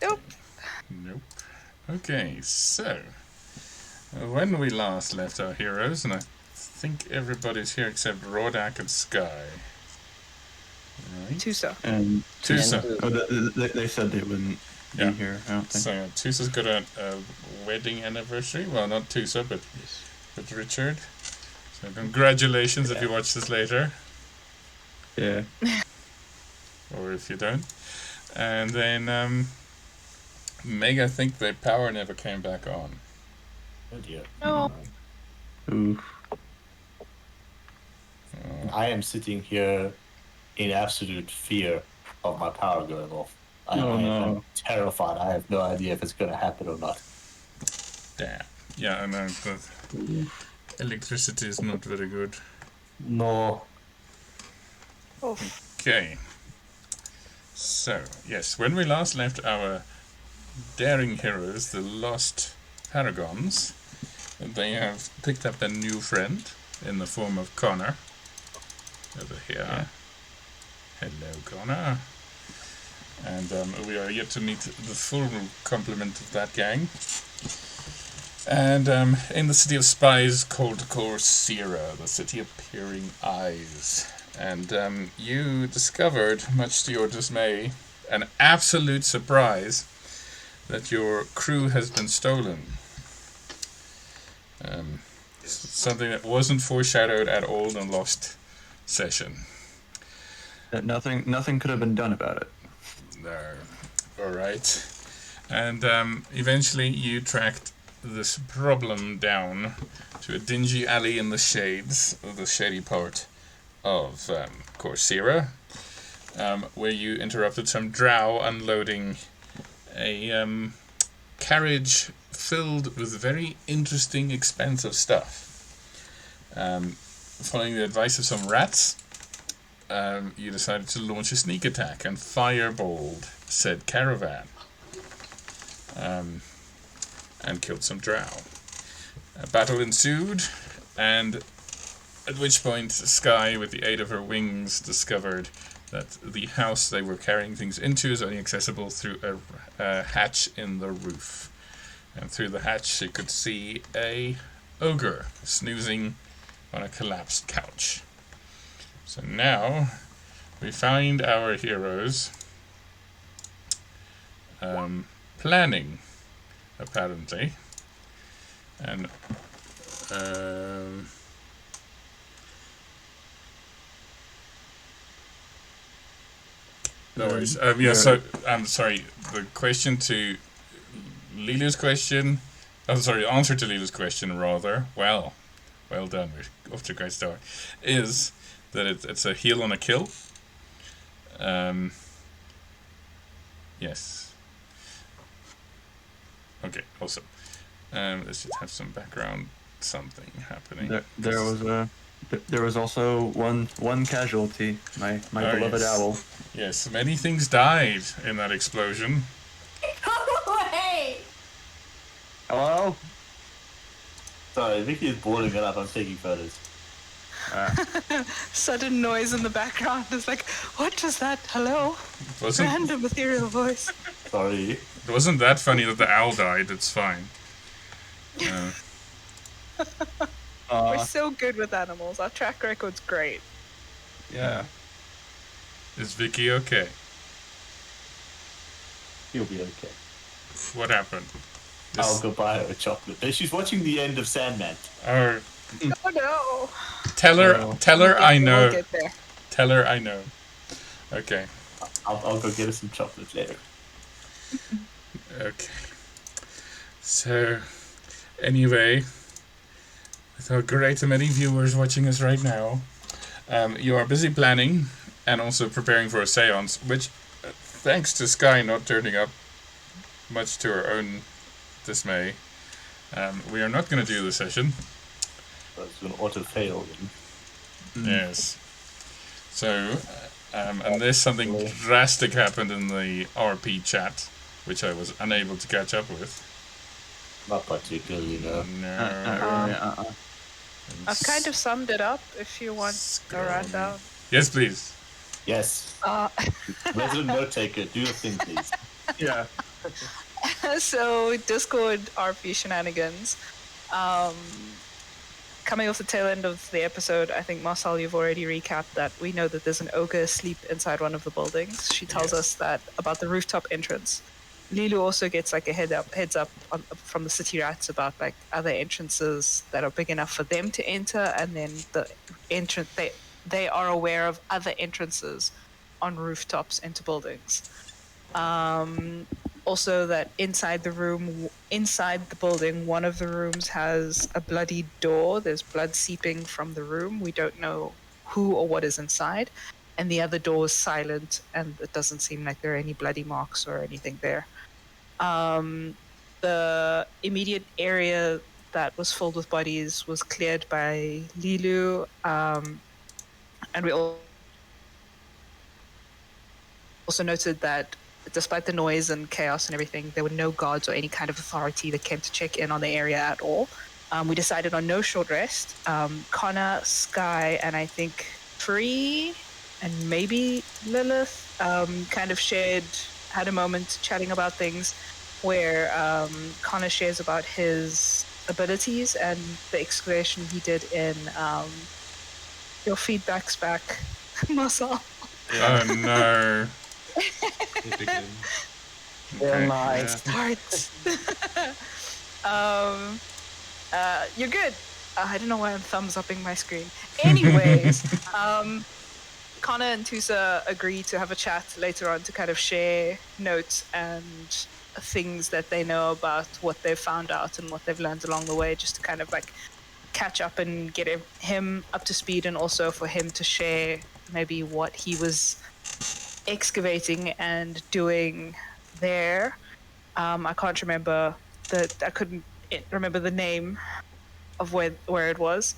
Nope. Nope. Okay, so when we last left our heroes, and I think everybody's here except Rodak and Sky. Right? Tusa. And Tusa. they said they wouldn't Yeah. be here, I don't think. So Tusa's got a wedding anniversary. Well, not Tusa, but Richard. So congratulations if you watch this later, Yeah. or if you don't. And then Meg, I think the power never came back on. Oh dear. No. Ooh. I am sitting here in absolute fear of my power going off. I am terrified. I have no idea if it's going to happen or not. Damn. Yeah, I know. The electricity is not very good. No. Oh. Okay. So, yes, when we last left our daring heroes, the Lost Paragons, they have picked up a new friend in the form of Connor. Over here. Yeah. Hello, Connor. And we are yet to meet the full complement of that gang. And in the city of spies called Corsaira, the city of peering eyes. And you discovered, much to your dismay, an absolute surprise, that your crew has been stolen. Something that wasn't foreshadowed at all in Lost session. That nothing could have been done about it. No. Alright. And eventually you tracked this problem down to a dingy alley in the shades, of the shady part of Corsaira, where you interrupted some drow unloading a carriage filled with very interesting, expensive stuff. Following the advice of some rats, you decided to launch a sneak attack and fireballed said caravan, and killed some drow. A battle ensued, and at which point Sky, with the aid of her wings, discovered that the house they were carrying things into is only accessible through a hatch in the roof. And through the hatch she could see a ogre snoozing on a collapsed couch. So now we find our heroes planning, apparently, and no worries. So I'm sorry. The question to Lilu's question, answer to Lilu's question rather. Well done. We're off to a great start. Is that it's a heal on a kill? Yes. Okay. Awesome. Let's just have some background something happening. There was also one casualty. My beloved owl. Yes, many things died in that explosion. Hey! Hello? Sorry, Vicky is boarding it up. I'm taking photos. Sudden noise in the background is like, what was that? Hello? Random ethereal voice. Sorry. It wasn't that funny that the owl died. It's fine. We're so good with animals. Our track record's great. Yeah. Is Vicky okay? You'll be okay. What happened? I'll go buy her a chocolate. She's watching the end of Sandman. Oh no! Tell her I know. We'll get there. Tell her I know. Okay. I'll go get her some chocolate later. Okay. So, anyway, with our great many viewers watching us right now, you are busy planning and also preparing for a seance, which, thanks to Sky not turning up, much to her own dismay, we are not going to do the session. It's going to auto-fail. Yes. So, unless something drastic happened in the RP chat, which I was unable to catch up with. Not particularly, no. I've kind of summed it up if you want a rundown. Yes, please. Yes. Resident note taker, do your thing, please. Yeah. So Discord RP shenanigans. Coming off the tail end of the episode, I think Marcel, you've already recapped that we know that there's an ogre asleep inside one of the buildings. She tells us that about the rooftop entrance. Lilu also gets like a heads up from the city rats about like other entrances that are big enough for them to enter, and then the entrance they are aware of other entrances on rooftops into buildings. Also, that inside the building, one of the rooms has a bloody door. There's blood seeping from the room. We don't know who or what is inside. And the other door is silent, and it doesn't seem like there are any bloody marks or anything there. The immediate area that was filled with bodies was cleared by Lilu, and we also noted that despite the noise and chaos and everything, there were no guards or any kind of authority that came to check in on the area at all. We decided on no short rest. Connor, Sky, and I think Free, and maybe Lilith, kind of had a moment chatting about things where Connor shares about his abilities and the excavation he did in your feedback's back, Marcel. Oh no. They're nice. You're good. I don't know why I'm thumbs upping my screen. Anyways, Connor and Tusa agree to have a chat later on to kind of share notes and things that they know about what they've found out and what they've learned along the way, just to kind of like catch up and get him up to speed, and also for him to share maybe what he was excavating and doing there. I can't remember I couldn't remember the name of where it was.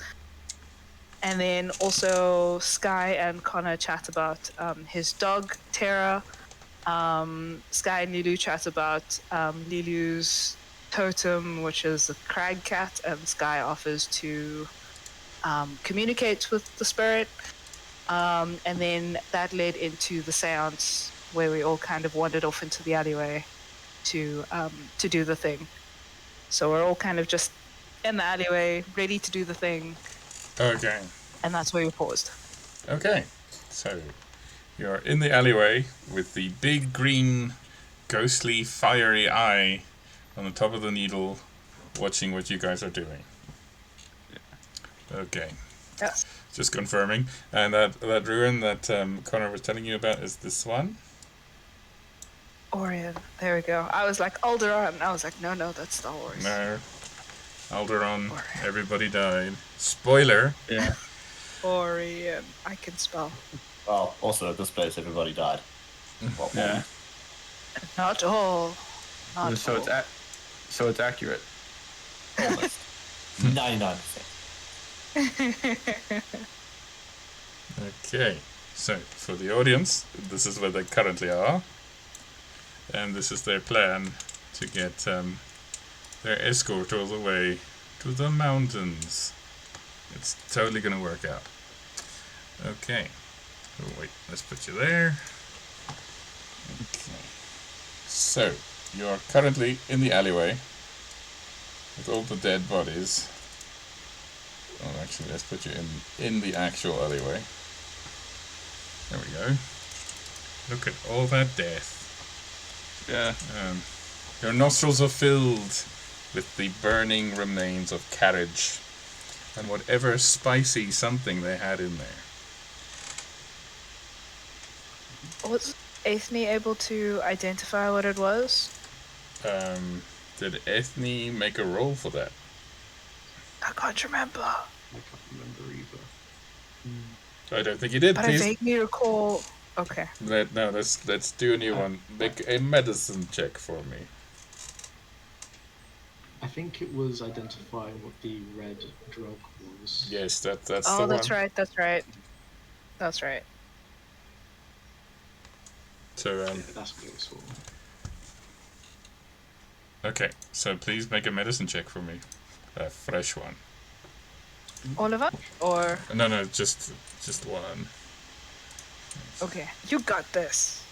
And then also Sky and Connor chat about his dog Tara. Sky and Lilu chat about Lilu's totem, which is a crag cat, and Sky offers to communicate with the spirit. And then that led into the seance, where we all kind of wandered off into the alleyway to do the thing. So we're all kind of just in the alleyway, ready to do the thing. Okay. And that's where we paused. Okay. So you're in the alleyway with the big green, ghostly, fiery eye on the top of the needle, watching what you guys are doing. Okay. Yes. Just confirming. And that ruin that Connor was telling you about is this one? Orion. There we go. I was like, Alderaan. I was like, no, that's Star Wars. No. Alderaan. Everybody died. Spoiler. Yeah. Orion. I can spell. Well, also at this place, everybody died. Well, Yeah. Not all. Not So all. so it's accurate. almost. 99%. Okay. So, for the audience, this is where they currently are. And this is their plan to get their escort all the way to the mountains. It's totally going to work out. Okay. Oh, wait, let's put you there. Okay. So, you're currently in the alleyway with all the dead bodies. Oh, actually, let's put you in the actual alleyway. There we go. Look at all that death. Yeah. Your nostrils are filled with the burning remains of carriage and whatever spicy something they had in there. Was Ethne able to identify what it was? Did Ethne make a roll for that? I can't remember. I can't remember either. I don't think you did. But Please. I vaguely recall. Okay. Let's do a new one. Make a medicine check for me. I think it was identifying what the red drug was. Yes, that's the Oh, one. that's right. That's right. So Yeah, that's what it was for. okay. So please make a medicine check for me. A fresh one. Oliver? Or No, just one. okay, you got this.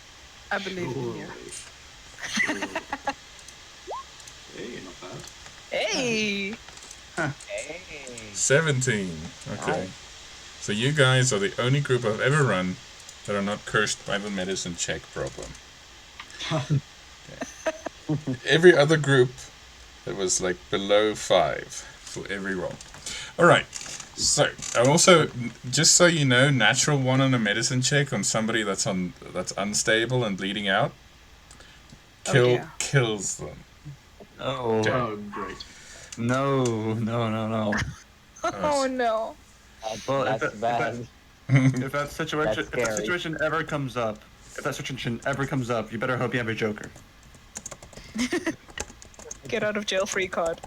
I believe in you. Surely. Hey! Hey. 17. Okay. Nice. So you guys are the only group I've ever run that are not cursed by the medicine check problem. Every other group that was like below 5 for every roll. Alright, so I also, just so you know, natural 1 on a medicine check on somebody that's unstable and bleeding out dear. kills them. Oh, Okay. Oh, great. no. Oh no. Well, That's bad. If that That's situation ever comes up, you better hope you have a Joker. Get out of jail free card.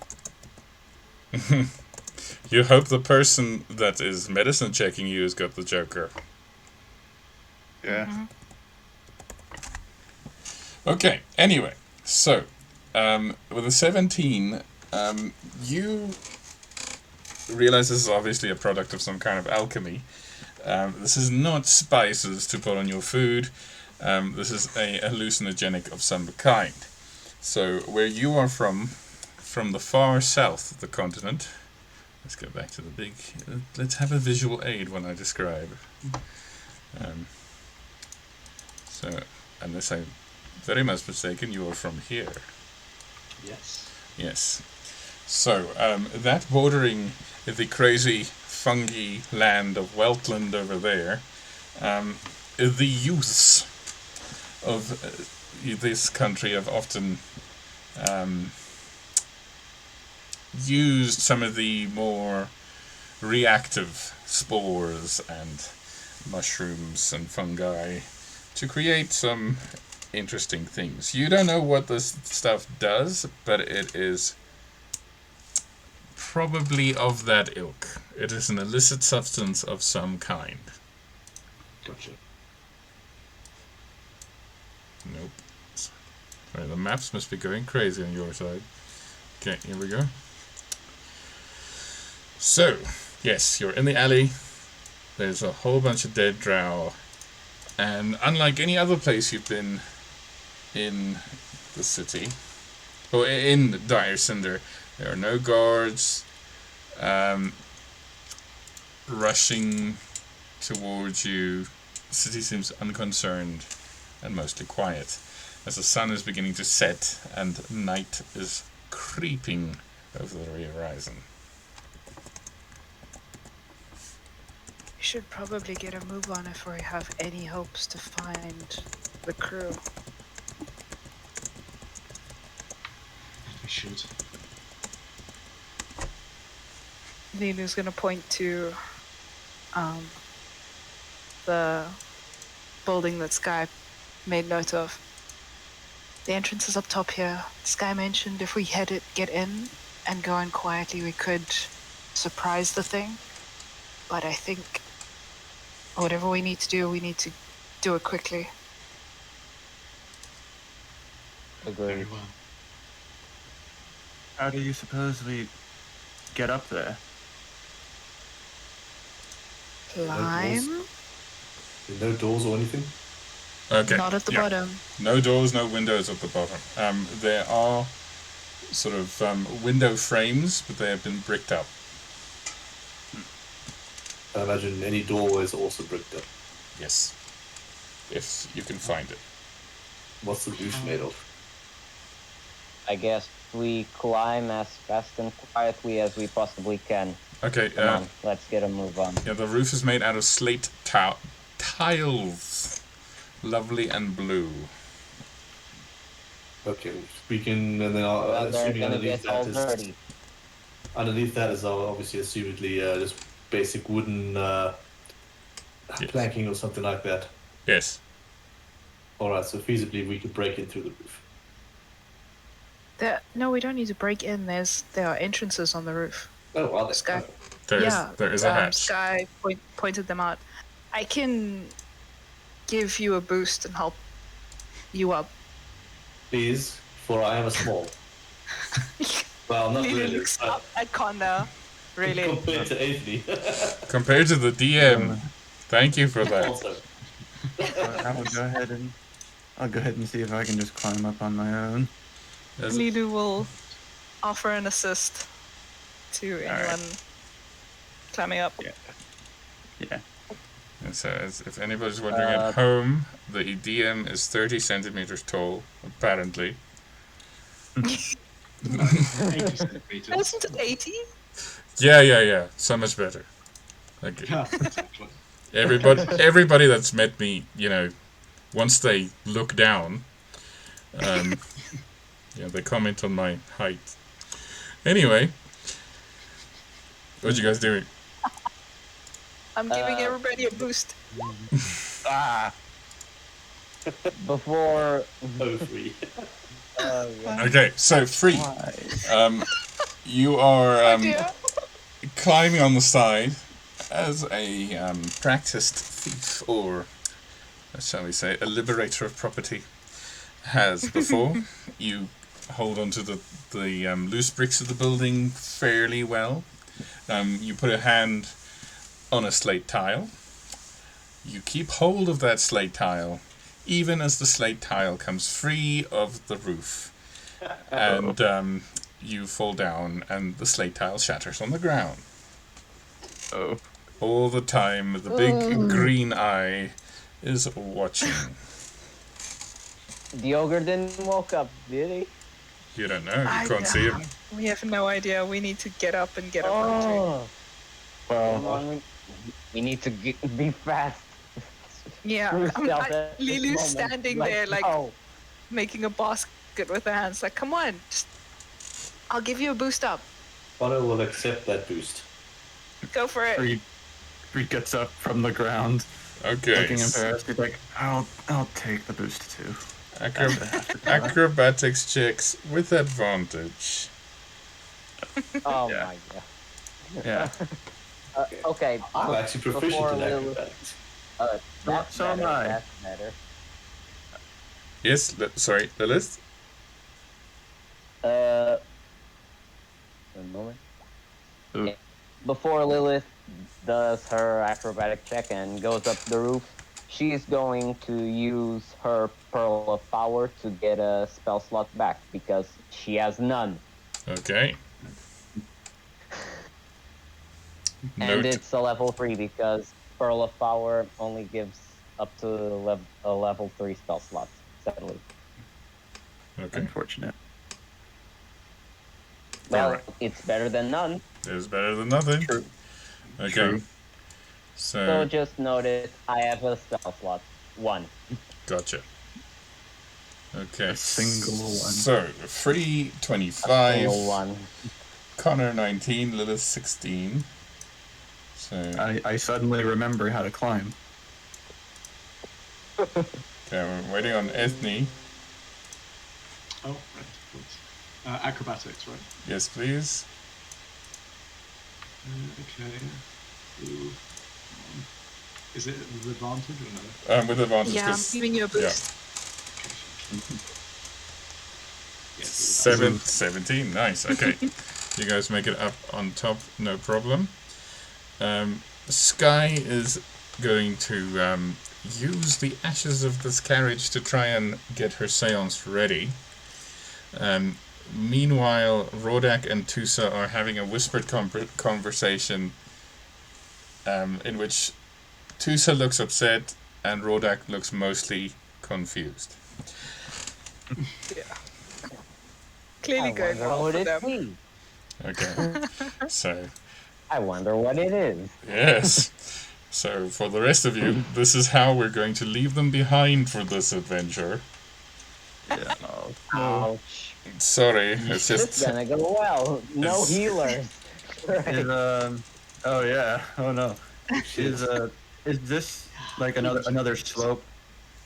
You hope the person that is medicine checking you has got the Joker. Yeah. Okay, anyway, so, with a 17, you realize this is obviously a product of some kind of alchemy. This is not spices to put on your food. This is a hallucinogenic of some kind. So, where you are from the far south of the continent, let's go back to the big, let's have a visual aid when I describe. So, unless I'm very much mistaken, you are from here. Yes. Yes. So, that bordering the crazy fungi land of Weltland over there, the youths of this country have often used some of the more reactive spores and mushrooms and fungi to create some interesting things. You don't know what this stuff does, but it is probably of that ilk. It is an illicit substance of some kind. Gotcha. Nope. Sorry, the maps must be going crazy on your side. Okay, here we go. So, yes, you're in the alley. There's a whole bunch of dead drow. And unlike any other place you've been in the city, or in Dyrecinder, there are no guards rushing towards you. The city seems unconcerned and mostly quiet as the sun is beginning to set and night is creeping over the horizon. We should probably get a move on if we have any hopes to find the crew. We should. Ninu's gonna point to the building that Sky made note of. The entrance is up top here. Sky mentioned if we get in and go in quietly, we could surprise the thing. But I think whatever we need to do it quickly. Very Agreed. well. How do you suppose we get up there? Climb? No doors or anything? Okay. Not at the yeah. bottom. No doors, no windows at the bottom. There are sort of window frames, but they have been bricked up. I imagine any doorways are also bricked up. Yes. If you can find it. What's the roof made of? I guess we climb as fast and quietly as we possibly can. Okay, Come on, let's get a move on. yeah, the roof is made out of slate tiles. Lovely and blue. Okay, we can, and then Well, they're assuming gonna underneath get all that is dirty. obviously assumedly just basic wooden planking or something like that. Yes. Alright, so feasibly we could break in through the roof. No, we don't need to break in. There are entrances on the roof. Oh, are they? Sky. Oh. There is a hatch. Sky pointed them out. I can give you a boost and help you up. Please, for I am a small. Well, not Lily really. looks but up at Conda. Really? compared to Aethly. Compared to the DM, thank you for that. Also. I'll go ahead and see if I can just climb up on my own. There's- Lilu will offer an assist. to right. anyone climbing up. Yeah. And so, if anybody's wondering at home, the DM is 30 centimeters tall, apparently. 80 centimeters. Wasn't it 80? Yeah. So much better. Like Yeah, exactly. everybody that's met me, once they look down, they comment on my height. Anyway, what you guys doing? I'm giving everybody a boost. Before. So free. Yeah. Okay, so Free, you are Dear. climbing on the side as a practiced thief, or shall we say, a liberator of property, has before. You hold onto the loose bricks of the building fairly well. You put a hand on a slate tile. You keep hold of that slate tile, even as the slate tile comes free of the roof. And you fall down, and the slate tile shatters on the ground. Oh. All the time, the big green eye is watching. The ogre didn't woke up, did he? You don't know. You can't see him. We have no idea. We need to get up and get up. Oh. Come Well, on, we need to be fast. Yeah. Lilu's standing there, like, making a basket with her hands. Like, come on. I'll give you a boost up. Connor will accept that boost. Go for it. Free gets up from the ground, Okay. looking embarrassed. He's like, I'll take the boost too. Acrobatics checks with advantage. Oh Yeah. my god. Yeah. Okay. I'm actually proficient before in Lilith- acrobatics. That's So am better. I. That's better. Yes, sorry, Lilith? A moment. Ooh. Yeah. Before Lilith does her acrobatic check and goes up the roof, she's going to use her Pearl of Power to get a spell slot back because she has none. Okay. And Note. it's a level 3 because Pearl of Power only gives up to a level 3 spell slot, sadly. Okay. Unfortunate. Well, Alright. it's better than none. It's better than nothing. True. Okay. True. So just notice I have a spell slot. 1. Gotcha. Okay. A single one. So, Free A 25, single 1. Connor 19, Lilith 16. So, I suddenly remember how to climb. okay, we're waiting on Ethne. Oh, right. Of course. Acrobatics, right? Yes, please. Okay. Ooh. Is it with advantage or no? With advantage. Yeah, I'm 'cause- giving you a boost. Yeah, 17. Nice. Okay. You guys make it up on top, no problem. Sky is going to use the ashes of this carriage to try and get her seance ready. Meanwhile, Rodak and Tusa are having a whispered conversation in which Tusa looks upset and Rodak looks mostly confused. Yeah. Clearly going well what for it them. be. Okay. So, I wonder what it is. yes. So, for the rest of you, this is how we're going to leave them behind for this adventure. Yeah. Ouch. Sorry, it's It's just... gonna go well. No It's- healers. Is oh yeah. Oh no. Is this like another slope?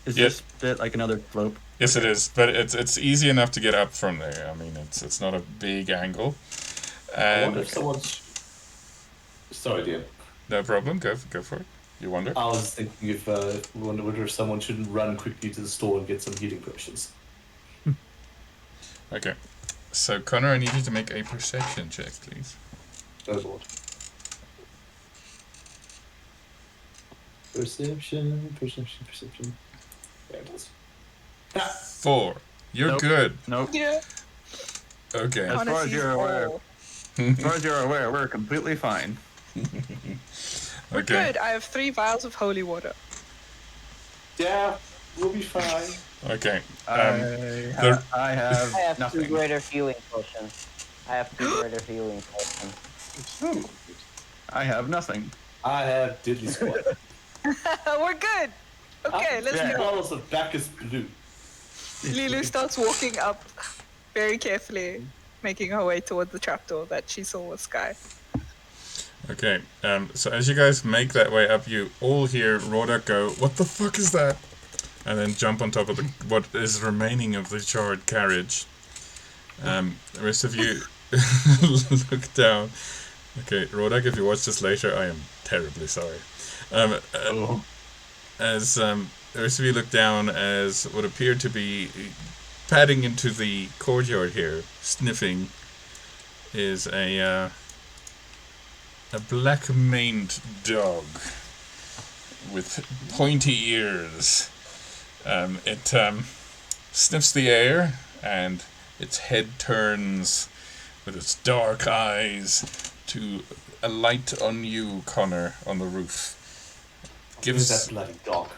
Is Yeah. this bit like another slope? Yes, it is, but it's easy enough to get up from there. I mean, it's not a big angle. I wonder And if someone's... Sorry, dear. no problem, go for it. You wonder? I was thinking if wonder if someone shouldn't run quickly to the store and get some healing potions. Okay. So, Connor, I need you to make a perception check, please. Oh lord. Perception. There it is. 4. You're Nope. good. Nope. Yeah. Okay. As far as Honesty's you're aware, all. As far as you're aware, we're completely fine. We're Okay. good. I have 3 vials of holy water. Yeah, we'll be fine. Okay. I I have nothing. 2 greater healing potions. I have 2 greater healing potions. Oh, I have nothing. I have diddly squat. We're good. Okay, let's Yeah. go. Bottles of Bacchus Blue. Lilu starts walking up very carefully, making her way towards the trapdoor that she saw with Sky. Okay. So as you guys make that way up, you all hear Rhoda go, "What the fuck is that?" And then jump on top of what is remaining of the charred carriage. The rest of you look down. Okay, Rodak, if you watch this later, I am terribly sorry. As the rest of you look down as what appeared to be padding into the courtyard here, sniffing, is a black-maned dog with pointy ears. It sniffs the air, and its head turns with its dark eyes to a light on you, Connor, on the roof. Gives that bloody dog.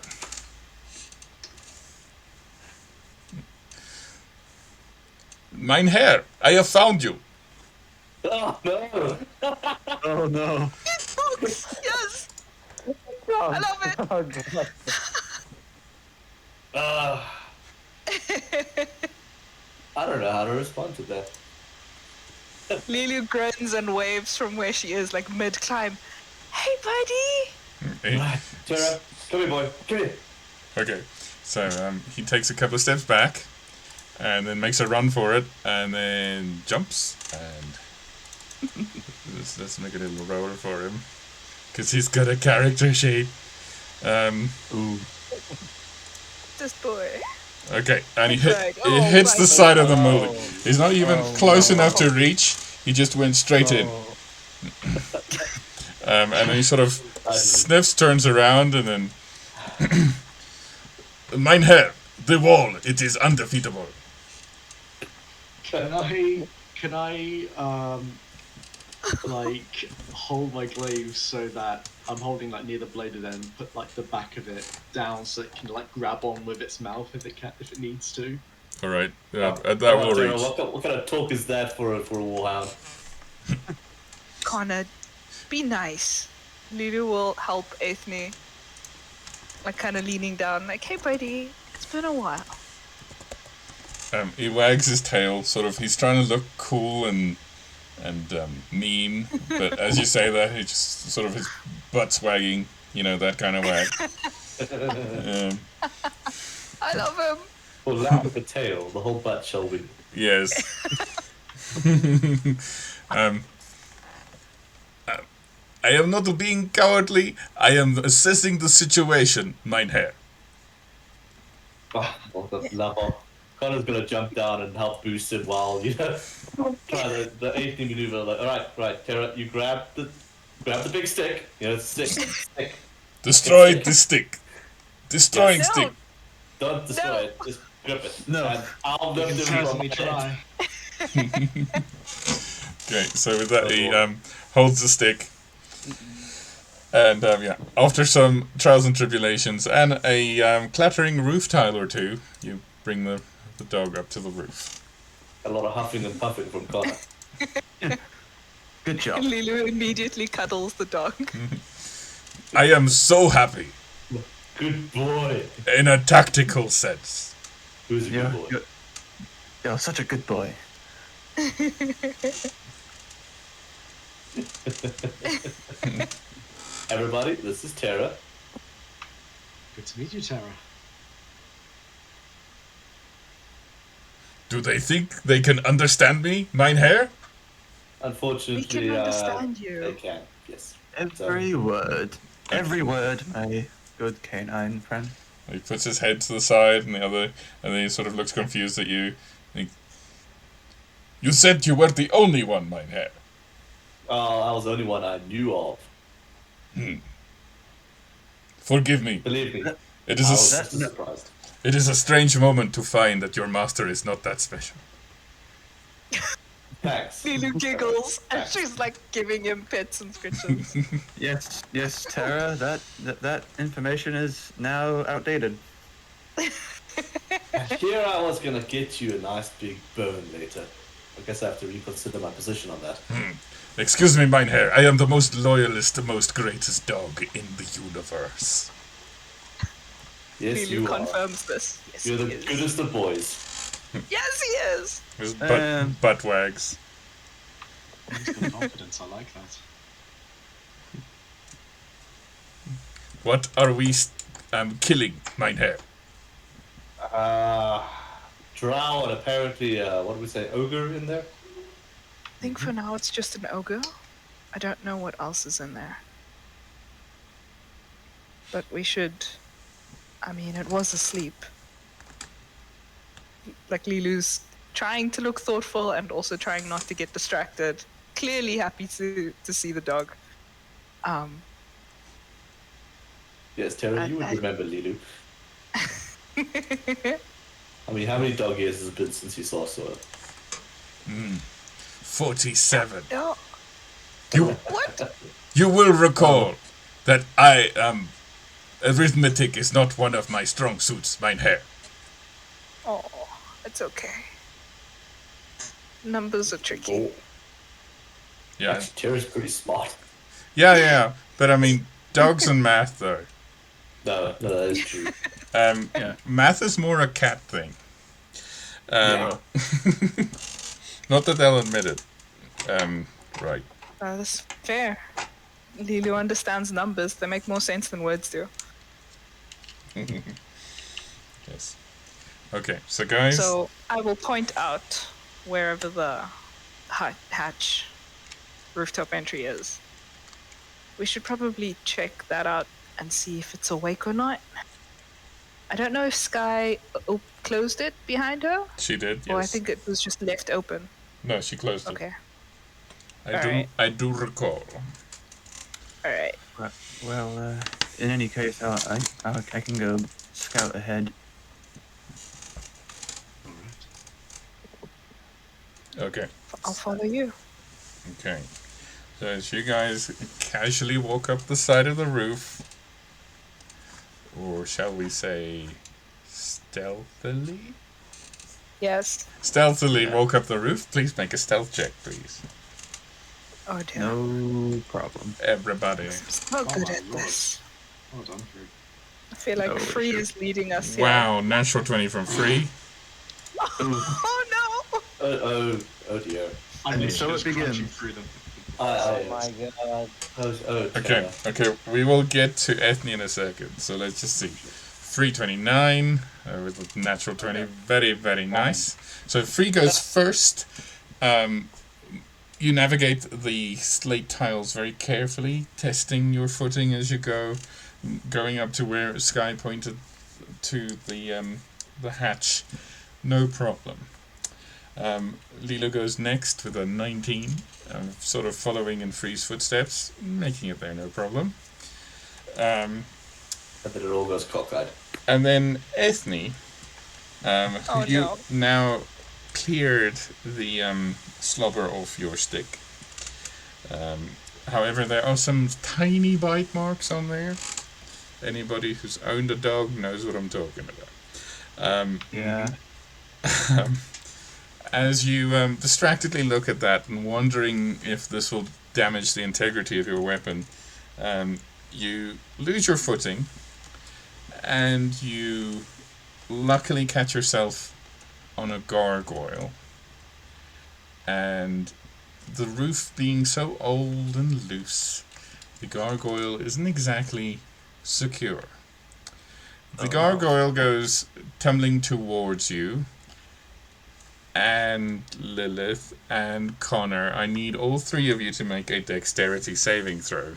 Mein Herr, I have found you. Oh no! Oh no. Yes! I love it! I don't know how to respond to that. Lilu grins and waves from where she is, like mid-climb. Hey, buddy! Hey. Tara, come here, boy. Come here. Okay, so he takes a couple of steps back, and then makes a run for it, and then jumps, and let's make a little roll for him, because he's got a character sheet. Ooh. This boy. Okay, and he Oh, hits my the side of the molding. He's not even close enough to reach. He just went straight in. And then he sort of sniffs, turns around, and then... Mein Herr, the wall, it is undefeatable. Can I like hold my glaive so that I'm holding like near the bladed end, put like the back of it down so it can like grab on with its mouth if it needs to. All right, that will Tara, reach. what kind of talk is that for a warhound? Connor, be nice. Lilu will help Ethne. Like kind of leaning down, like, hey buddy, it's been a while. He wags his tail, sort of. He's trying to look cool and mean, but as you say that, he just sort of his butt's wagging, you know, that kind of wag. I love him. For lack of a tail, the whole butt shall win. Yes. I am not being cowardly. I am assessing the situation, mein Herr. Oh, what the love. Connor's gonna jump down and help boost it while, you know, try the 18 maneuver. Like, right, Tara, you grab the big stick. You know, stick. Destroy the stick. Destroying No. stick. Don't destroy No. it. Just grip it. No. And I'll You lift can it certainly from my head. try. Okay, so with that, he holds the stick. And after some trials and tribulations and a clattering roof tile or two, you bring the dog up to the roof. A lot of huffing and puffing from Connor. Good job. Lilu immediately cuddles the dog. I am so happy, Good boy. in a tactical sense. Who's a You're, good boy? you're such a good boy. Everybody, this is Tara. Good to meet you, Tara. Do they think they can understand me, mein Herr? Unfortunately, We can understand they you. can. Yes. Every word, my good canine friend. He puts his head to the side and and then he sort of looks confused at you. You said you were the only one, mein Herr. Oh, I was the only one I knew of. Forgive me. Believe me, It I is was a, surprised. it is a strange moment to find that your master is not that special. Thanks. Lilu giggles and Thanks. she's like giving him pets and scritches. Yes, Tara. That information is now outdated. And here I was gonna get you a nice big bone later. I guess I have to reconsider my position on that. Excuse me, Minehair. I am the most loyalist, most greatest dog in the universe. Yes, Lilu you are. confirms this. Yes, You're he the is. goodest of boys. Yes, he is. His Um, butt wags. He's got confidence. I like that. What are we killing, Minehair? Drow and apparently, what do we say, ogre in there? I think for now it's just an ogre. I don't know what else is in there. But we should... I mean, it was asleep. Like, Lilu's trying to look thoughtful and also trying not to get distracted. Clearly happy to see the dog. Yes, Tara, you would remember Lilu. I mean, how many dog years has it been since you saw Sora? 47. No. You What? you will recall that arithmetic is not one of my strong suits, Minehair. Oh, it's okay. Numbers are tricky. Oh, Yeah. actually, Tara's pretty smart. Yeah. But I mean, dogs and math, though. No, that is true. Math is more a cat thing. Yeah. Not that they'll admit it. Right. That's fair. Lilu understands numbers. They make more sense than words do. Yes. Okay, so guys. So I will point out wherever the hatch rooftop entry is. We should probably check that out and see if it's awake or not. I don't know if Sky closed it behind her, She did, yes. or I think it was just left open. No, she closed it. Okay. I do recall. All right. Well, in any case, I can go scout ahead. Okay. I'll follow you. Okay. So as you guys casually walk up the side of the roof, or shall we say stealthily? Yes. Stealthily walk up the roof. Please make a stealth check, please. Oh dear. No problem. Everybody. I'm so good my at lord. this. Well done, Fruit. I feel like Oh, Free sure. is leading us here. Wow, natural 20 from Free. Oh no! Oh dear. I'm And literally so it just crunching begins. through them. Oh my god. Okay, we will get to Ethne in a second. So let's just see. 329 with a natural 20. Very, very nice. So Free goes first. You navigate the slate tiles very carefully, testing your footing as you go, going up to where Sky pointed to the hatch. No problem. Lilo goes next with a 19, sort of following in Free's footsteps, making it there, no problem. And then it all goes cockeyed. And then Ethne, who you no. now cleared the slobber off your stick. However, there are some tiny bite marks on there. Anybody who's owned a dog knows what I'm talking about. Yeah. As you distractedly look at that and wondering if this will damage the integrity of your weapon, you lose your footing and you luckily catch yourself on a gargoyle. And the roof being so old and loose, the gargoyle isn't exactly secure. The gargoyle goes tumbling towards you. And Lilith and Connor, I need all three of you to make a dexterity saving throw.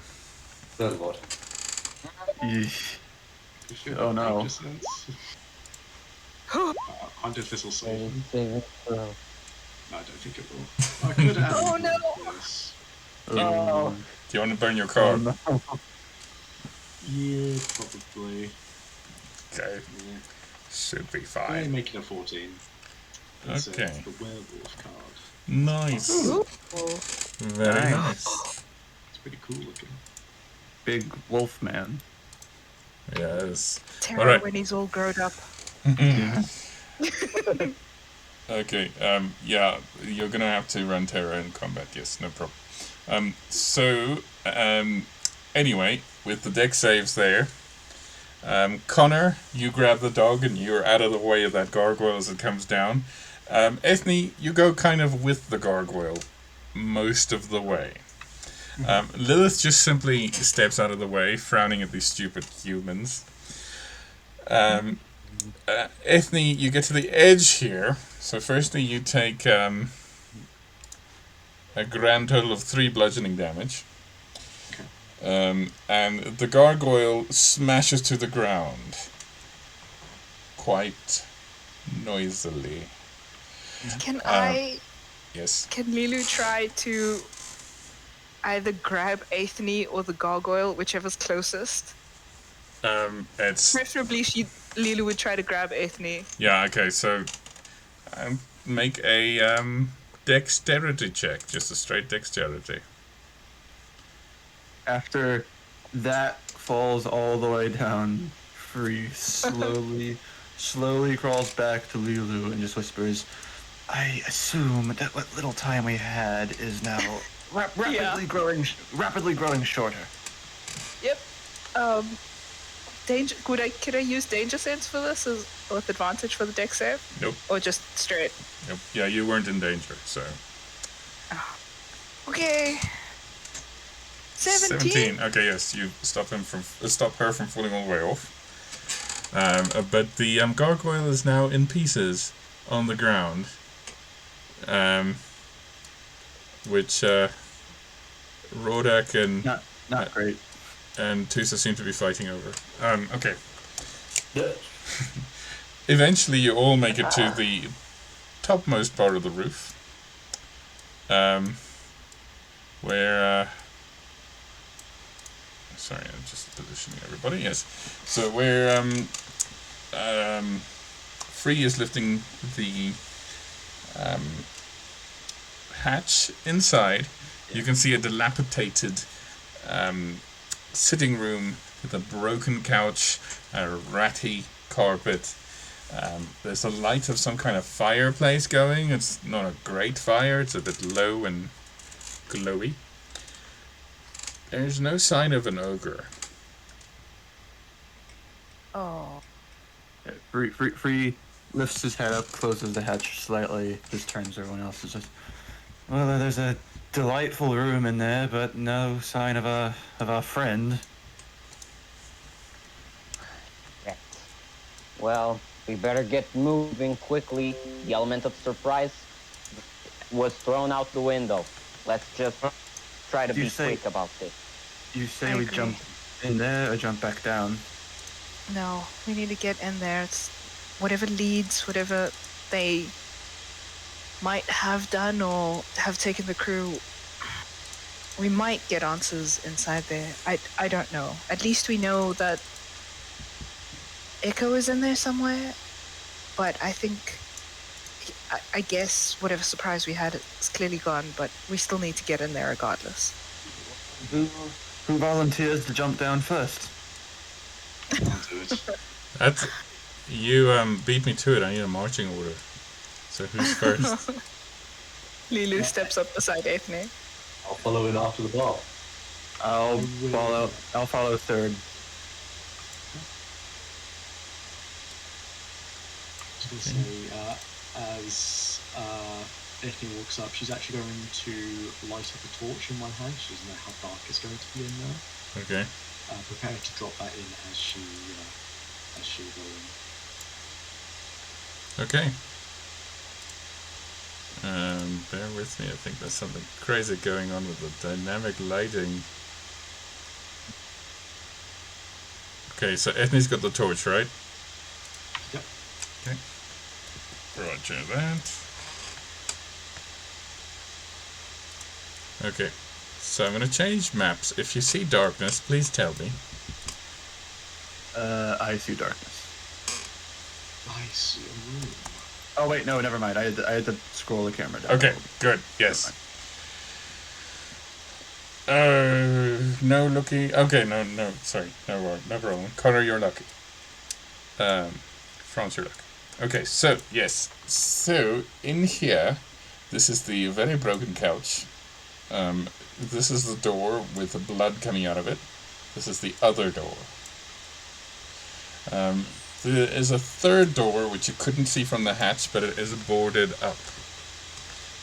Good lord. Yeesh. You feel Oh, no. like dissonance? I wonder if this will save him. Saving throw. No, I don't think it will. I could add Oh, him. no. Yes. Oh. Do you want to burn your card? no. Yeah, probably. Okay, Yeah. should be I'm fine. making a 14. It's Okay. the werewolf card. Nice. Ooh. Very Nice. nice. It's pretty cool looking. Big wolf man. Yes. Terror Alright. when he's all grown up. Yeah. Okay, yeah, you're gonna have to run Terra in combat, yes, no problem. Anyway, with the deck saves there, Connor, you grab the dog and you're out of the way of that gargoyle as it comes down. Ethne, you go kind of with the gargoyle most of the way. Lilith just simply steps out of the way, frowning at these stupid humans. Ethne, you get to the edge here. So firstly you take a grand total of 3 bludgeoning damage. And the gargoyle smashes to the ground quite noisily. Can Yes. Can Lilu try to either grab Aethne or the gargoyle, whichever's closest? It's Preferably, Lilu would try to grab Aethne. yeah. Okay, so make a dexterity check, just a straight dexterity. After that falls all the way down, Free slowly crawls back to Lulu and just whispers, "I assume that what little time we had is now rapidly growing shorter." Yep. Danger. Could I use danger sense for this as with advantage for the deck save? Nope. Or just straight? Nope. Yeah, you weren't in danger, so. Okay. 17. Okay, yes, you stop her from falling all the way off. But the gargoyle is now in pieces on the ground, which Rodak and Not great. and Tusa seem to be fighting over. Okay. Yeah. Eventually, you all make it to the topmost part of the roof, where. Sorry, I'm just positioning everybody. Yes, so where Free is lifting the hatch inside, you can see a dilapidated sitting room with a broken couch, a ratty carpet. There's a light of some kind of fireplace going. It's not a great fire. It's a bit low and glowy. There's no sign of an ogre. Oh. Free lifts his head up, closes the hatch slightly, just turns to everyone else and says, "Well, there's a delightful room in there, but no sign of our friend." Right. Well, we better get moving quickly. The element of surprise was thrown out the window. Let's just try to You be say- quick about this. You say I we agree. jump in there or jump back down? No, we need to get in there. It's whatever they might have done or have taken the crew. We might get answers inside there. I don't know. At least we know that Echo is in there somewhere. But I think, I guess whatever surprise we had is clearly gone. But we still need to get in there regardless. Who volunteers to jump down first? I'll do it. That's you beat me to it. I need a marching order. So who's first? Lilu steps up beside Ethne. I'll follow in after the bar. I'll follow third. I was going to say, as Ethne walks up, she's actually going to light up a torch in one hand. She doesn't know how dark it's going to be in there. Okay. Prepare to drop that in as she will go in. Okay. Bear with me. I think there's something crazy going on with the dynamic lighting. Okay, so Ethne's got the torch, right? Yep. Okay. Roger that. Okay. So I'm going to change maps. If you see darkness, please tell me. I see darkness. I see a room. Oh wait, no, never mind. I had to scroll the camera down. Okay, good. Yes. No lucky. Okay, no. Sorry, no problem. Connor, you're lucky. France, you're lucky. Okay, so yes, so in here, this is the very broken couch. This is the door with the blood coming out of it. This is the other door. There is a third door which you couldn't see from the hatch, but it is boarded up.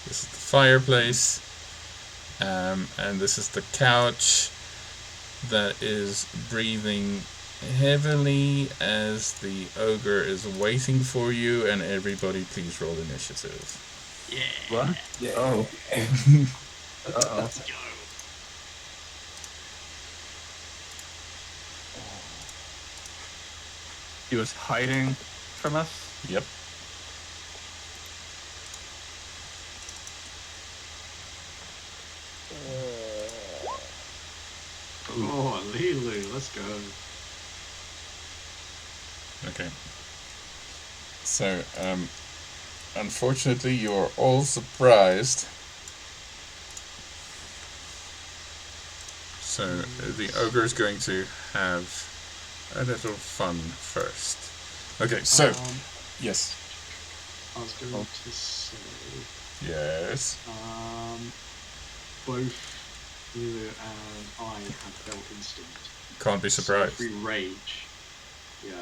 This is the fireplace, and this is the couch that is breathing heavily as the ogre is waiting for you. And everybody, please roll initiative. What? Yeah. Oh. Uh-oh. Let's go. He was hiding from us? Yep. Oh, Lilu, let's go. Okay. So, unfortunately, you are all surprised. So, the ogre is going to have a little fun first. Okay, so, yes. I was going to say, Yes. both Lilu and I have felt instinct. Can't be So surprised. if we rage, we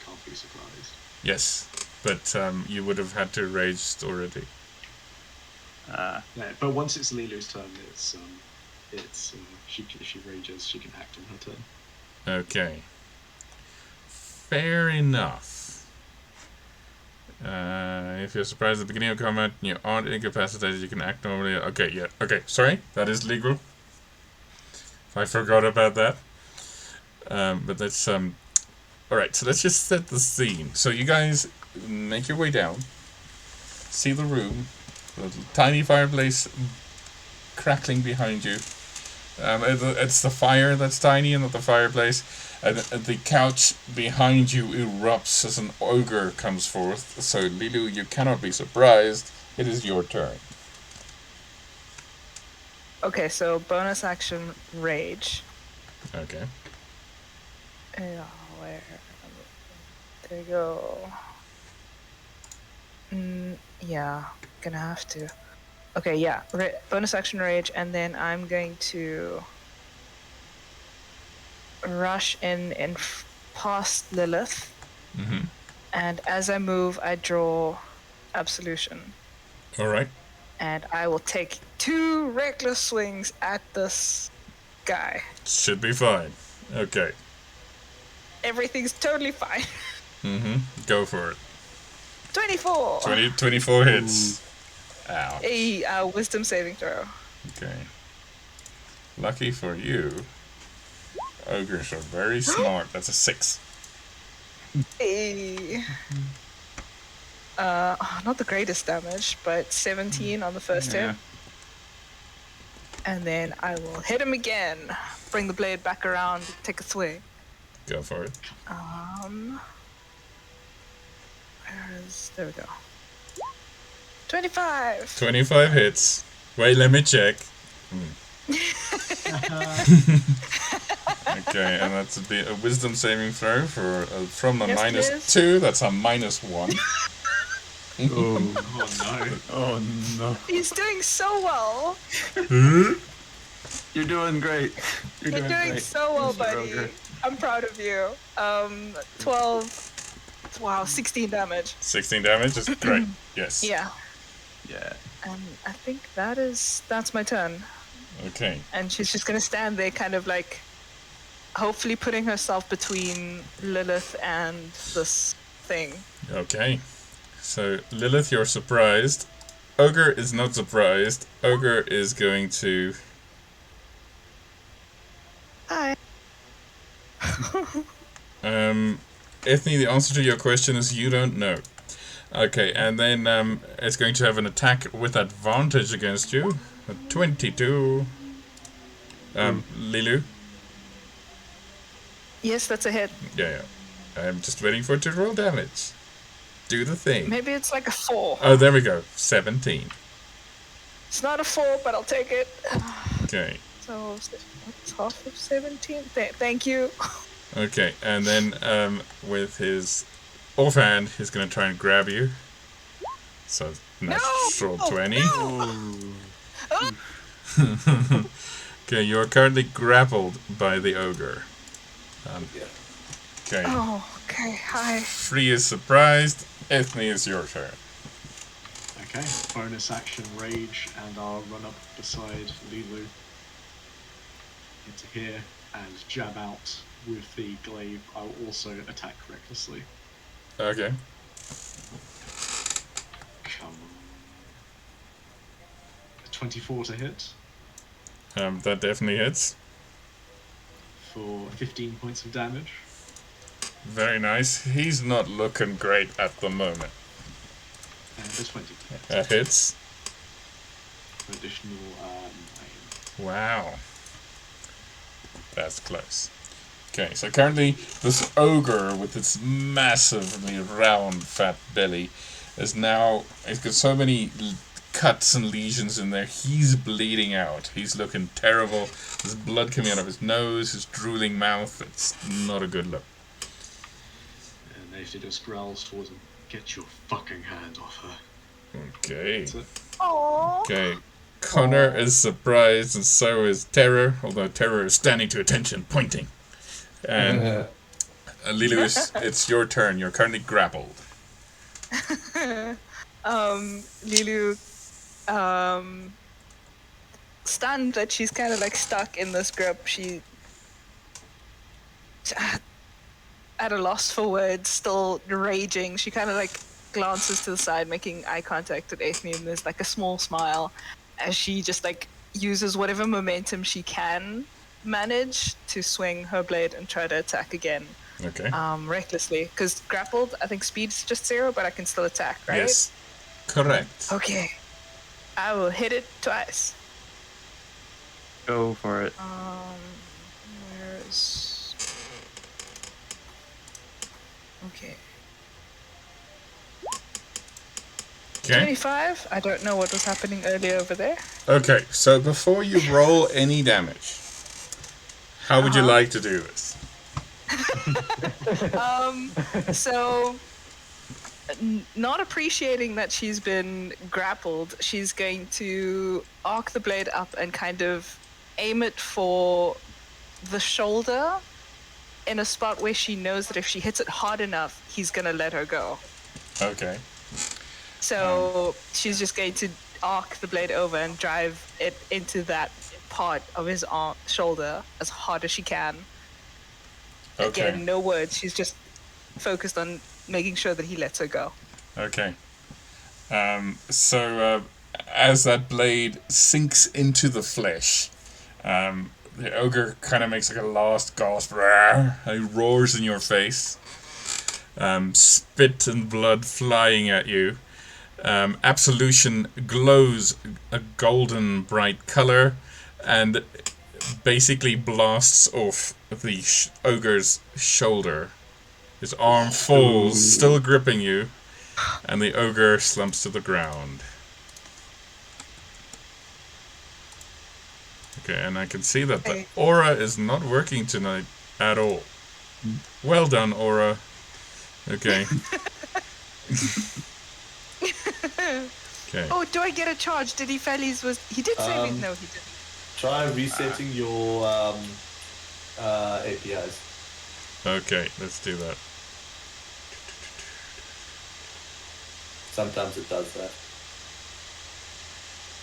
can't be surprised. Yes, but you would have had to rage already. Yeah, but once it's Lilu's turn, it's if she rages, she can act on her turn. Okay. Fair enough. If you're surprised at the beginning of combat and you aren't incapacitated, you can act normally. Okay, yeah. Okay, sorry. That is legal. I forgot about that. But that's, Alright, so let's just set the scene. So you guys make your way down. See the room. The tiny fireplace crackling behind you. It's the fire that's tiny and not the fireplace. And the couch behind you erupts as an ogre comes forth. So, Lilu, you cannot be surprised. It is your turn. Okay, so bonus action rage. Okay. Yeah, where? There you go. Yeah, gonna have to. Okay, yeah, bonus action rage, and then I'm going to rush in and past Lilith. Mm-hmm. And as I move, I draw Absolution. Alright. And I will take 2 reckless swings at this guy. Should be fine. Okay. Everything's totally fine. Mm-hmm. Go for it. 24! 24 hits. Ow. A wisdom saving throw. Okay. Lucky for you, ogres are very smart. That's a 6. A. Not the greatest damage, but 17 on the first hit. And then I will hit him again. Bring the blade back around, take a swing. Go for it. There we go. 25! 25 hits. Wait, let me check. Okay, and that's a wisdom saving throw for from a Yes, minus please. 2. That's a minus 1. Oh no. Oh no. He's doing so well. You're doing great. You're doing great. so well, Mr. buddy. Ogre. I'm proud of you. 12. Wow, 16 damage. 16 damage is great. Yes. Yeah. Yeah. And I think that's my turn. Okay. And she's just gonna stand there, kind of like, hopefully putting herself between Lilith and this thing. Okay. So, Lilith, you're surprised. Ogre is not surprised. Ogre is going to... Hi. Ethne, the answer to your question is you don't know. Okay, and then it's going to have an attack with advantage against you. A 22. Lilu? Yes, that's a hit. Yeah. I'm just waiting for it to roll damage. Do the thing. Maybe it's like a 4. Oh, there we go. 17. It's not a 4, but I'll take it. Okay. So it's half of 17. Thank you. Okay, and then with his offhand, he's going to try and grab you. So, natural 20. Okay, you are currently grappled by the ogre. Okay. Oh, okay. Hi. Free is surprised. Ethne, is your turn. Okay, bonus action rage, and I'll run up beside Lilu into here and jab out with the glaive. I'll also attack recklessly. Okay. Come on. 24 to hit That definitely hits. for 15 points of damage. Very nice. He's not looking great at the moment. And a 20 to hit. That hits. For additional aim. Wow. That's close. Okay, so currently this ogre with its massively round fat belly is now, it's got so many cuts and lesions in there, he's bleeding out. He's looking terrible. There's blood coming out of his nose, his drooling mouth. It's not a good look. And Nathan just growls towards him. Get your fucking hand off her. Okay. That's it. Aww. Okay. Connor is surprised, and so is Terror, although Terror is standing to attention, pointing. And Lilu, it's your turn. You're currently grappled. Lilu, stunned that she's kind of like stuck in this grip. She, at a loss for words, still raging. She kind of like glances to the side, making eye contact with Ethne, and there's like a small smile as she just like uses whatever momentum she can manage to swing her blade and try to attack again. Okay. Recklessly, because grappled, I think speed's just 0, but I can still attack, right? Yes. Correct. Okay. I will hit it twice. Go for it. Where's... Okay. Okay. 25? I don't know what was happening earlier over there. Okay, so before you roll any damage, how would you like to do this? So, not appreciating that she's been grappled, she's going to arc the blade up and kind of aim it for the shoulder in a spot where she knows that if she hits it hard enough, he's going to let her go. Okay. So she's just going to arc the blade over and drive it into that part of his arm, shoulder as hard as she can. Okay. Again, no words. She's just focused on making sure that he lets her go. Okay. So as that blade sinks into the flesh, the ogre kind of makes like a last gasp. He roars in your face. Spit and blood flying at you. Absolution glows a golden bright color and basically blasts off the ogre's shoulder. His arm falls, still gripping you, and the ogre slumps to the ground. Okay, and I can see that the aura is not working tonight at all. Well done, aura. Okay. Okay. Oh, do I get a charge? Did he fail his... He did save it? No, he didn't. Try resetting your APIs. Okay, let's do that. Sometimes it does that.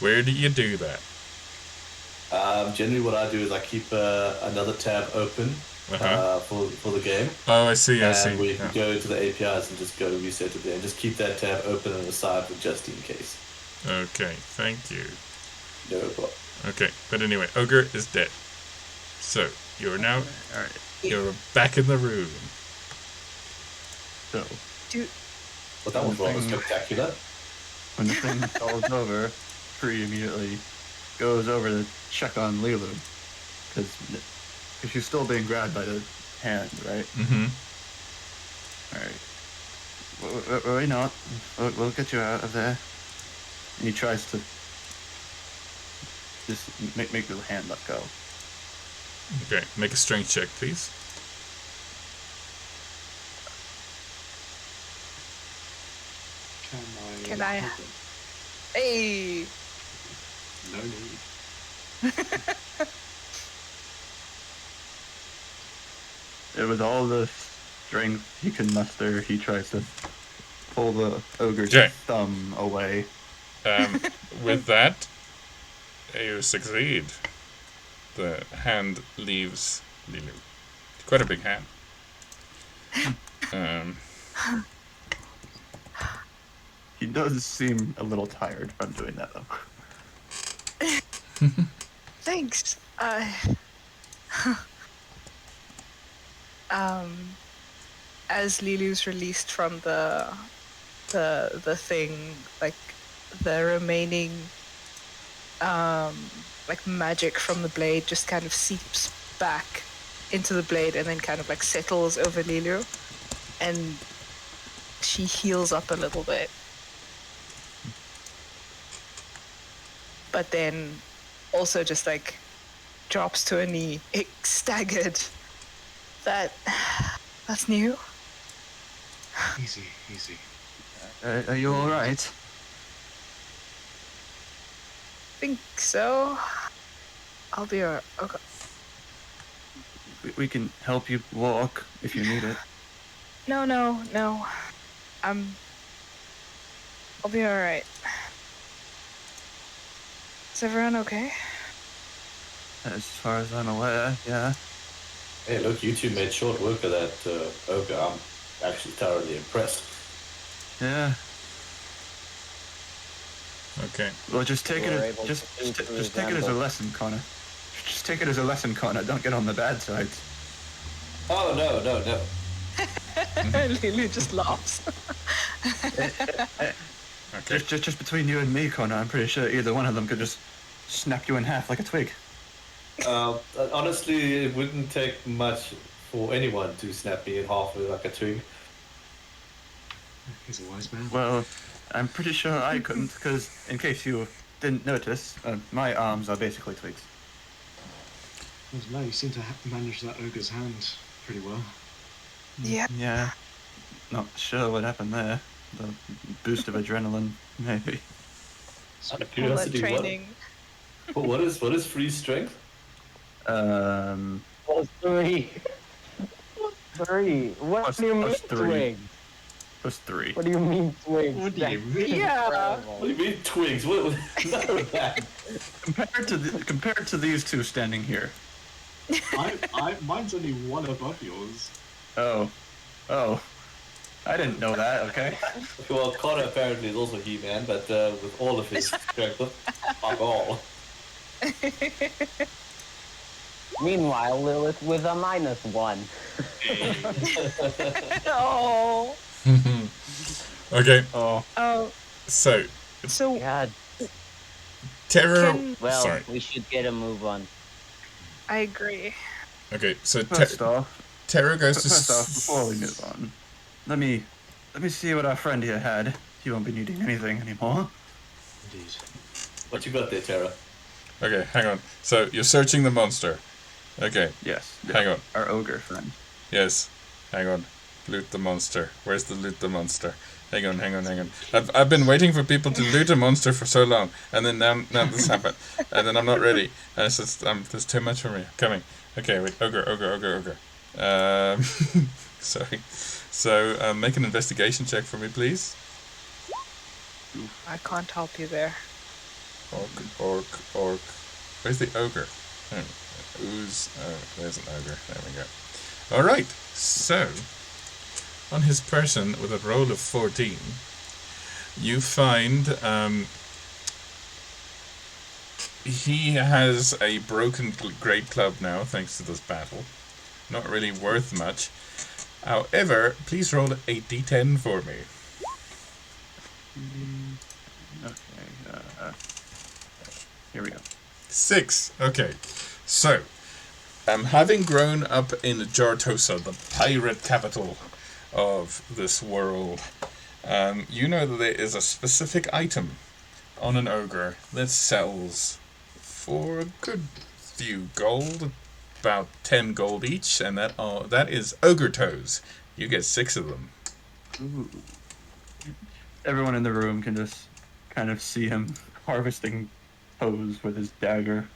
Where do you do that? Generally, what I do is I keep another tab open for the game. Oh, I see, I see. And we can Yeah. go to the APIs and just go reset it there. And just keep that tab open on the side for just in case. Okay, thank you. No problem. Okay, but anyway, ogre is dead. So, you're now... Alright. You're back in the room. So, But that was rather Thing. spectacular. when the thing falls over, Free immediately goes over to check on Lilu. Because she's still being grabbed by the hand, right? Mm-hmm. Alright. Worry not. We'll get you out of there. And he tries to just make the hand let go. Okay, make a strength check, please. Can Can I- help him? Hey! No need. With all the strength he can muster, he tries to pull the ogre's Okay. thumb away. With that, you succeed. The hand leaves Lilu. Quite a big hand. He does seem a little tired from doing that, though. Thanks. As Lilu's released from the thing, like the remaining like magic from the blade just kind of seeps back into the blade and then kind of like settles over Lilu, and she heals up a little bit. But then also just like drops to a knee, staggered. That's new. Easy, easy. Are you all right? Think so. I'll be alright. Okay. We can help you walk if you need it. No. I'll be alright. Is everyone okay? As far as I'm aware, yeah. Hey, look, you two made short work of that ogre. I'm actually thoroughly impressed. Yeah. Okay. Well, just take We're it. able Just to see through just take it as a Xander. lesson, Connor. Just take it as a lesson, Connor. Don't get on the bad side. Oh, no. Lulu just laughs. Okay. Just between you and me, Connor, I'm pretty sure either one of them could just snap you in half like a twig. Honestly, it wouldn't take much for anyone to snap me in half like a twig. He's a wise man. Well, I'm pretty sure I couldn't, because in case you didn't notice, my arms are basically twigs. I don't know, you seem to manage that ogre's hand pretty well. Yeah. Yeah. Not sure what happened there. The boost of adrenaline, maybe. Out of All that curiosity, training. what is free strength? Um, +3. +3. What Plus- do you mean plus 3. twigs? +3. What do you mean twigs? What do you mean? Yeah. What do you mean twigs? What? No, that. Compared to these two standing here. Mine's only one above yours. Oh. I didn't know that, okay? Well, Connor apparently is also He-Man, but with all of his strength, fuck all. Meanwhile, Lilith with a -1. Oh. Okay. Oh. Oh. So, So God. Terror. Can- Well, Sorry. we should get a move on. I agree. Okay. So First off, Terror goes to. before we move on, let me see what our friend here had. He won't be needing anything anymore. Indeed. What you got there, Tara? Okay, hang on. So you're searching the monster. Okay. Yes. Hang on. Our ogre friend. Yes. Hang on. Loot the monster. Where's the loot the monster? Hang on. I've been waiting for people to loot a monster for so long, and then now this happened, and then I'm not ready. And it's just there's too much for me. Coming. Okay, wait. Ogre. Sorry. So make an investigation check for me, please. I can't help you there. Orc. Where's the ogre? Oh, ooze. Oh, there's an ogre. There we go. All right. So, on his person with a roll of 14, you find he has a broken great club now, thanks to this battle. Not really worth much. However, please roll a d10 for me. Okay. Here we go. 6. Okay. So, having grown up in Jartosa, the pirate capital of this world, You know that there is a specific item on an ogre that sells for a good few gold, about 10 gold each, and that is ogre toes. You get 6 of them. Ooh. Everyone in the room can just kind of see him harvesting toes with his dagger.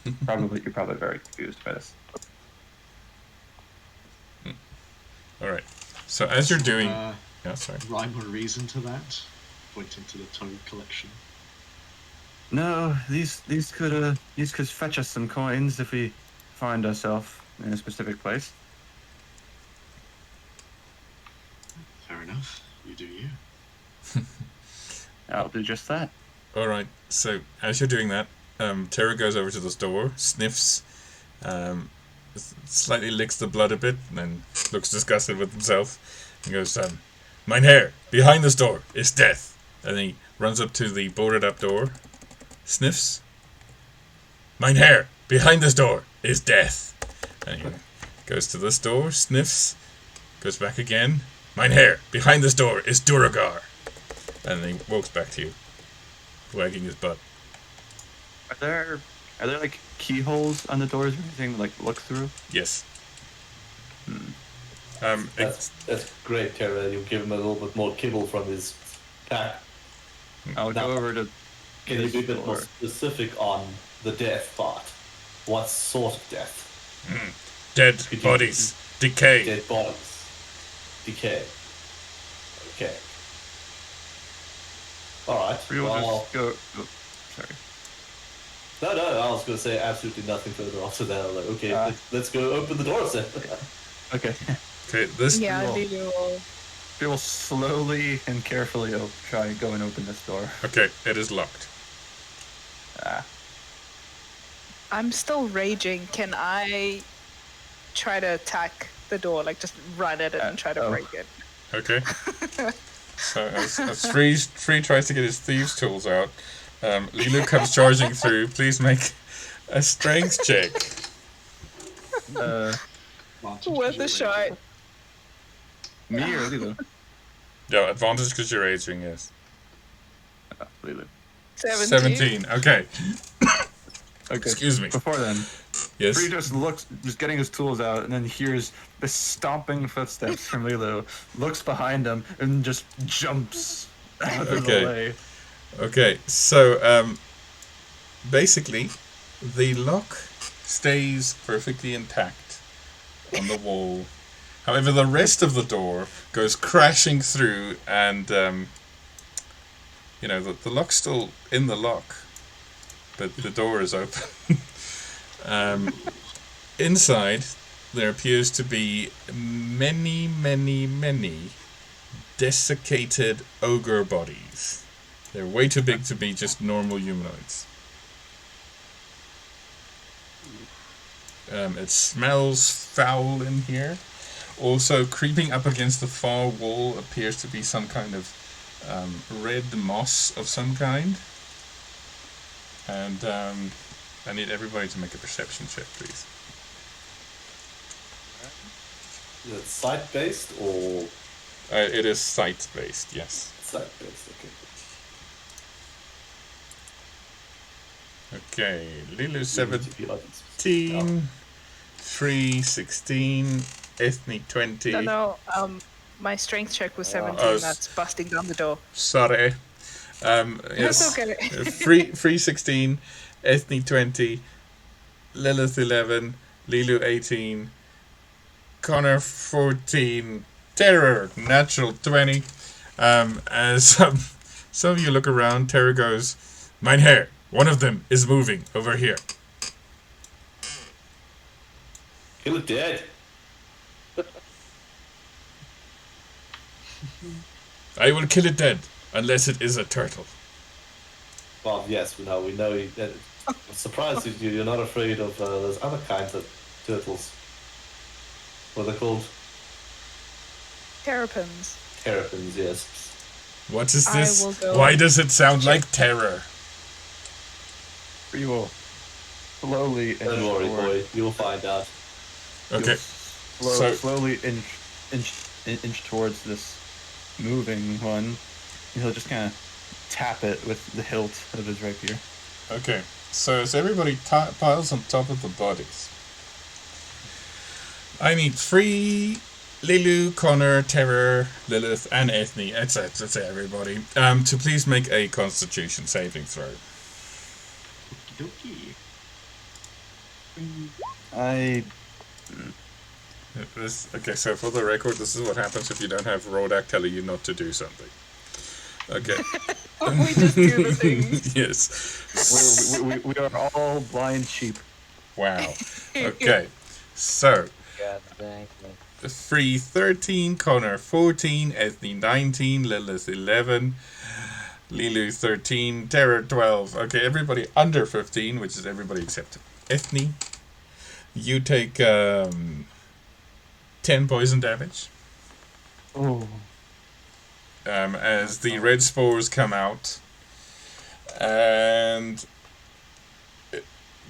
You're probably very confused by this. All right. So as you're doing, Uh, sorry. Rhyme or reason to that? Pointing to the toe collection. No, these could fetch us some coins if we find ourselves in a specific place. Fair enough. You do you. I'll do just that. All right. So as you're doing that, Terra goes over to this door, sniffs, slightly licks the blood a bit, and then looks disgusted with himself, and goes, "Mine hair behind this door is death." And he runs up to the boarded up door, sniffs. "Mine hair behind this door is death." And he goes to this door, sniffs, goes back again. "Mine hair behind this door is Duragar." And then he walks back to you, wagging his butt. Are there like keyholes on the doors or anything to like look through? Yes. That's great, Terra. You give him a little bit more kibble from his pack. I'll Now, go over to. Can you be a this bit more door. specific on the death part? What sort of death? Dead Could you- bodies, decay. Dead bodies. Decay. Okay. Alright. We will Well, just go. Oh, sorry. no, I was going to say absolutely nothing further after that. I was like, okay, Ah. let's go open the doors then. Okay. Okay, this Yeah, will- Lulu will. We will slowly and carefully try and go and open this door. Okay, it is locked. Ah. I'm still raging. Can I try to attack the door? Like, just run at it and try to oh. break it? Okay. So as Free tries to get his thieves' tools out, Lilu comes charging through. Please make a strength check. Advantage Worth a because shot. you're Me or Lilo? No, advantage because you're aging, yes. Lilo. 17. Okay. Okay. Excuse me. Before then, Yes. Free just getting his tools out, and then hears the stomping footsteps from Lilo, looks behind him, and just jumps out of Okay. the way. Okay, so basically, the lock stays perfectly intact on the wall. However, the rest of the door goes crashing through, and the lock's still in the lock, but the door is open. Inside, there appears to be many, many, many desiccated ogre bodies. They're way too big to be just normal humanoids. It smells foul in here. Also, creeping up against the far wall appears to be some kind of red moss of some kind. And I need everybody to make a perception check, please. Is it sight-based or It is sight-based, yes. sight-based? Okay. Okay, Lilu You 17, need to be 3 16, Ethnic 20. No, my strength check was 17. Oh, That's busting down the door. Sorry. That's okay. Free 16, Ethnic 20, Lilith 11, Lilu 18, Connor 14, Terror natural 20. As some of you look around, Terror goes, "Mine hair. One of them is moving over here." Kill it dead. "I will kill it dead, unless it is a turtle." Well, yes, we know. I'm surprised you're not afraid of those other kinds of turtles. What are they called? Terrapins. Terrapins, yes. What is I this? will go Why does it sound like terror? We will slowly Don't inch worry, toward- boy. You'll find out. Okay, you'll so- slowly inch towards this moving one. He'll just kind of tap it with the hilt of his rapier. Okay, so as everybody piles on top of the bodies, I need 3 Lilu, Connor, Terror, Lilith, and Ethne, etc. everybody, to please make a Constitution saving throw. Okie I Okay, so for the record, this is what happens if you don't have Rodak telling you not to do something. Okay. We just do the things. Yes. we are all blind sheep. Wow. Okay. So, God dang it. 3, 13, Connor 14, Ethne 19, Lilith 11, Lilu 13, Terror 12. Okay, everybody under 15, which is everybody except Ethne. You take 10 poison damage. Oh. As the red spores come out. And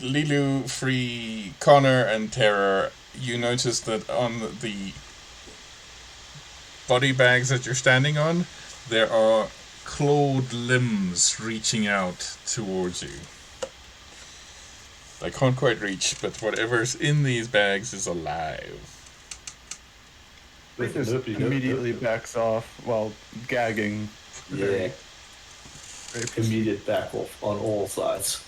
Lilu, Free, Connor, and Terror, you notice that on the body bags that you're standing on, there are clawed limbs reaching out towards you. I can't quite reach, but whatever's in these bags is alive. It just immediately backs off while gagging. Yeah. Very Immediate back off on all sides.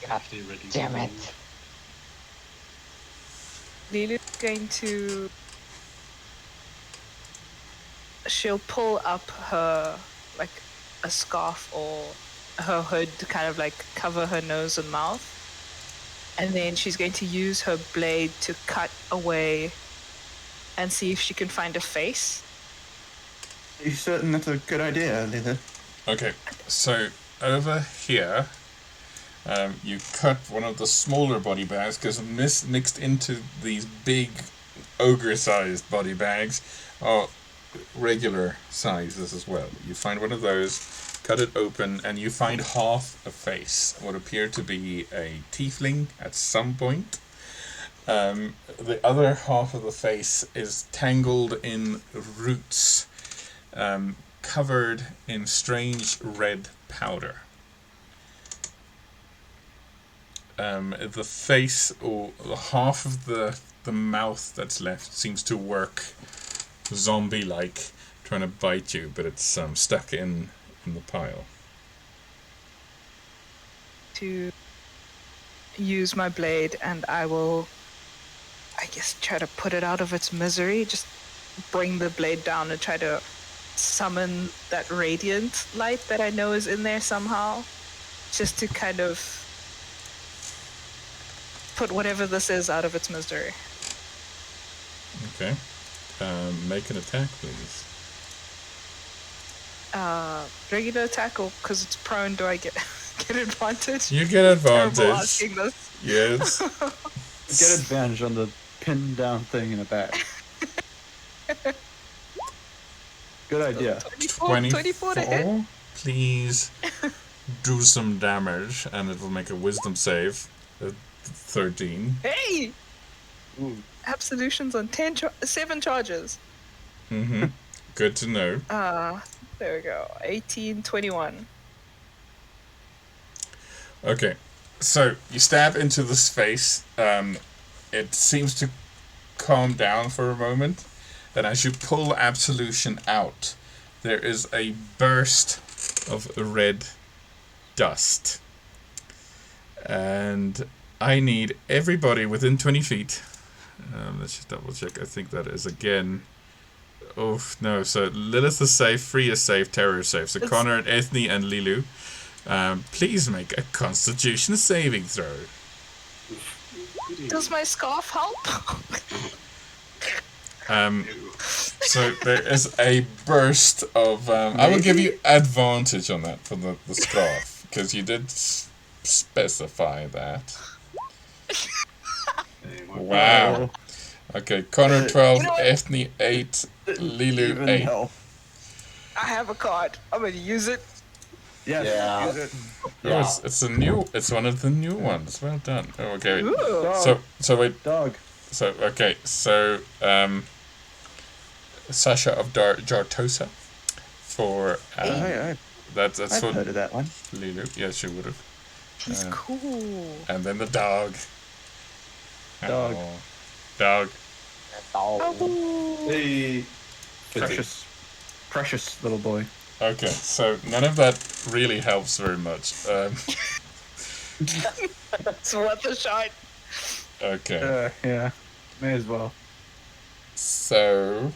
God Stay ready. damn it. Lilu's going to... She'll pull up her, like, a scarf or her hood to kind of, like, cover her nose and mouth. And then she's going to use her blade to cut away and see if she can find a face. Are you certain that's a good idea, Lila? Okay, so over here, you cut one of the smaller body bags because mixed into these big ogre-sized body bags are regular sizes as well. You find one of those, cut it open, and you find half a face, what appear to be a tiefling at some point. The other half of the face is tangled in roots, covered in strange red powder. The face, or half of the mouth that's left, seems to work zombie-like, trying to bite you, but it's stuck in the pile. To use my blade, and I will, I guess, try to put it out of its misery. Just bring the blade down and try to summon that radiant light that I know is in there somehow, just to kind of put whatever this is out of its misery. Okay. Make an attack, please. Regular attack, or because it's prone, do I get advantage? You get Terrible advantage. asking this. Yes. Get advantage on the pinned down thing in the back. Good idea. 24 to hit. Please do some damage, and it will make a wisdom save. 13. Hey! Ooh. Absolutions on 7 charges. Mm-hmm. Good to know. There we go. 18, 21. Okay, so you stab into this face. It seems to calm down for a moment, and as you pull Absolution out, there is a burst of red dust. And I need everybody within 20 feet. Let's just double check. I think that is again. Oh no! So Lilith is safe, Free is safe, Terror is safe. So Connor, and Ethne, and Lilu, please make a Constitution saving throw. Does my scarf help? So there is a burst of. I will give you advantage on that for the scarf because you did specify that. Wow. Okay, Connor 12, Ethne 8, Lilu Even 8. hell. I have a card. I'm gonna use it. Yes. Yeah. Use it. Oh, it's one of the new ones. Well done. Oh, okay. Ooh. Dog. So wait. Dog. So okay. So Sasha of Jartosa for that's I've for heard of that one. Lulu. Yes, you would have. He's cool. And then the dog. Dog. Oh, dog. Oh, Hey, Precious little boy. Okay, so none of that really helps very much. it's worth a shot. Okay, Yeah, may as well. so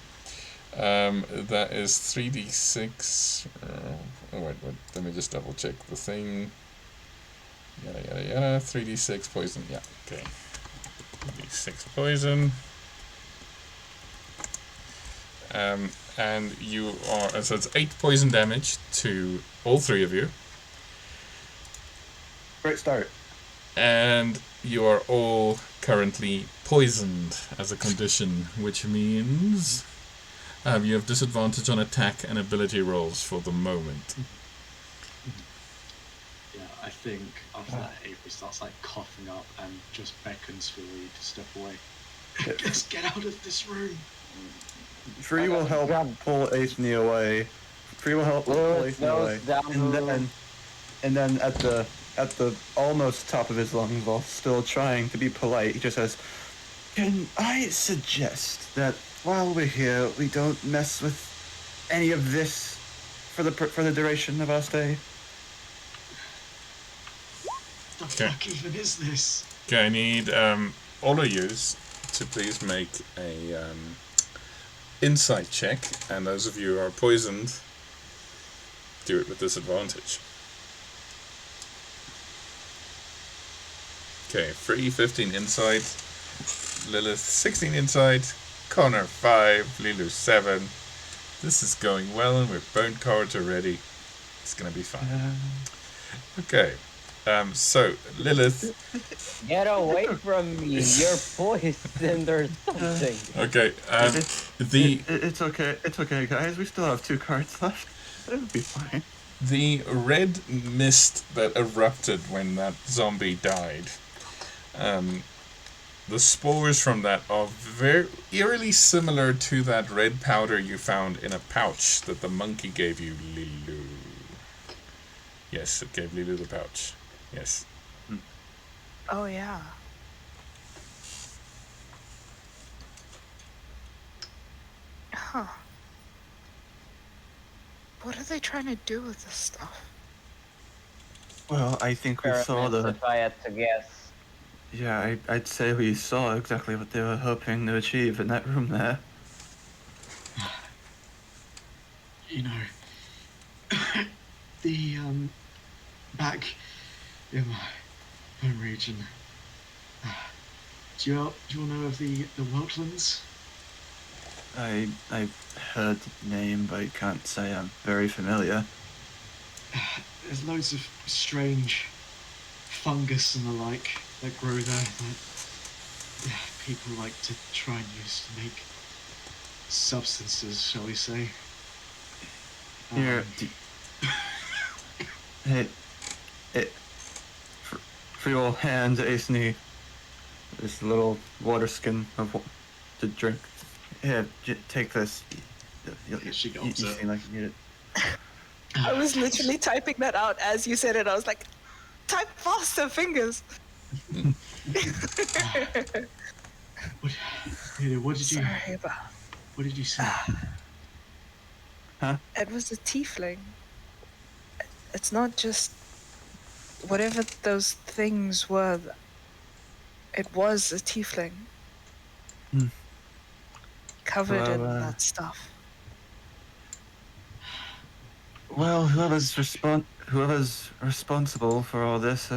that is 3d6. Oh wait, let me just double check the thing. Yada yada yada. 3d6 poison. Yeah, okay. 3d6 poison. And you are, so it's 8 poison damage to all 3 of you. Great start. And you are all currently poisoned as a condition, which means you have disadvantage on attack and ability rolls for the moment. Yeah, I think after that, Avery starts like coughing up and just beckons for Lee to step away. Just get out of this room. Free will help pull Aethne away. Free will help pull Aethne away. And then at the almost top of his lungs, while still trying to be polite, he just says, "Can I suggest that while we're here, we don't mess with any of this for the duration of our stay?" The fuck even is this? Okay, I need all of you to please make a insight check, and those of you who are poisoned, do it with disadvantage. Okay, Free 15 insight, Lilith 16 insight, Connor 5, Lilu 7. This is going well, and we're bone cards already. It's gonna be fun. Okay, so Lilith. Get away from me! You're poisoned or something. Okay, It's okay, guys. We still have 2 cards left. It'll be fine. The red mist that erupted when that zombie died, the spores from that are very eerily similar to that red powder you found in a pouch that the monkey gave you, Lilu. Yes, it gave Lilu the pouch. Yes. Oh yeah. Huh. What are they trying to do with this stuff? Well, I think we saw If I had to guess. Yeah, I'd say we saw exactly what they were hoping to achieve in that room there. You know, the back in my home region. Do you all know of the Weltlands? I've heard the name, but I can't say I'm very familiar. There's loads of strange fungus and the like that grow there that people like to try and use to make substances, shall we say. Here, for your hand, Aethne, this little water skin to drink. Here, take this. She You gulps it. seem like you need it. I was literally typing that out as you said it. I was like, type faster, fingers. What did you? Sorry about. What did you say? Huh? It was a tiefling. It's not just whatever those things were. It was a tiefling. Covered in that stuff. Well, whoever's responsible for all this,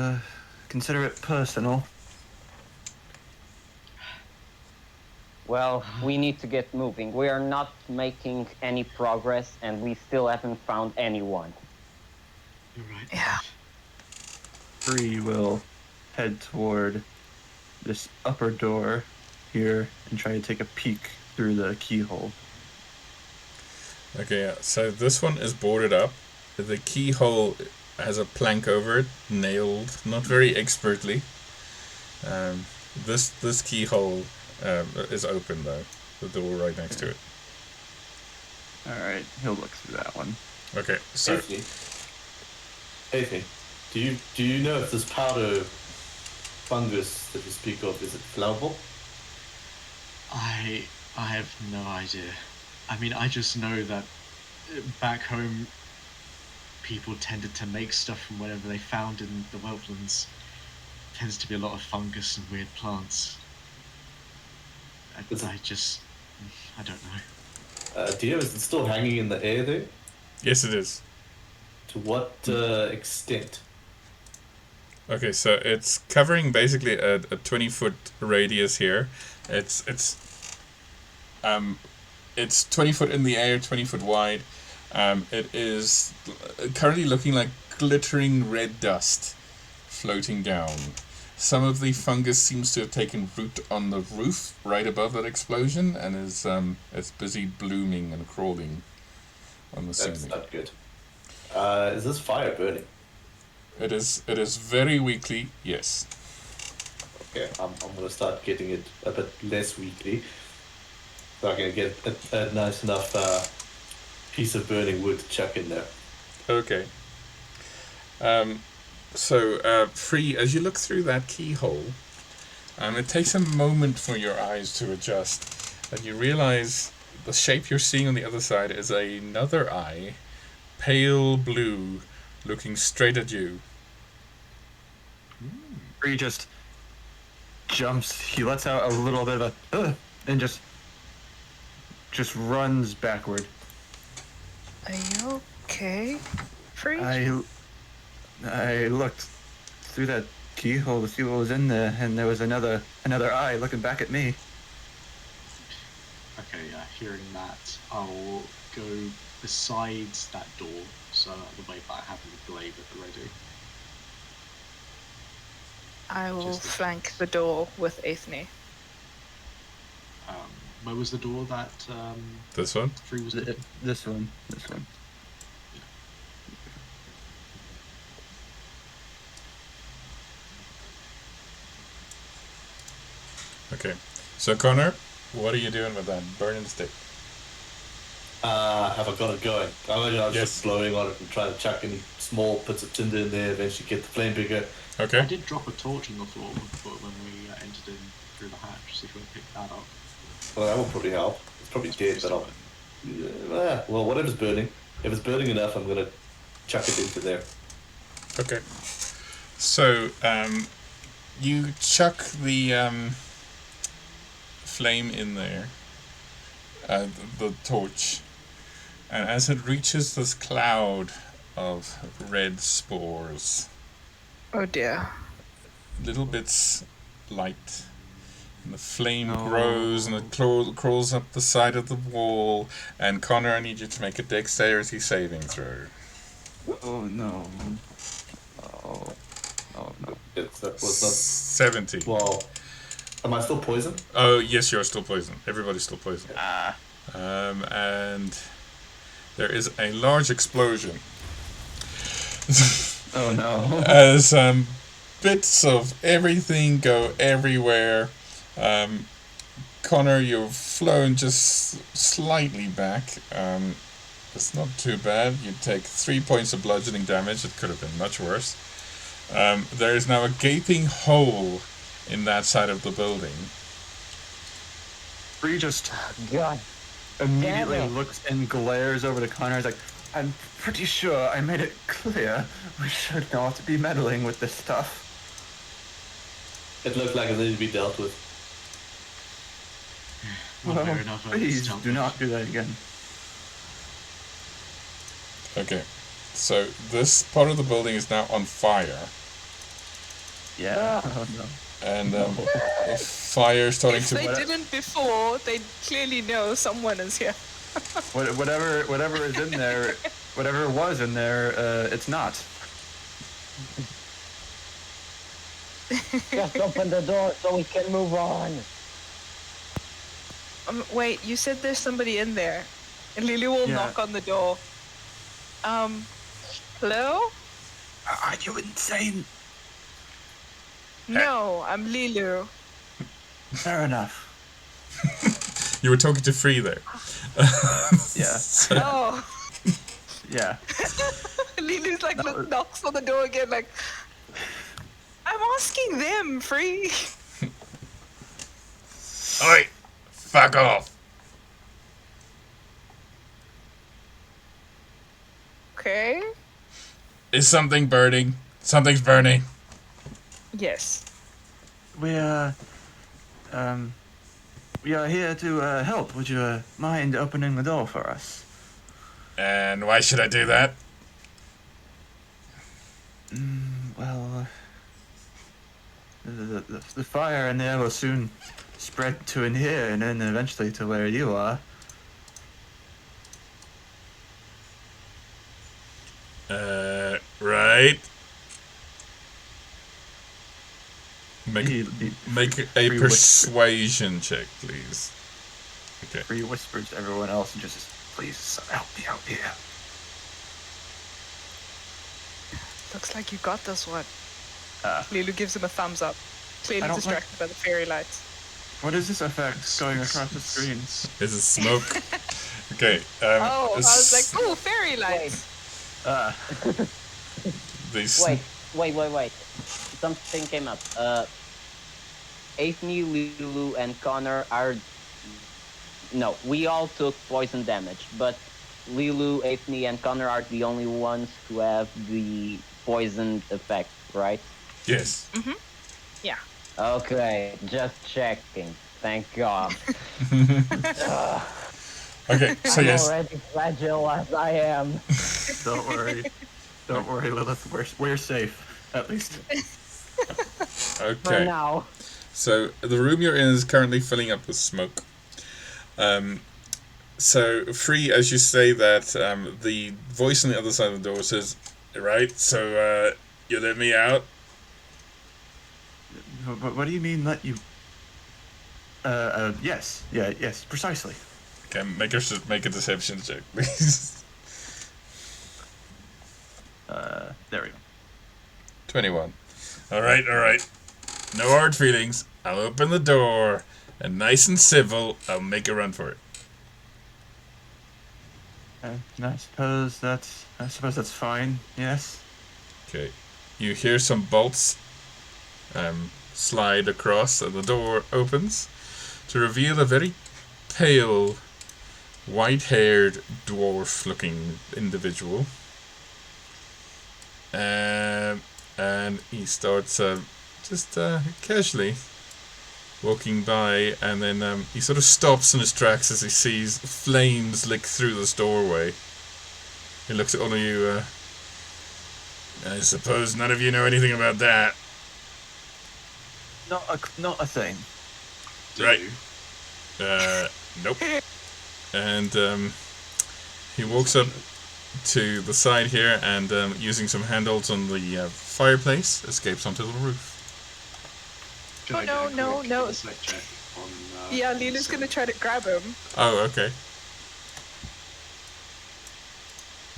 consider it personal. Well, we need to get moving. We are not making any progress, and we still haven't found anyone. You're right. Yeah. Bree will head toward this upper door here and try to take a peek through the keyhole. Okay, yeah. So this one is boarded up. The keyhole has a plank over it, nailed, not very expertly. This keyhole is open though. The door right next to it. Alright, he'll look through that one. Okay, so Hey, do you know if this powder fungus that you speak of is it flammable? I have no idea. I mean, I just know that back home, people tended to make stuff from whatever they found in the wetlands. Tends to be a lot of fungus and weird plants. I don't know. Dio, is it still hanging in the air there? yes, it is. To what extent? Okay, so it's covering basically a 20-foot radius here. It's 20 foot in the air, 20 foot wide. It is currently looking like glittering red dust floating down. Some of the fungus seems to have taken root on the roof right above that explosion and is it's busy blooming and crawling on the That's ceiling. not good. Is this fire burning? It is very weakly, yes. Okay, I'm gonna start getting it a bit less weakly. So I can get a nice enough piece of burning wood to chuck in there. Okay. So, Free, as you look through that keyhole, it takes a moment for your eyes to adjust, and you realize the shape you're seeing on the other side is another eye, pale blue, looking straight at you. He just jumps. He lets out a little bit of a and just runs backward. Are you okay, Free? I looked through that keyhole to see what was in there, and there was another eye looking back at me. Okay, hearing that, I'll go besides that door, so the way that I have the glaive at the ready. I will Just- flank the door with Aethne. Where was the door that This one? Free was? This one. Okay. So, Connor, what are you doing with that burning stick? Have I got it going? I imagine I was Yes. just blowing on it and trying to chuck any small bits of tinder in there, eventually get the flame bigger. I Okay. did drop a torch on the floor when we entered in through the hatch, so if you want to pick that up. Well, that will probably help. It's probably dead, but I'll... well, whatever's burning. If it's burning enough, I'm going to chuck it into there. Okay. So, you chuck the flame in there, the torch, and as it reaches this cloud of red spores, Oh dear. little bits light, and the flame No. grows and it crawls up the side of the wall. And Connor, I need you to make a dexterity saving throw. Oh no. Oh no. That was not... 70. Well, am I still poisoned? Oh yes, you're still poisoned. Everybody's still poisoned. Ah. And there is a large explosion Oh no. as bits of everything go everywhere. Connor, you've flown just slightly back. It's not too bad. You take 3 points of bludgeoning damage. It could have been much worse. There is now a gaping hole in that side of the building. Bree just God. immediately Damn it. looks and glares over to Connor. He's like, I'm pretty sure I made it clear we should not be meddling with this stuff. It looked like it needed to be dealt with. One way or Well, another, please it's do not do that again. Okay, so this part of the building is now on fire, Yeah. Oh no. and the fire is starting If to. they didn't before, they clearly know someone is here. Whatever is in there, whatever was in there, it's not. Just open the door so we can move on. Wait, you said there's somebody in there. And Lily will Yeah. knock on the door. Hello? Are you insane? No, I'm Lilu. Fair enough. You were talking to Free there. Yeah. Oh, Yeah. Lilu's like That was- knocks on the door again, like, I'm asking them, Free. Oi! Fuck off! Okay. Is something burning? Something's burning. Yes. We are here to help. Would you mind opening the door for us? And why should I do that? Well, the fire in there will soon spread to in here and then eventually to where you are. Right. He Make a Free persuasion check, please. Okay. Free whispers to everyone else and just, please help me out here. Looks like you got this one. Ah. Lilu gives him a thumbs up. Clearly I don't distracted by the fairy lights. What is this effect going across the screen? This is smoke. Okay. Oh, I was like, oh, fairy lights. These Wait. Something came up. Athene, Lulu, and Connor are... No, we all took poison damage, but Lulu, Athene, and Connor are the only ones who have the poison effect, right? Yes. Yeah. Okay, just checking. Thank God. Okay, so I'm yes. already fragile as I am. Don't worry. Don't worry, Lilith. We're safe, at least. For Okay. now. So the room you're in is currently filling up with smoke. So Free, as you say that, the voice on the other side of the door says, "Right, so you let me out." What do you mean let you... yes. Yeah, yes, precisely. Okay, make a deception check, please. There we go. 21. All right. No hard feelings. I'll open the door, and nice and civil, I'll make a run for it. And I suppose that's fine, yes? Okay. You hear some bolts slide across, and the door opens to reveal a very pale, white-haired, dwarf-looking individual. And he starts just casually walking by, and then he sort of stops in his tracks as he sees flames lick through this doorway. He looks at all of you. I suppose none of you know anything about that. Not a thing. Right. Nope. And he walks up to the side here and using some handles on the fireplace, escapes onto the roof. Can I Oh, get a no, quick no. insight check on, Yeah, on Lilu's Sim? gonna try to grab him. Oh, okay.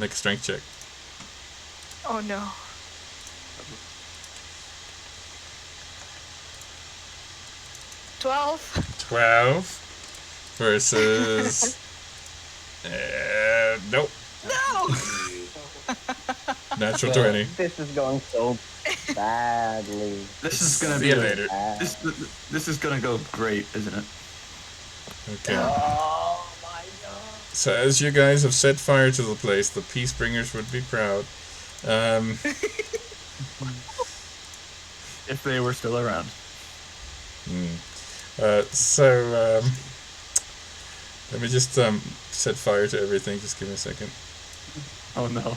Make a strength check. Oh no. $12. 12 versus... nope. No! Natural So, 20. This is going so badly. This is gonna See be you later. This is gonna go great, isn't it? Okay. Oh my God. So as you guys have set fire to the place, the Peacebringers would be proud. If they were still around. Let me just set fire to everything. Just give me a second. Oh no.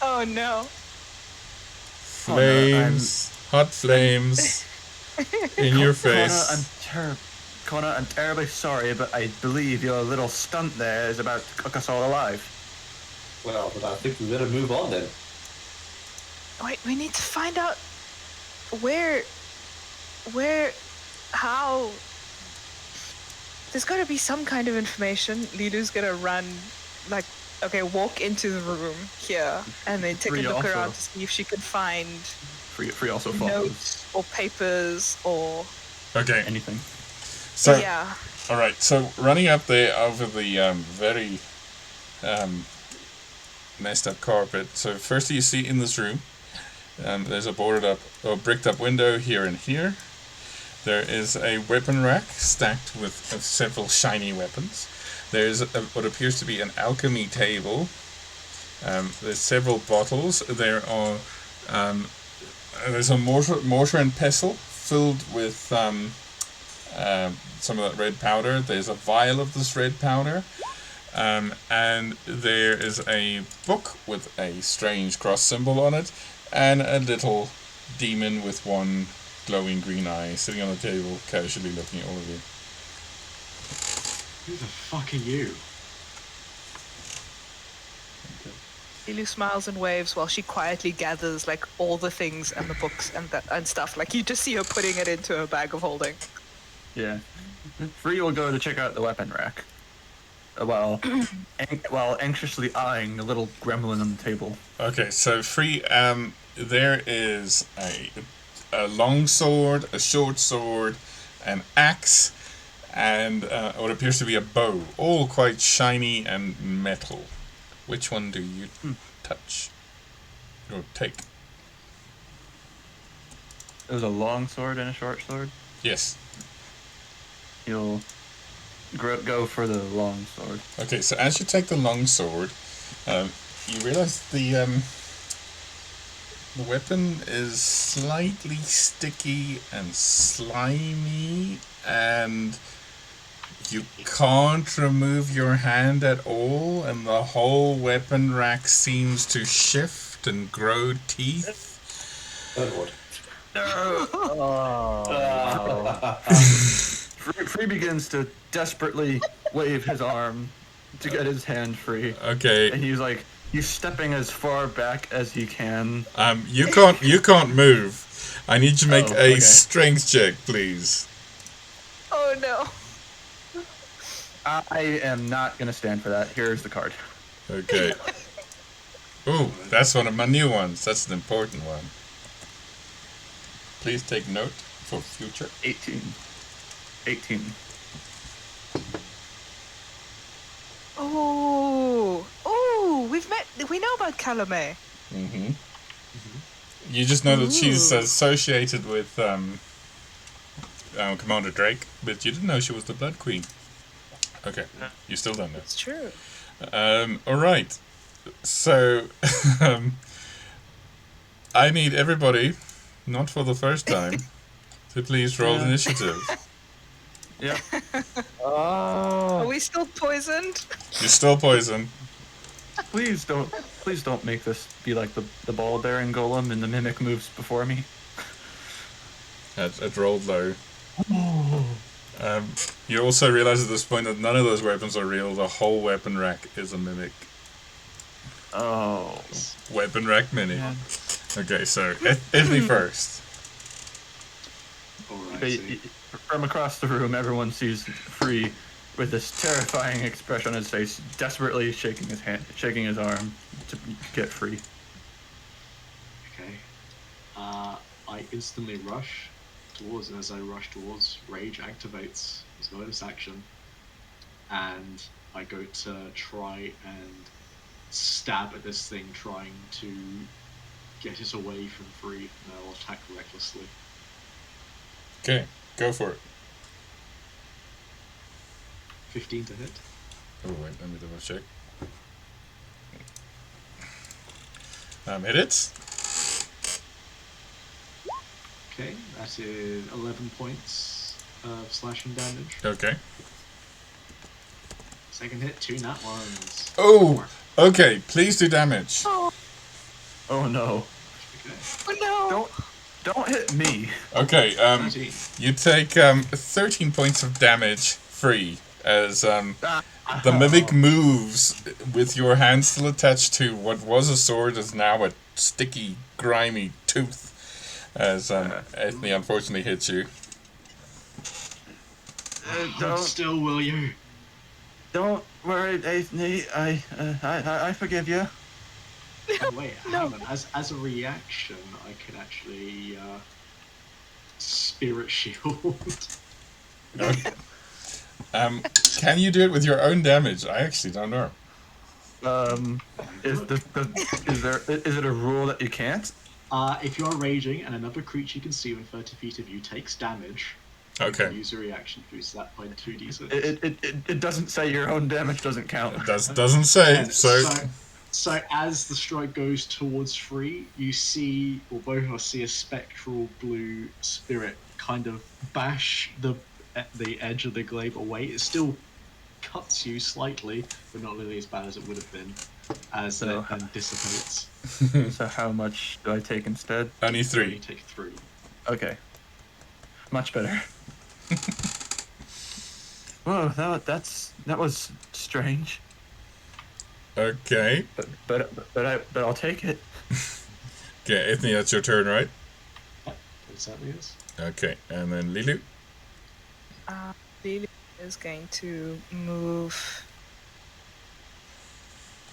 Oh no. Flames, hot flames, in your face. Connor, I'm terribly sorry, but I believe your little stunt there is about to cook us all alive. Well, but I think we better move on then. Wait, we need to find out where, how. There's got to be some kind of information. Lilu's gonna run, walk into the room here and then take a look around to see if she can find Free also follows. notes or papers or Okay. Anything. So yeah. All right. So running up there over the very messed up carpet. So first you see in this room, there's a boarded up or bricked up window here and here. There is a weapon rack stacked with several shiny weapons. There's what appears to be an alchemy table. There's several bottles. There's a mortar and pestle filled with some of that red powder. There's a vial of this red powder. And there is a book with a strange cross symbol on it, and a little demon with one glowing green eye sitting on the table, casually looking at all of you. Who the fuck are you? Lilu smiles and waves while she quietly gathers like all the things and the books and stuff. Like you just see her putting it into her bag of holding. Yeah. Free will go to check out the weapon rack. While anxiously eyeing the little gremlin on the table. Okay, so Free, there is a long sword, a short sword, an axe, and what appears to be a bow, all quite shiny and metal. Which one do you touch or take? There's a long sword and a short sword. Yes. You'll go for the long sword. Okay, so as you take the long sword, you realize the weapon is slightly sticky and slimy, and you can't remove your hand at all, and the whole weapon rack seems to shift and grow teeth. Oh, Lord. Free begins to desperately wave his arm to get his hand free. Okay. And he's stepping as far back as he can. You can't move. I need you to make a okay. strength check, please. Oh no. I am not gonna stand for that. Here's the card. Okay. Ooh, that's one of my new ones. That's an important one. Please take note for future. 18. Oh, we know about Calumet. Mm-hmm. You just know that she's associated with Commander Drake, but you didn't know she was the Blood Queen. Okay, you still don't know. It's true. All right. So, I need everybody, not for the first time, to please roll initiative. Yep. Are we still poisoned? You're still poisoned. Please don't make this be like the ball bearing golem and the mimic moves before me. It rolled low. You also realize at this point that none of those weapons are real. The whole weapon rack is a mimic. Oh. Weapon rack mini. Yeah. Okay, so Ethne first. Alright. From across the room, everyone sees Free with this terrifying expression on his face, desperately shaking his arm to get free. Okay. I instantly rush towards, and as I rush towards, Rage activates his bonus action, and I go to try and stab at this thing, trying to get it away from Free, and I'll attack recklessly. Okay, go for it. 15 to hit. Oh wait, let me double check. Hit it. Okay, that is 11 points of slashing damage. Okay. Second hit, 2 nat ones. Oh, okay. Please do damage. Oh no! Okay. Oh no. Don't hit me. Okay. 13. You take 13 points of damage free as the mimic moves with your hand still attached to what was a sword is now a sticky, grimy tooth. As Ethne unfortunately hits you. Hold still, will you? Don't worry, Ethne. I forgive you. Oh, wait, hang on. As a reaction, I can actually spirit shield. Can you do it with your own damage? I actually don't know. Is it a rule that you can't? If you are raging and another creature you can see within 30 feet of you takes damage, you Okay. can use a reaction to boost that by 2d6. It doesn't say your own damage doesn't count. Doesn't say. And so as the strike goes towards Free, you see, or both of us see a spectral blue spirit kind of bash the edge of the glaive away. It still cuts you slightly, but not nearly as bad as it would have been, as it then dissipates. So how much do I take instead? Only You 3. take 3. Okay. Much better. Whoa, that was strange. Okay. But I'll take it. Okay, Ethne, that's your turn, right? It certainly is. Okay, and then Lilu. Lily is going to move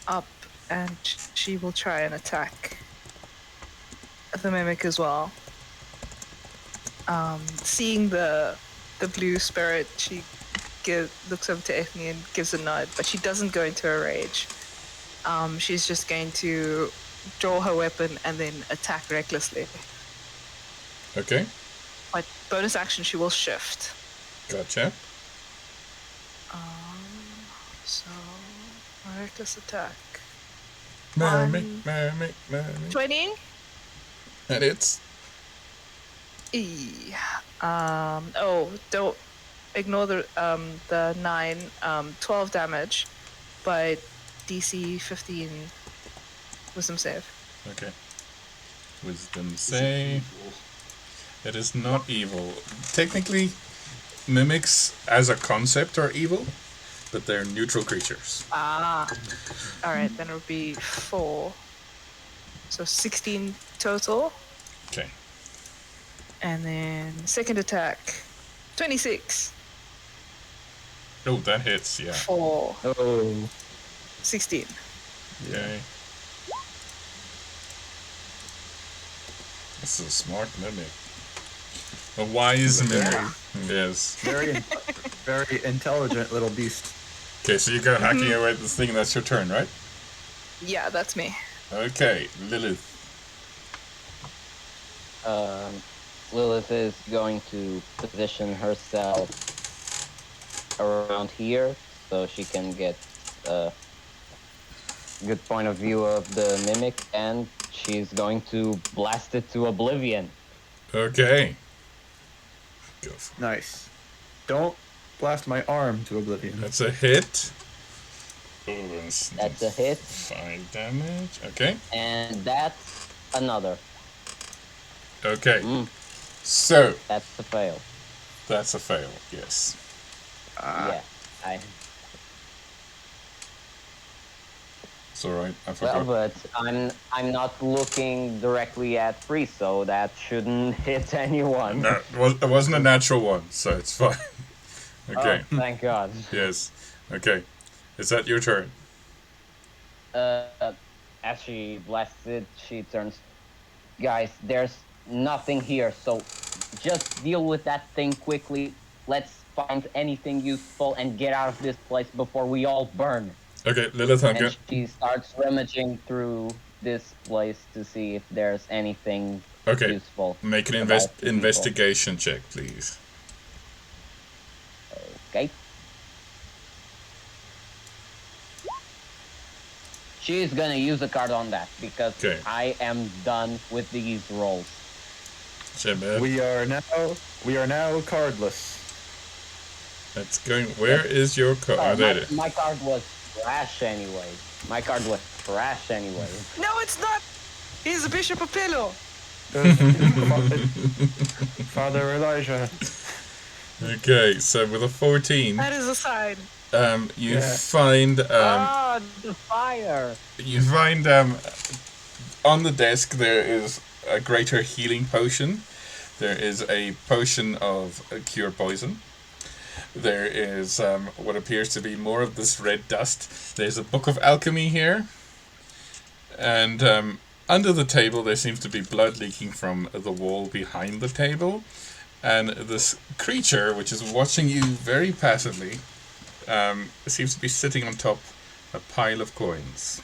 up, and she will try and attack the mimic as well. Seeing the blue spirit, she looks over to Ethne and gives a nod, but she doesn't go into a rage. She's just going to draw her weapon and then attack recklessly. Okay, But bonus action, she will shift. gotcha. So, reckless attack. Mermaid. 20? And it's... Don't ignore the 9, 12 damage, but DC 15 wisdom save. Okay. Wisdom save. It is not evil. Technically, mimics as a concept are evil, but they're neutral creatures. Alright, then it would be 4. So 16 total. Okay. And then second attack, 26 Oh, that hits, yeah. for Oh. 16. Okay. This is a smart mimic. A wise mimic. Yes. Very intelligent little beast. Okay, so you go hacking away at this thing, and that's your turn, right? Yeah, that's me. Okay, Lilith. Lilith is going to position herself around here so she can get a good point of view of the mimic, and she's going to blast it to oblivion. Okay. Go for it. Nice. Don't blast my arm to oblivion. That's a hit. Oh, That's a hit. 5 damage. Okay. And that's another. Okay. Mm, So, that's a fail. that's a fail, yes. Yeah. It's alright, I Well, forgot. but I'm not looking directly at Free, so that shouldn't hit anyone. No, it wasn't a natural one, so it's fine. Okay, Oh, thank God. yes. Okay. Is that your turn? As she blasts it, she turns. Guys, there's nothing here, so just deal with that thing quickly. Let's find anything useful and get out of this place before we all burn. Okay, Lilith, I'm And good. she starts rummaging through this place to see if there's anything Okay, useful. make an about the people. investigation check, please. Okay. She's gonna use a card on that because Okay. I am done with these rolls. Jim, We are now cardless. that's going. Where is your card? Oh, there it is. My card was trash anyway. No, it's not! He's a Bishop of Pillow! Father Elijah. Okay, so with a 14, That is a sign. you Yeah. find The fire! on the desk there is a greater healing potion. There is a potion of cure poison. There is what appears to be more of this red dust. There's a book of alchemy here. And under the table there seems to be blood leaking from the wall behind the table. And this creature, which is watching you very passively, seems to be sitting on top a pile of coins.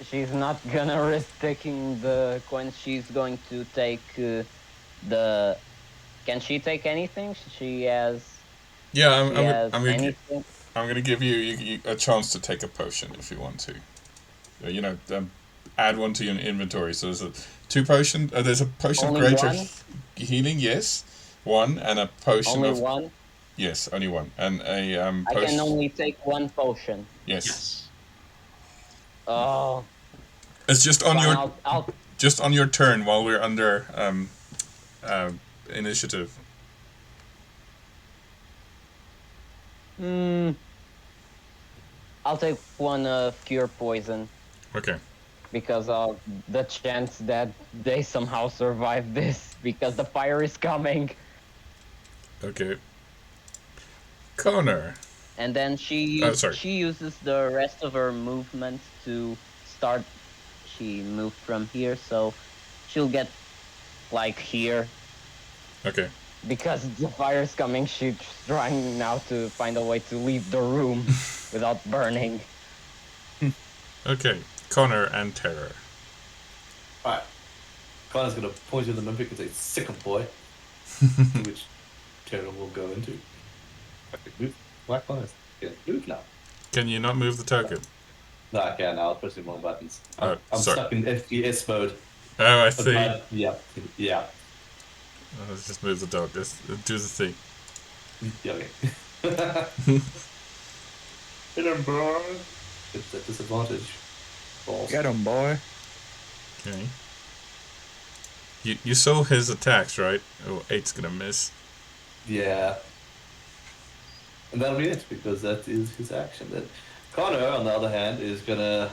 She's not gonna risk taking the coins. She's going to take the. Can she take anything? She has. Yeah, She has I'm anything. gonna give you a chance to take a potion if you want to. Add one to your inventory. So there's a 2 potion. There's a potion Only of greater one? healing. Yes, 1, and a potion Only of one. yes, only 1, and a I potion. can only take 1 potion. Yes. Yes. Oh. It's just on Fine, your I'll just on your turn while we're under initiative. I'll take 1 of cure poison Okay. because of the chance that they somehow survive this because the fire is coming. Okay. Connor. And then she uses the rest of her movement to start. She moved from here, so she'll get like here Okay. because the fire's coming. She's trying now to find a way to leave the room without burning. Okay. Connor and Terror. Alright. Connor's gonna point to the mimic and say, "Sick 'em, boy." Which Terra will go into. Okay, move. Why Connor's gonna move now? Can you not move the token? No, I can now. I'm pressing wrong buttons. Oh, I'm sorry. stuck in FPS mode. Oh, I see. Yeah. Let's just move the dog. Let's do the thing. Yeah, okay. Hit him, bro. It's a disadvantage. Balls. Get him, boy. Okay. You saw his attacks, right? Oh, 8's gonna miss. Yeah. And that'll be it, because that is his action. Then Connor, on the other hand, is gonna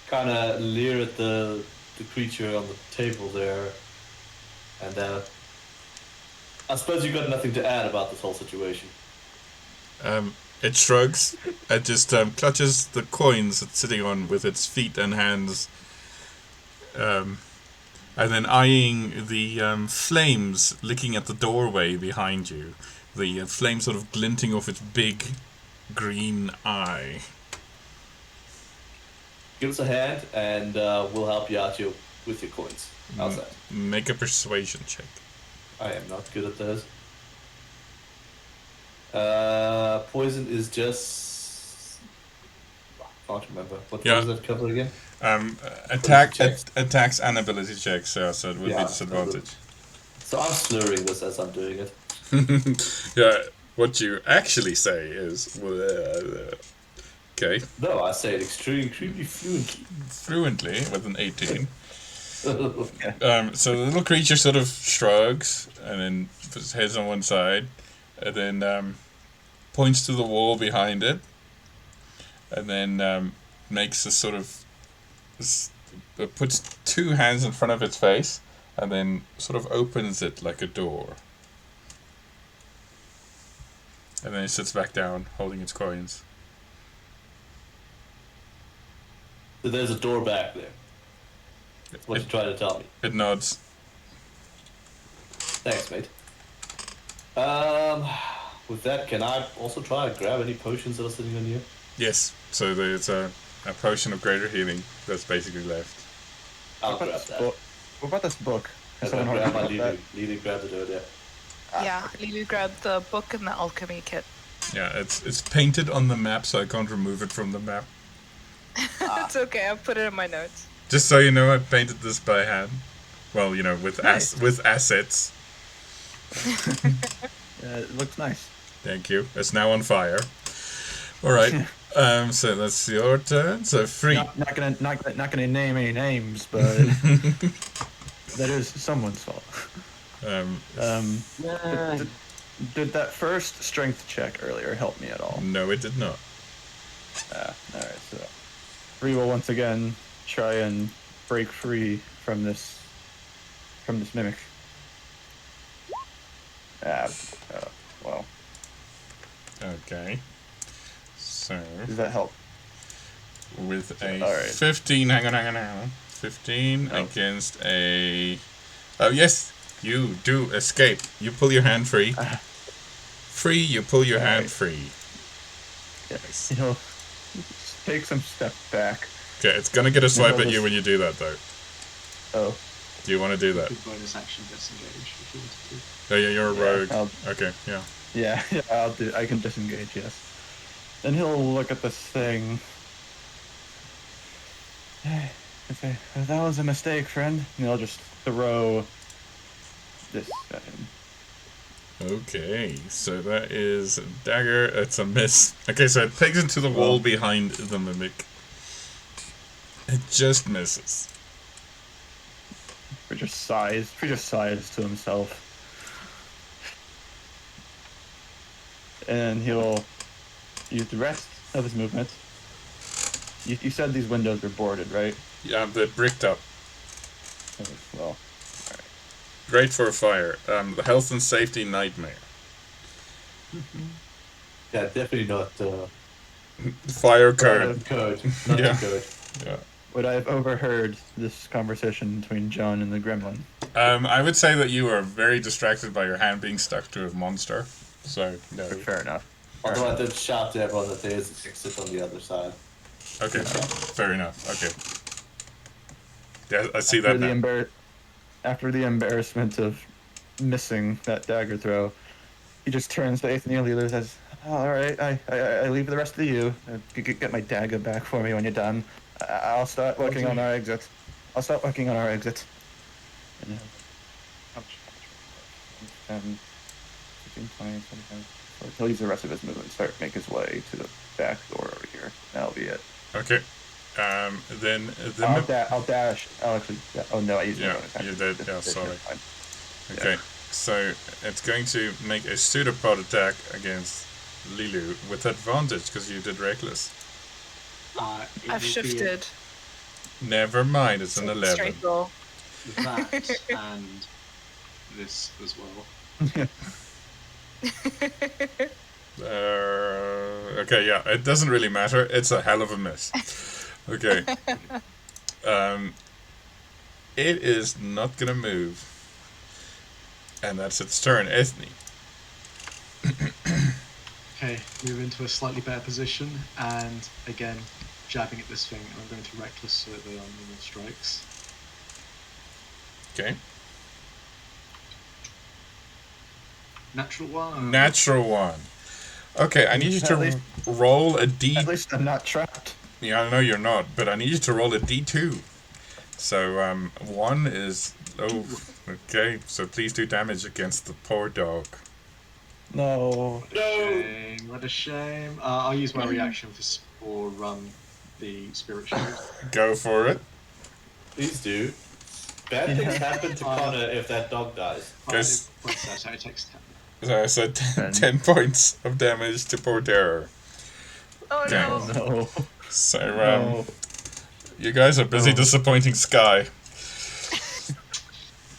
kind of leer at the creature on the table there, and I suppose you've got nothing to add about this whole situation. It shrugs. It just clutches the coins it's sitting on with its feet and hands. And then eyeing the flames licking at the doorway behind you. The flame sort of glinting off its big green eye. Give us a hand, and we'll help you out with your coins. How's that? Make a persuasion check. I am not good at those. Poison is just... I can't remember. What does that cover again? Attacks and ability checks, so it would be disadvantage. So I'm slurring this as I'm doing it. Yeah, what you actually say is... okay. No, I say it extremely fluently. Fluently, with an 18. So the little creature sort of shrugs, and then puts its head on one side, and then points to the wall behind it, and then makes a sort of... puts 2 hands in front of its face, and then sort of opens it like a door. And then it sits back down, holding its coins. So there's a door back there. That's what you're trying to tell me. It nods. Thanks, mate. With that, can I also try to grab any potions that are sitting on you? Yes, so there's a potion of greater healing that's basically left. I'll grab that. What about this book? I'm gonna grab my Lily grabbed it earlier. Yeah, Lulu grabbed the book and the alchemy kit. Yeah, it's painted on the map, so I can't remove it from the map. It's okay, I've put it in my notes. Just so you know, I painted this by hand. Well, with with assets. It looks nice. Thank you. It's now on fire. All right. So that's your turn. So free. Not gonna name any names, but that is someone's fault. Did that first strength check earlier help me at all? No, it did not. All right. So Free will once again try and break free from this mimic. Well. Okay. So. Does that help? With a right. 15, hang on. 15 against a... Oh, yes, you do escape. You pull your hand free, free, you pull your hand Alright. free. Yes. He'll take some step back. Okay, it's gonna get a swipe I'll at you just- when you do that, though. Oh. Do you want to do You that? could bonus action disengage if you wanted to. Oh yeah, you're a Yeah, rogue. I'll- Okay, yeah. Yeah, I can disengage, yes. Then he'll look at this thing. Okay, that was a mistake, friend. And he'll just throw this at him. Okay, so that is a dagger. It's a miss. Okay, so it pegs into the wall behind the mimic. It just misses. Preacher sighs to himself. And he'll use the rest of his movement. You said these windows were boarded, right? Yeah, they're bricked up. Oh, well, Great for a fire. The health and safety nightmare. Yeah, definitely not Fire code. code. Not Yeah. code. Yeah. would I have overheard this conversation between John and the gremlin? I would say that you were very distracted by your hand being stuck to a monster. So, no. Fair enough. Although I did shout to everyone that there is an exit on the other side. Okay, fair enough. Okay. Yeah, I see that After the now. After the embarrassment of missing that dagger throw, he just turns to Ethan Leelu and says, "All right, I leave the rest of you. Get my dagger back for me when you're done. I'll start working on our exit. I'll start working on our exit." And, 10, 15, 20, 25. He'll use the rest of his movement and make his way to the back door over here. That'll be it. Okay. Then the I'll dash. I'll actually. Oh no, I used Yeah, my bonus action. you did. This- Yeah, this- sorry. fine. Okay, so it's going to make a pseudopod attack against Lilu with advantage because you did reckless. It will I've be shifted. Never mind, it's an 11. Straight roll. that and this as well. Okay, yeah, it doesn't really matter. It's a hell of a miss. Okay. It is not gonna move. And that's its turn. Ethne. Okay, move into a slightly better position, and again, jabbing at this thing, and I'm going to reckless so that they are normal strikes. Okay. Natural one. Natural one. Okay, I need you At to least- roll a D. At least I'm not trapped. Yeah, I know you're not, but I need you to roll a D2. So, 1 is... Oh, okay. So please do damage against the poor dog. No. Shame, what a shame. I'll use my reaction for the spirit shield. Go for it. Please do. Bad things happen to Connor if that dog dies. Yes. What's that? So it takes 10. So I said 10 points of damage to poor terror. Oh Okay. no. No. So, No. you guys are busy disappointing Sky.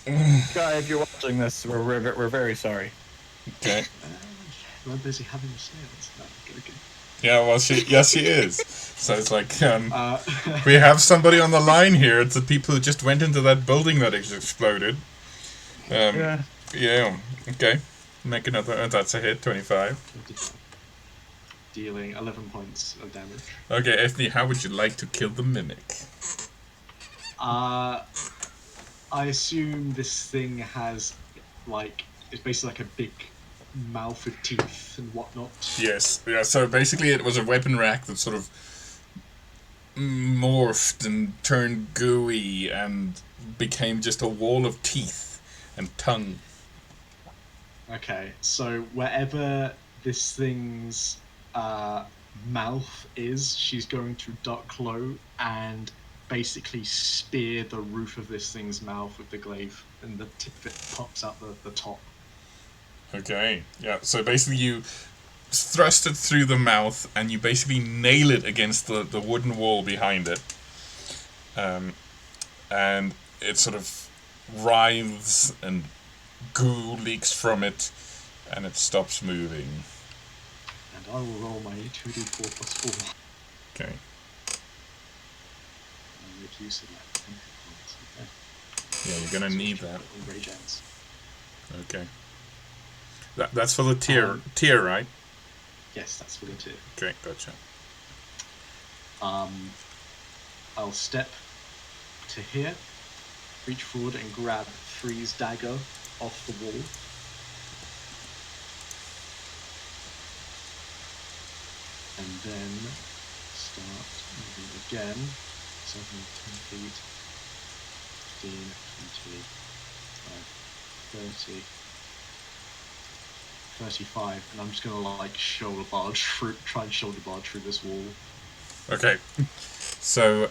Guy, if you're watching this, we're very sorry. Okay. We're busy having the sales. No, okay. Yeah, well, she is. So it's like, Uh, we have somebody on the line here. It's the people who just went into that building that exploded. Yeah. Yeah, okay. Make another, that's a hit, 25. dealing 11 points of damage. Okay, Ethne, how would you like to kill the mimic? I assume this thing has, like, it's basically like a big mouth with teeth and whatnot. Yes, yeah, so basically it was a weapon rack that sort of morphed and turned gooey and became just a wall of teeth and tongue. Okay, so wherever this thing's mouth is, she's going to duck low and basically spear the roof of this thing's mouth with the glaive, and the tip of it pops out the top. Okay, yeah, so basically you thrust it through the mouth and you basically nail it against the wooden wall behind it. And it sort of writhes and goo leaks from it and it stops moving. And I will roll my 2d4 plus 4 Okay. and reduce it like 10 hit points. Okay. Yeah, you're gonna need that. Rage ends. Okay. That's for the tier, right? Yes, that's for the tier. Okay, gotcha. I'll step to here, reach forward and grab Freeze Dagger off the wall. And then start moving again. 7, 10 feet, 15, 20, 30, 35, and I'm just gonna like try and shoulder barge through this wall. Okay. So,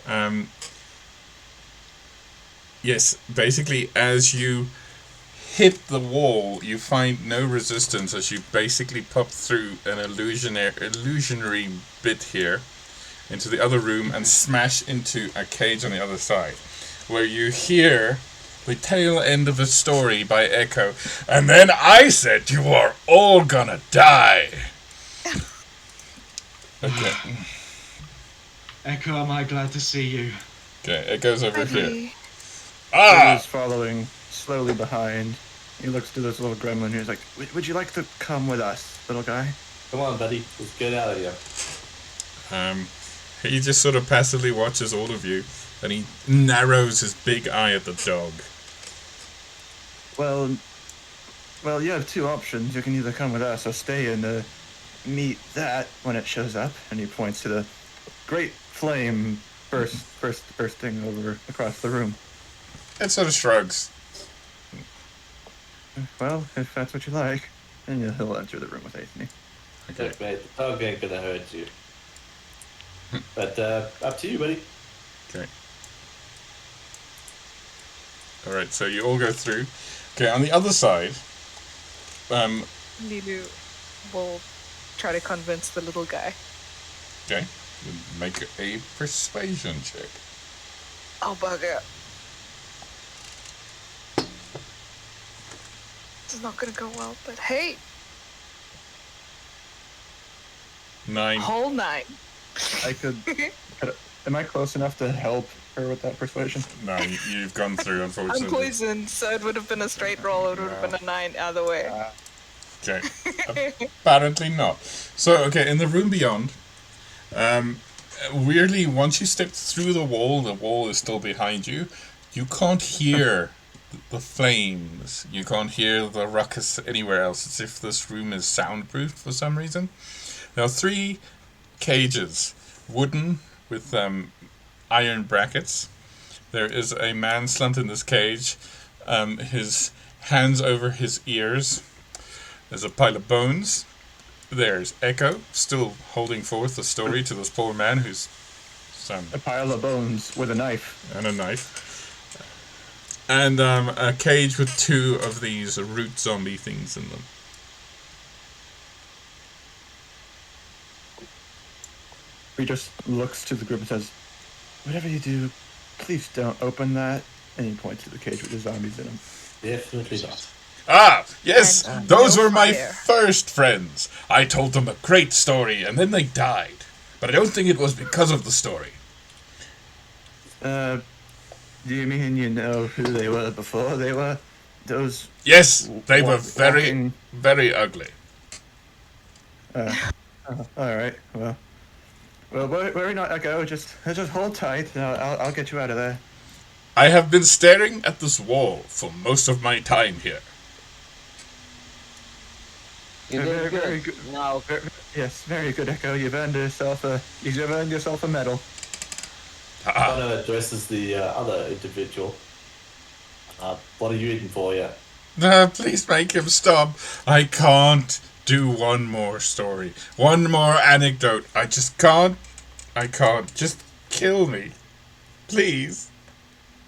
yes, basically as you hit the wall, you find no resistance as you basically pop through an illusionary bit here into the other room and smash into a cage on the other side, where you hear the tail end of a story by Echo, and then I said you are all gonna die. Okay. Echo, am I glad to see you? Okay, Echo's over here. Ivy. He's following slowly behind. He looks to this little gremlin who's like, would you like to come with us, little guy? Come on, buddy. Let's get out of here. He just sort of passively watches all of you, and he narrows his big eye at the dog. Well, you have two options. You can either come with us or stay and meet that when it shows up. And he points to the great flame bursting over across the room. It sort of shrugs. Well, if that's what you like, then he'll enter the room with Athene. Okay. Look, mate, the dog ain't gonna hurt you. But up to you, buddy. Okay. Alright, so you all go through. Okay, on the other side, Lilu will try to convince the little guy. okay, make a persuasion check. Oh, bugger. This is not gonna go well, but hey, 9. whole 9. I could. Am I close enough to help her with that persuasion? No, you've gone through, unfortunately. I'm poisoned, so it would have been a straight roll. It would have been a 9 either way. Okay. Apparently not. So, okay, in the room beyond, weirdly, once you step through the wall is still behind you. You can't hear the flames. You can't hear the ruckus anywhere else. It's as if this room is soundproof for some reason. There are 3 cages, wooden with iron brackets. There is a man slumped in this cage, his hands over his ears. There's a pile of bones. There's Echo, still holding forth the story to this poor man who's A pile of bones with a knife. and a knife. And a cage with 2 of these root zombie things in them. He just looks to the group and says, whatever you do, please don't open that. And he points to the cage with the zombies in them. Definitely not. Ah, yes, And those no were my fire. first friends. I told them a great story, and then they died. But I don't think it was because of the story. Do you mean you know who they were before they were those... Yes, they were very, walking- very ugly. Alright, well, worry not, Echo. Just hold tight. I'll get you out of there. I have been staring at this wall for most of my time here. You did Very good. good. Now, Yes, very good, Echo. You've earned yourself a medal. Ah, Connor addresses the other individual. What are you eating for, yeah? please make him stop. I can't do one more story. One more anecdote. I just can't. I can't. Just kill me. Please.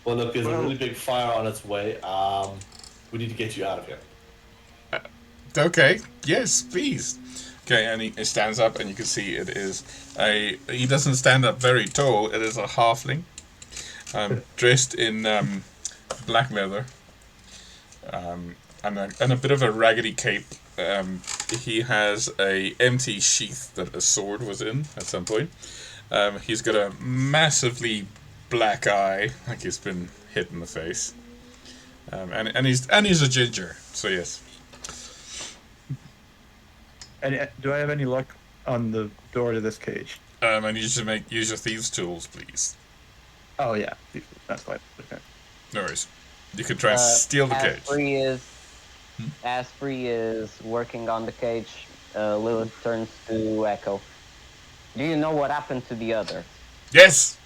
Well, look, there's a really big fire on its way. We need to get you out of here. Okay. Yes, please. Okay, and he stands up, and you can see it is a... He doesn't stand up very tall. It is a halfling. Dressed in black leather. And a bit of a raggedy cape. He has a empty sheath that a sword was in at some point. He's got a massively black eye, like he's been hit in the face. And he's a ginger, so yes. And do I have any luck on the door to this cage? I need you to use your thieves' tools, please. Oh yeah, that's fine. Okay. No worries. You could try and steal the cage. As Free is working on the cage, Lilith turns to Echo. Do you know what happened to the others? Yes!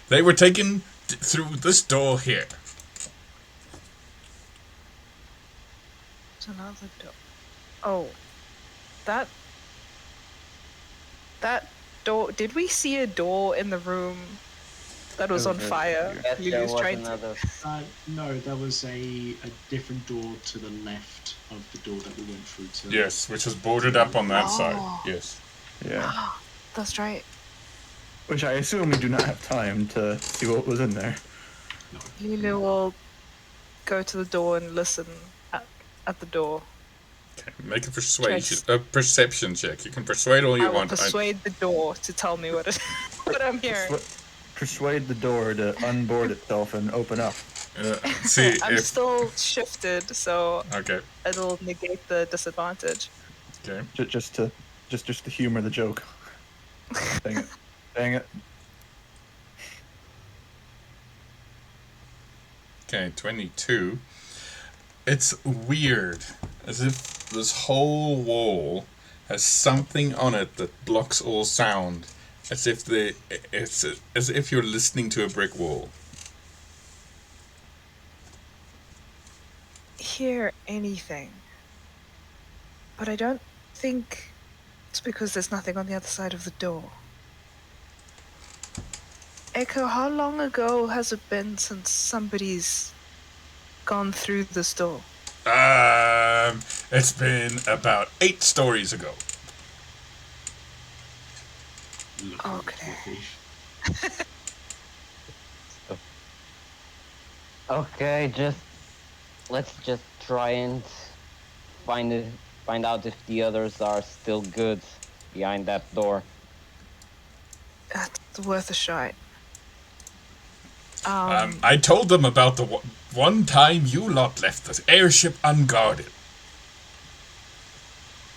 They were taken through this door here. There's another door. Oh, that door. Did we see a door in the room that was on fire? Yes, there Lulu's was trying another. No, there was a different door to the left of the door that we went through to. Yes, which was boarded up on that side. Yes. Yeah. That's right. Which I assume we do not have time to see what was in there. Lulu will go to the door and listen at the door. Okay, make a perception check. You can persuade all you I will want. persuade the door to tell me what I'm hearing. Persuade the door to unboard itself and open up. See I'm if... still shifted, so Okay. it'll negate the disadvantage. Okay. Just to humor the joke. Dang it. Dang it. Okay, 22. It's weird. As if this whole wall has something on it that blocks all sound. As if you're listening to a brick wall. Hear anything. But I don't think it's because there's nothing on the other side of the door. Echo, how long ago has it been since somebody's gone through this door? It's been about 8 stories ago. Okay. Okay, let's just try and find out if the others are still good behind that door. That's worth a shot. I told them about the one time you lot left the airship unguarded.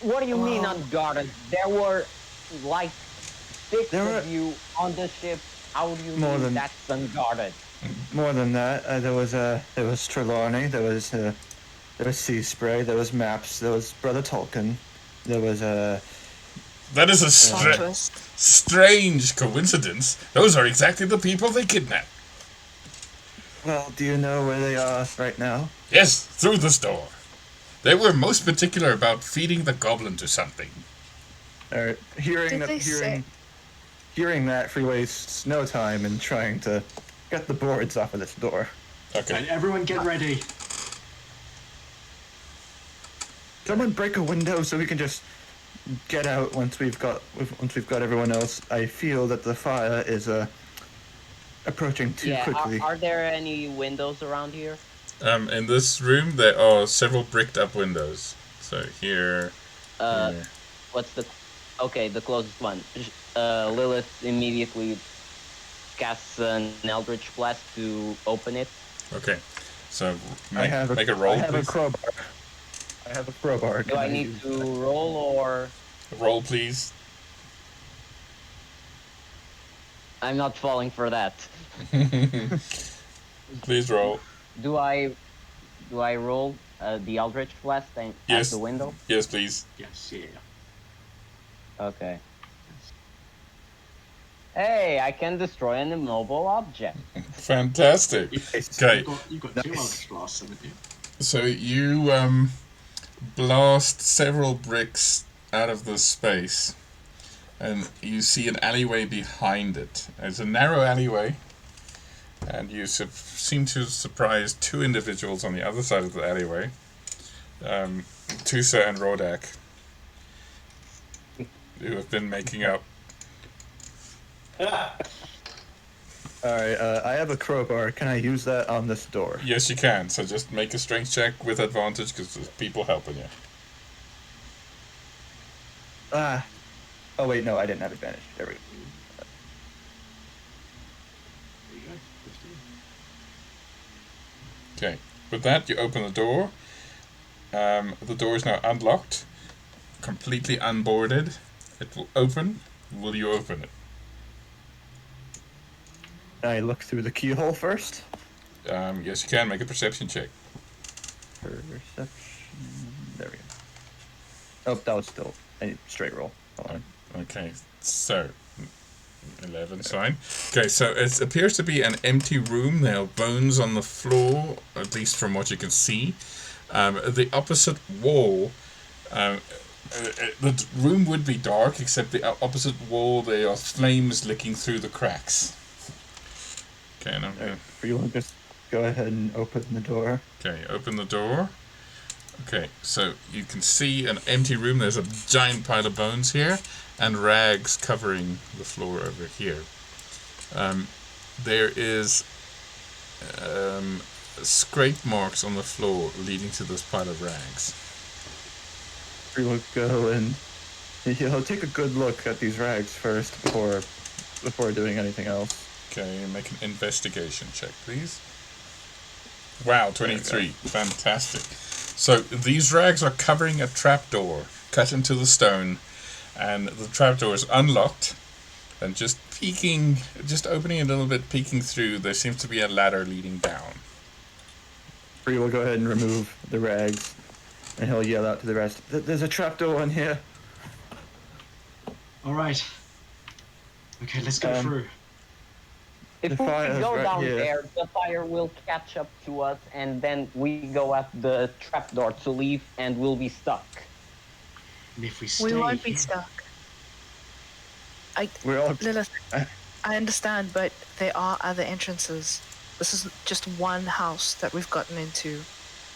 What do you mean unguarded? There were like 6 of you on the ship. How do you mean that's unguarded? More than that, there was Trelawney, there was Sea Spray, there was Maps, there was Brother Tolkien, there was That is a strange coincidence. Those are exactly the people they kidnapped. Well, do you know where they are right now? Yes, through this door. They were most particular about feeding the goblin to something. Hearing that, Free wastes no time in trying to get the boards off of this door. Okay. And everyone get ready. Someone break a window so we can just get out once we've got everyone else. I feel that the fire is approaching too quickly. Are there any windows around here? In this room there are several bricked up windows. So here. What's the closest one? Lilith immediately casts an Eldritch Blast to open it. Okay. So make a roll, please. I have a crowbar. Do I need to roll or... Roll, please. I'm not falling for that. Please roll. Do I roll the Eldritch Blast at the window? Yes, please. Yes, yeah. Okay. Hey, I can destroy an immobile object. Fantastic. Okay. You've got 2 Eldritch Blasts, haven't you? So you blast several bricks out of the space, and you see an alleyway behind it. It's a narrow alleyway, and you seem to surprise 2 individuals on the other side of the alleyway, Tusa and Rodak, who have been making up. Alright, I have a crowbar. Can I use that on this door? Yes, you can. So just make a strength check with advantage because there's people helping you. Oh wait, no, I didn't have advantage. There we go. There you go. 15. Okay. With that, you open the door. The door is now unlocked. completely unboarded. It will open. Will you open it? I look through the keyhole first. Yes, you can. Make a perception check. Perception. There we go. Oh, that was still a straight roll. Hold on. Okay, so 11, fine. Okay, so it appears to be an empty room. There are bones on the floor, at least from what you can see. The opposite wall, the room would be dark, except the opposite wall there are flames licking through the cracks. Okay, now You want to just go ahead and open the door? okay, open the door. Okay, so you can see an empty room. There's a giant pile of bones here, and rags covering the floor over here. There is scrape marks on the floor leading to this pile of rags. We will go and take a good look at these rags first before doing anything else. Okay, make an investigation check, please. Wow, 23. Fantastic. So these rags are covering a trapdoor cut into the stone, and the trapdoor is unlocked, and just opening a little bit, peeking through, there seems to be a ladder leading down. Bree will go ahead and remove the rags, and he'll yell out to the rest, "There's a trapdoor in here." All right. Okay, let's go through. If The we fire's go right down here. there, the fire will catch up to us, and then we go at the trapdoor to leave, and we'll be stuck. And if we stay We won't be here- stuck. We're all Lilith, I understand, but there are other entrances. This is just one house that we've gotten into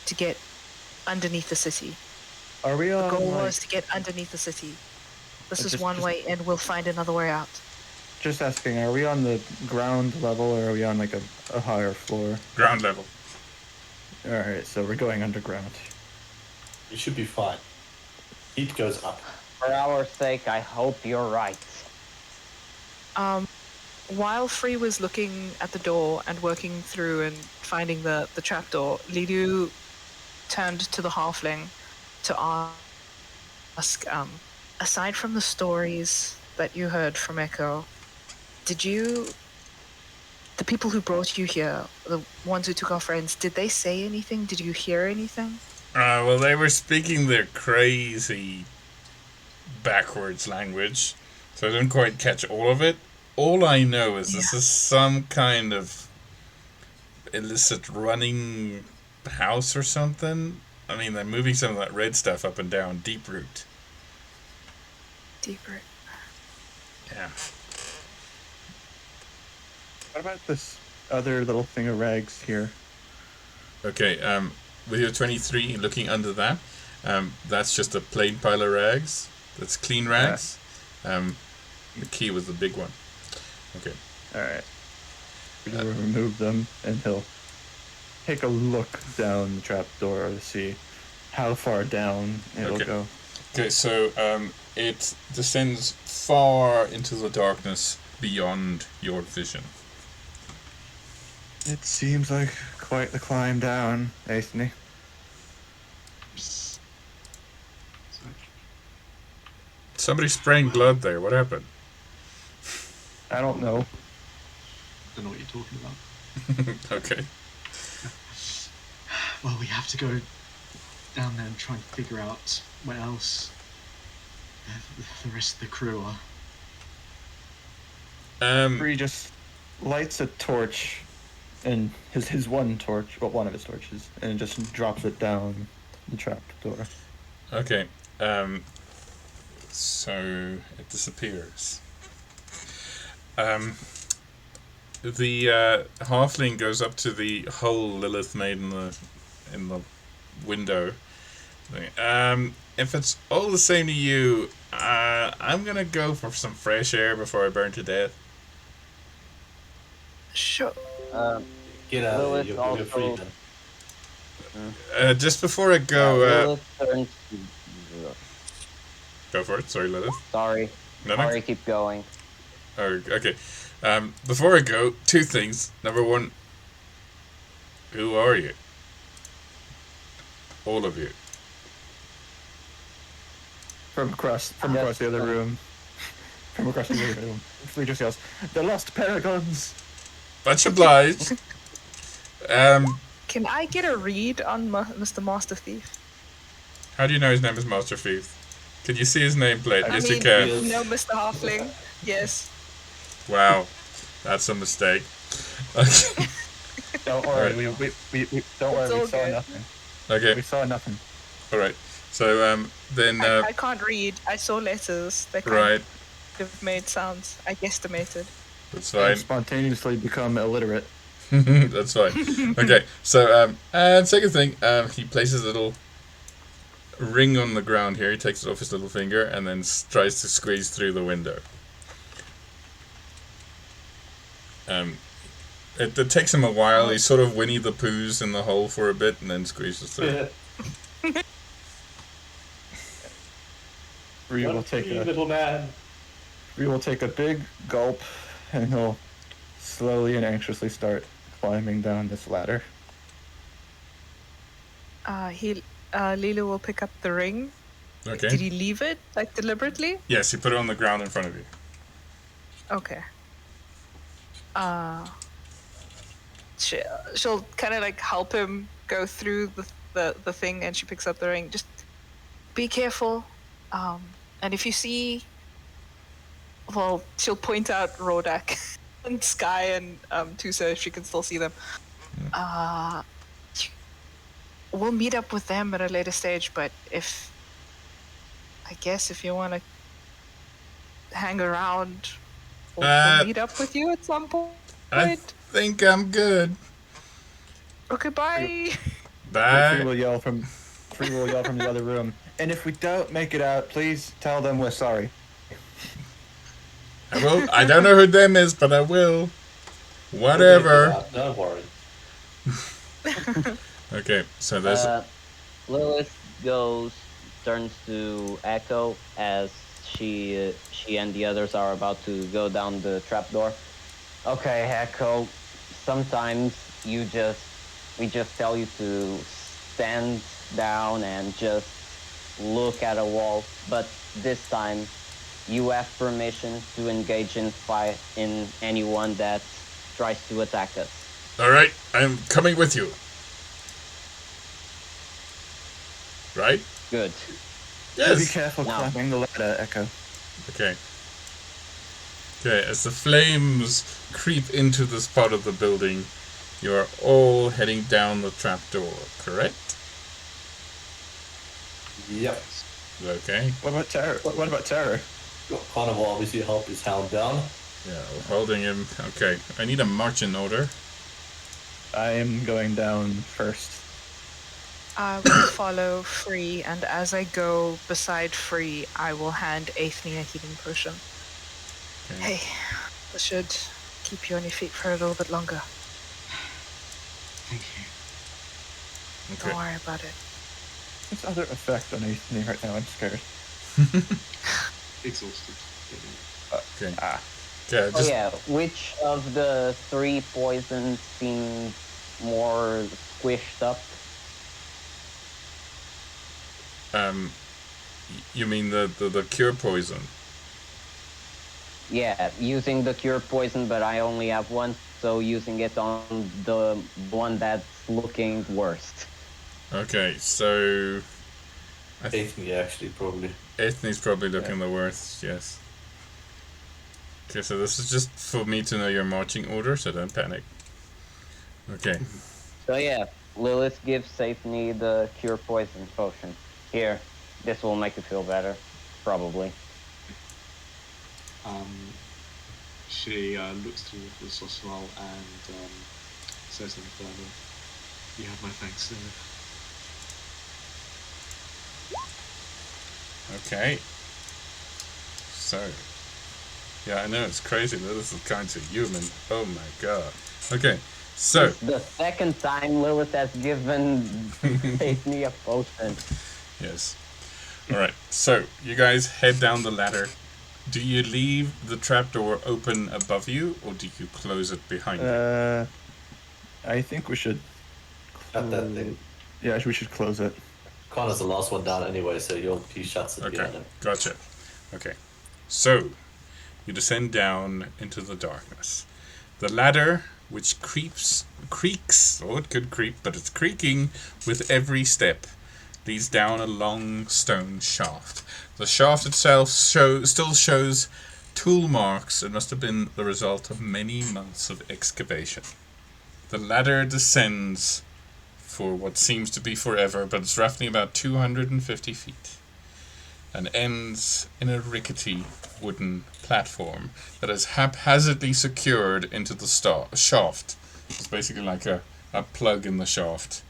to get underneath the city. Are we The on? goal like, was to get underneath the city. This is Just- one just- way, and we'll find another way out. just asking, are we on the ground level or are we on like a higher floor? Ground level. All right, so we're going underground. You should be fine. Heat goes up. For our sake, I hope you're right. While Free was looking at the door and working through and finding the trapdoor, Lidu turned to the halfling to ask, aside from the stories that you heard from Echo, the people who brought you here, the ones who took our friends, did they say anything? Did you hear anything? Well, they were speaking their crazy backwards language, so I didn't quite catch all of it. All I know is this is some kind of illicit running house or something. I mean, they're moving some of that red stuff up and down Deeproot. Deeproot. Yeah. What about this other little thing of rags here? Okay, with your 23, looking under that, that's just a plain pile of rags. That's clean rags. The key was the big one. Okay. All right. We will remove them, and he'll take a look down the trapdoor to see how far down it'll Okay. go. Okay, so it descends far into the darkness beyond your vision. It seems like quite the climb down, Aethne. So, Somebody spraying blood there. What happened? I don't know. don't know what you're talking about. Okay. Well, we have to go down there and try and figure out where else the rest of the crew are. Bree just lights a torch, and his one torch, well, one of his torches, and just drops it down the trapdoor. Okay. So it disappears. The halfling goes up to the hole Lilith made in the window. If it's all the same to you, I'm gonna go for some fresh air before I burn to death. Sure. Get out of Lilith here. You're free also- then. Just before I go, Lilith turns to- go for it. Sorry, Lilith. Sorry. No. Sorry, keep going. Oh, okay. Before I go, two things. Number one, who are you? All of you. From across the other room. From across the other room. Flea just yells, "The Lost Paragons!" Much obliged. Can I get a read on Mr. Master Thief? How do you know his name is Master Thief? Can you see his nameplate? I Yes, you mean, can. Yes. no, Mr. Halfling. Yes. Wow, that's a mistake. Okay. Don't worry, Alright. we don't worry, It's we all saw good. nothing. Okay. We saw nothing. All right. So then I can't read. I saw letters. They kind right. of made sounds. I guesstimated. That's And fine. spontaneously become illiterate. That's fine. Okay. So and second thing, he places a little ring on the ground here. He takes it off his little finger and then tries to squeeze through the window. It takes him a while. He sort of Winnie the Poohs in the hole for a bit and then squeezes through. We will take You a little man. big gulp, and he'll slowly and anxiously start climbing down this ladder. Lilo will pick up the ring. Okay. Did he leave it, like, deliberately? Yes, he put it on the ground in front of you. Okay. She'll kind of, like, help him go through the thing, and she picks up the ring. Just be careful. And if you see... Well, she'll point out Rodak and Sky and Tusa, if she can still see them. We'll meet up with them at a later stage, but I guess if you want to hang around, we'll meet up with you at some point. I think I'm good. Okay, bye. Free Bye. will yell from the other room. And if we don't make it out, please tell them we're sorry. I will. I don't know who them is, but I will. Whatever. Don't worry. Okay, so there's. Lilith turns to Echo as she and the others are about to go down the trapdoor. Okay, Echo. Sometimes we just tell you to stand down and just look at a wall, but this time you have permission to engage in fight in anyone that tries to attack us. All right, I'm coming with you. Right? Good. Be Yes. careful No. climbing the ladder, Echo. Okay. Okay, as the flames creep into this part of the building, you are all heading down the trapdoor, correct? Yep. Okay. What about Terror? What about Terror? Connor will obviously help his hound down. Yeah, we're holding him. Okay, I need a marching order. I am going down first. I will follow Free, and as I go beside Free, I will hand Aethne a healing potion. Okay. Hey, this should keep you on your feet for a little bit longer. Thank you. Okay. Don't worry about it. What's other effect on Aethne right now? I'm scared. Exhausted. Okay. Ah. Yeah, Oh just yeah, which of the three poisons seems more squished up? you mean the cure poison? Yeah, using the cure poison, but I only have one, so using it on the one that's looking worst. Okay, so Aethne actually probably. Ethne's probably looking the worst, yes. Okay, so this is just for me to know your marching order, so don't panic. Okay. So yeah, Lilith gives Aethne the cure poison potion. Here, this will make you feel better, probably. She looks through the Soswell and says in Infernal, "You have my thanks, sir." Okay. So, yeah, I know it's crazy that this is kind of human. Oh my god. Okay, so It's the second time Lilith has given Aethne a potion. yes. All right. So you guys head down the ladder. Do you leave the trapdoor open above you, or do you close it behind you? I think we should. Cut that thing. Yeah, we should close it. Connor's the last one down anyway, so he shuts it Okay, behind him. gotcha. Okay, so you descend down into the darkness. The ladder, which creaks, oh, it could creak, but it's creaking with every step, leads down a long stone shaft. The shaft itself still shows tool marks. It must have been the result of many months of excavation. The ladder descends for what seems to be forever, but it's roughly about 250 feet, and ends in a rickety wooden platform that is haphazardly secured into the shaft. It's basically like a plug in the shaft.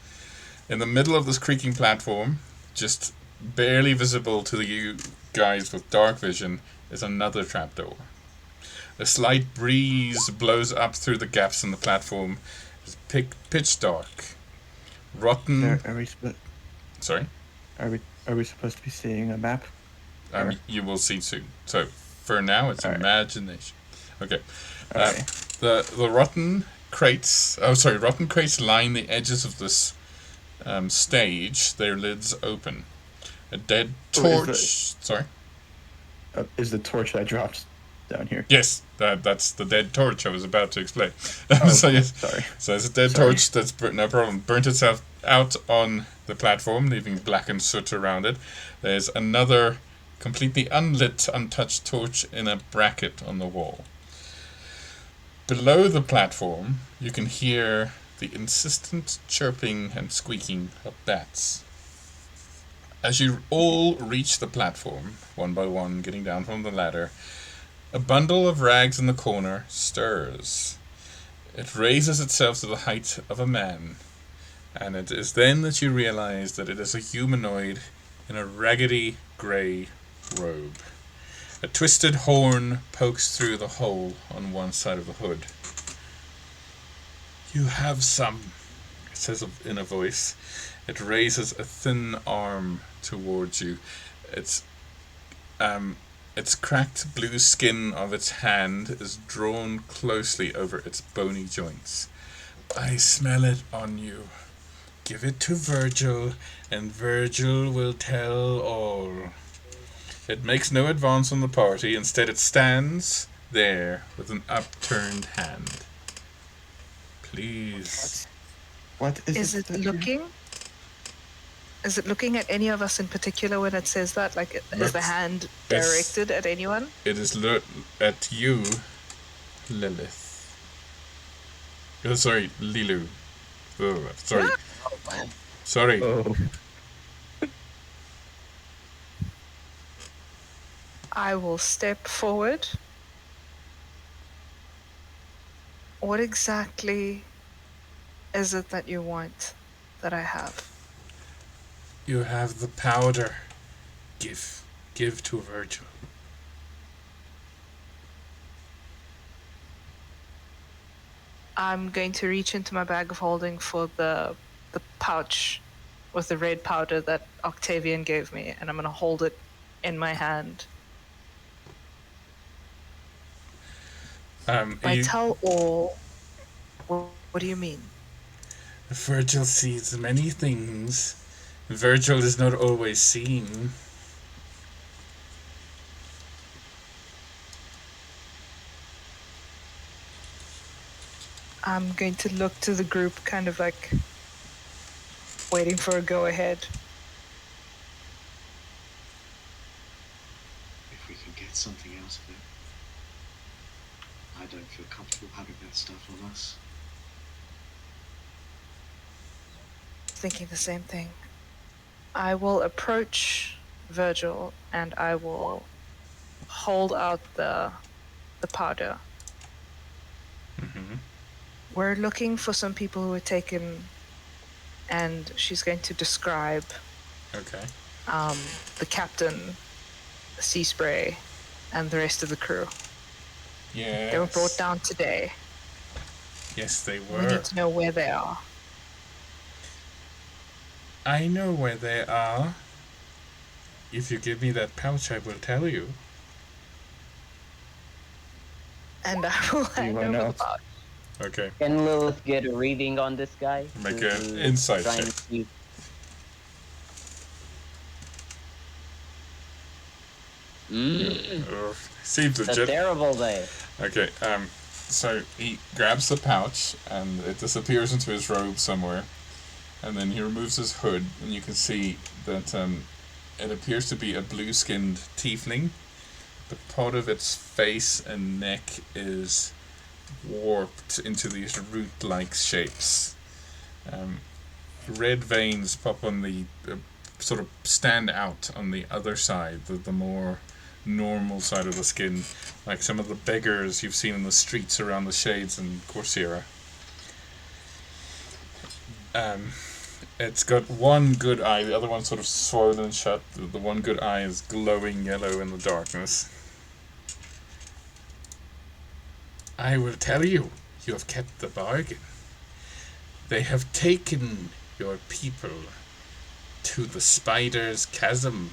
In the middle of this creaking platform, just barely visible to you guys with dark vision, is another trapdoor. A slight breeze blows up through the gaps in the platform. It's pitch dark. Rotten. Sorry? Are we supposed to be seeing a map? You will see soon. So, for now, it's imagination. Okay. Alright. The rotten crates. Rotten crates line the edges of this stage. Their lids open. A dead torch. Is the torch I dropped down here? Yes, that's the dead torch I was about to explain. Oh, Yes. sorry. So it's a dead torch that's no problem. Burnt itself out on the platform, leaving blackened soot around it. There's another completely unlit, untouched torch in a bracket on the wall. Below the platform, you can hear the insistent chirping and squeaking of bats. As you all reach the platform, one by one, getting down from the ladder, a bundle of rags in the corner stirs. It raises itself to the height of a man, and it is then that you realize that it is a humanoid in a raggedy grey robe. A twisted horn pokes through the hole on one side of the hood. "You have some," it says in a voice. It raises a thin arm towards you. Its cracked blue skin of its hand is drawn closely over its bony joints. "I smell it on you. Give it to Virgil, and Virgil will tell all." It makes no advance on the party. Instead, it stands there with an upturned hand. "Please." What Is it looking? Is it looking at any of us in particular when it says that? Like, is the hand directed at anyone? It is at you, Lilith. Oh, sorry, Lilu. Oh, sorry. Sorry. Oh. I will step forward. What exactly is it that you want that I have? You have the powder. Give to Virgil. I'm going to reach into my bag of holding for the pouch with the red powder that Octavian gave me, and I'm going to hold it in my hand. By tell all, what do you mean? Virgil sees many things. Virgil is not always seen. I'm going to look to the group, kind of like waiting for a go-ahead. If we can get something out of it. I don't feel comfortable having that stuff on us. Thinking the same thing. I will approach Virgil and I will hold out the powder. Mm-hmm. We're looking for some people who were taken, and she's going to describe Okay. the captain, the sea spray, and the rest of the crew. Yes. They were brought down today. Yes, they We were. need to know where they are. I know where they are. If you give me that pouch, I will tell you. And I will hand run over the out? pouch. Okay. Can Lilith get a reading on this guy? Make to an insight try and check. see- Seems It's a legit. terrible day. Okay, so he grabs the pouch and it disappears into his robe somewhere. And then he removes his hood and you can see that it appears to be a blue-skinned tiefling. But part of its face and neck is warped into these root-like shapes. Red veins pop on the sort of stand out on the other side, the more normal side of the skin, like some of the beggars you've seen in the streets around the Shades and Coursera. It's got one good eye, the other one's sort of swollen shut. The one good eye is glowing yellow in the darkness. I will tell you, you have kept the bargain. They have taken your people to the Spider's Chasm,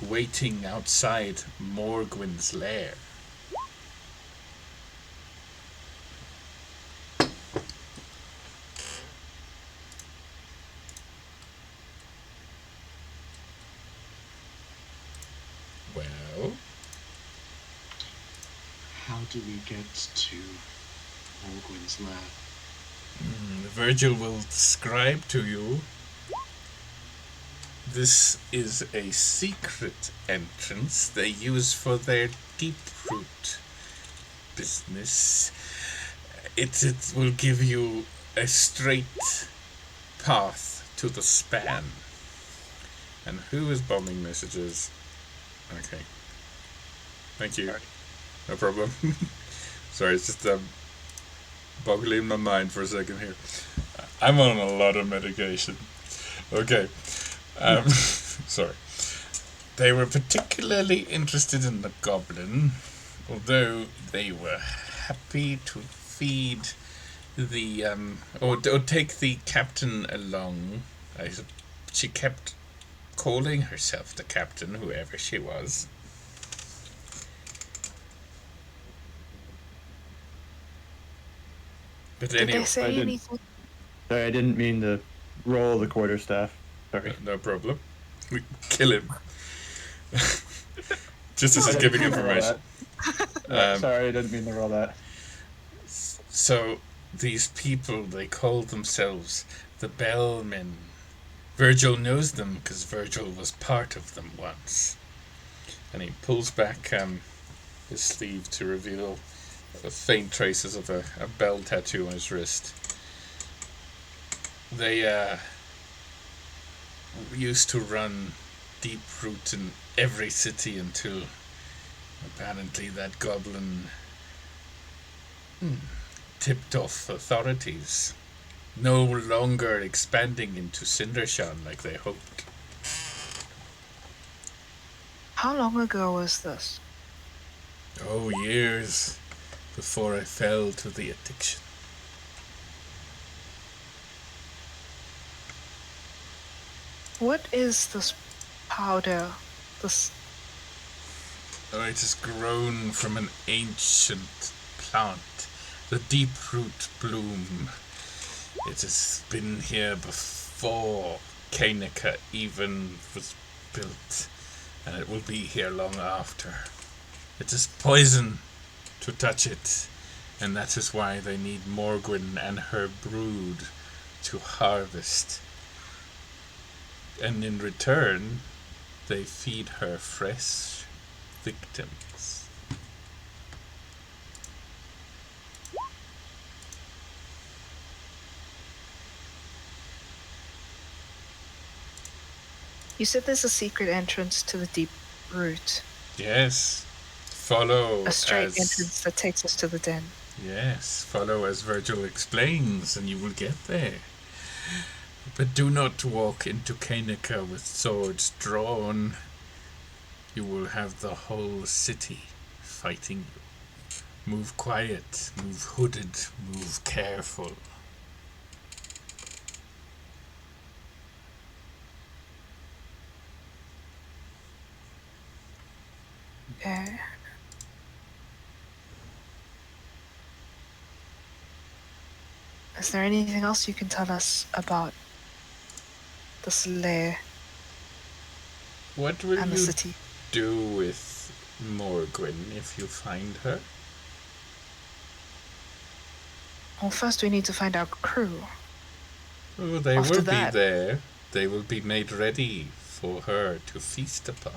waiting outside Morgwyn's lair. Well, How do we get to Morgwyn's lair? Virgil will describe to you. This is a secret entrance they use for their Deeproot business. It will give you a straight path to the span. And who is bombing messages? Okay. Thank you. No problem. Sorry, it's just boggling my mind for a second here. I'm on a lot of medication. Okay. Sorry. They were particularly interested in the goblin, although they were happy to feed the or take the captain along. She kept calling herself the captain, whoever she was. But Did anyway, they say anything? Sorry, I didn't mean to roll the quarterstaff. Sorry. no problem. We kill him. Just as he's giving information. Sorry, I didn't mean to roll that. So these people, they call themselves the Bellmen. Virgil knows them because Virgil was part of them once. And he pulls back his sleeve to reveal the faint traces of a bell tattoo on his wrist. They used to run Deeproot in every city until apparently that goblin tipped off authorities. No longer expanding into Cindershan like they hoped. How long ago was this? Oh, years before I fell to the addiction. What is this powder? This. Oh, it has grown from an ancient plant, the Deeproot bloom. It has been here before Kanika even was built, and it will be here long after. It is poison to touch it, and that is why they need Morgwyn and her brood to harvest. And in return, they feed her fresh victims. You said there's a secret entrance to the Deeproot. Yes, follow A straight as entrance that takes us to the den. yes, follow as Virgil explains, and you will get there. But do not walk into Kanika with swords drawn. You will have the whole city fighting you. Move quiet, move hooded, move careful. Okay. Is there anything else you can tell us about this lair What will and the you city? do with Morgwin if you find her. Well, first we need to find our crew. Oh, they After will that- be there. They will be made ready for her to feast upon.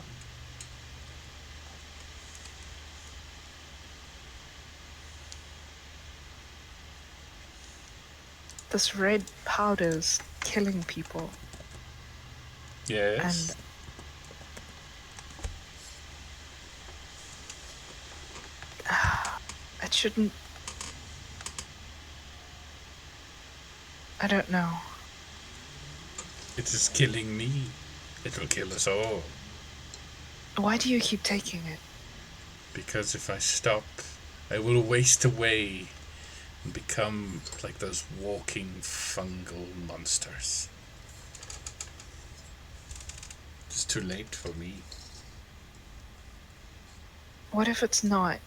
This red powder's killing people. Yes. It shouldn't... I don't know. It is killing me. It will kill us all. Why do you keep taking it? Because if I stop, I will waste away and become like those walking fungal monsters. It's too late for me. What if it's not?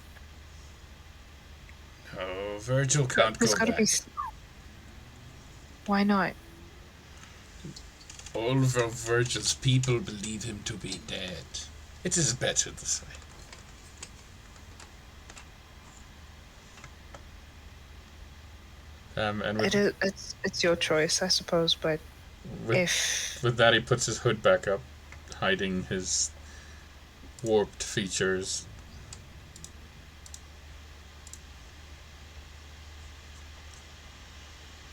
Oh, Virgil can't There's go gotta back. be... Why not? All of Virgil's people believe him to be dead. It is better this way. And It's your choice, I suppose, but with, if... with that he puts his hood back up, hiding his warped features.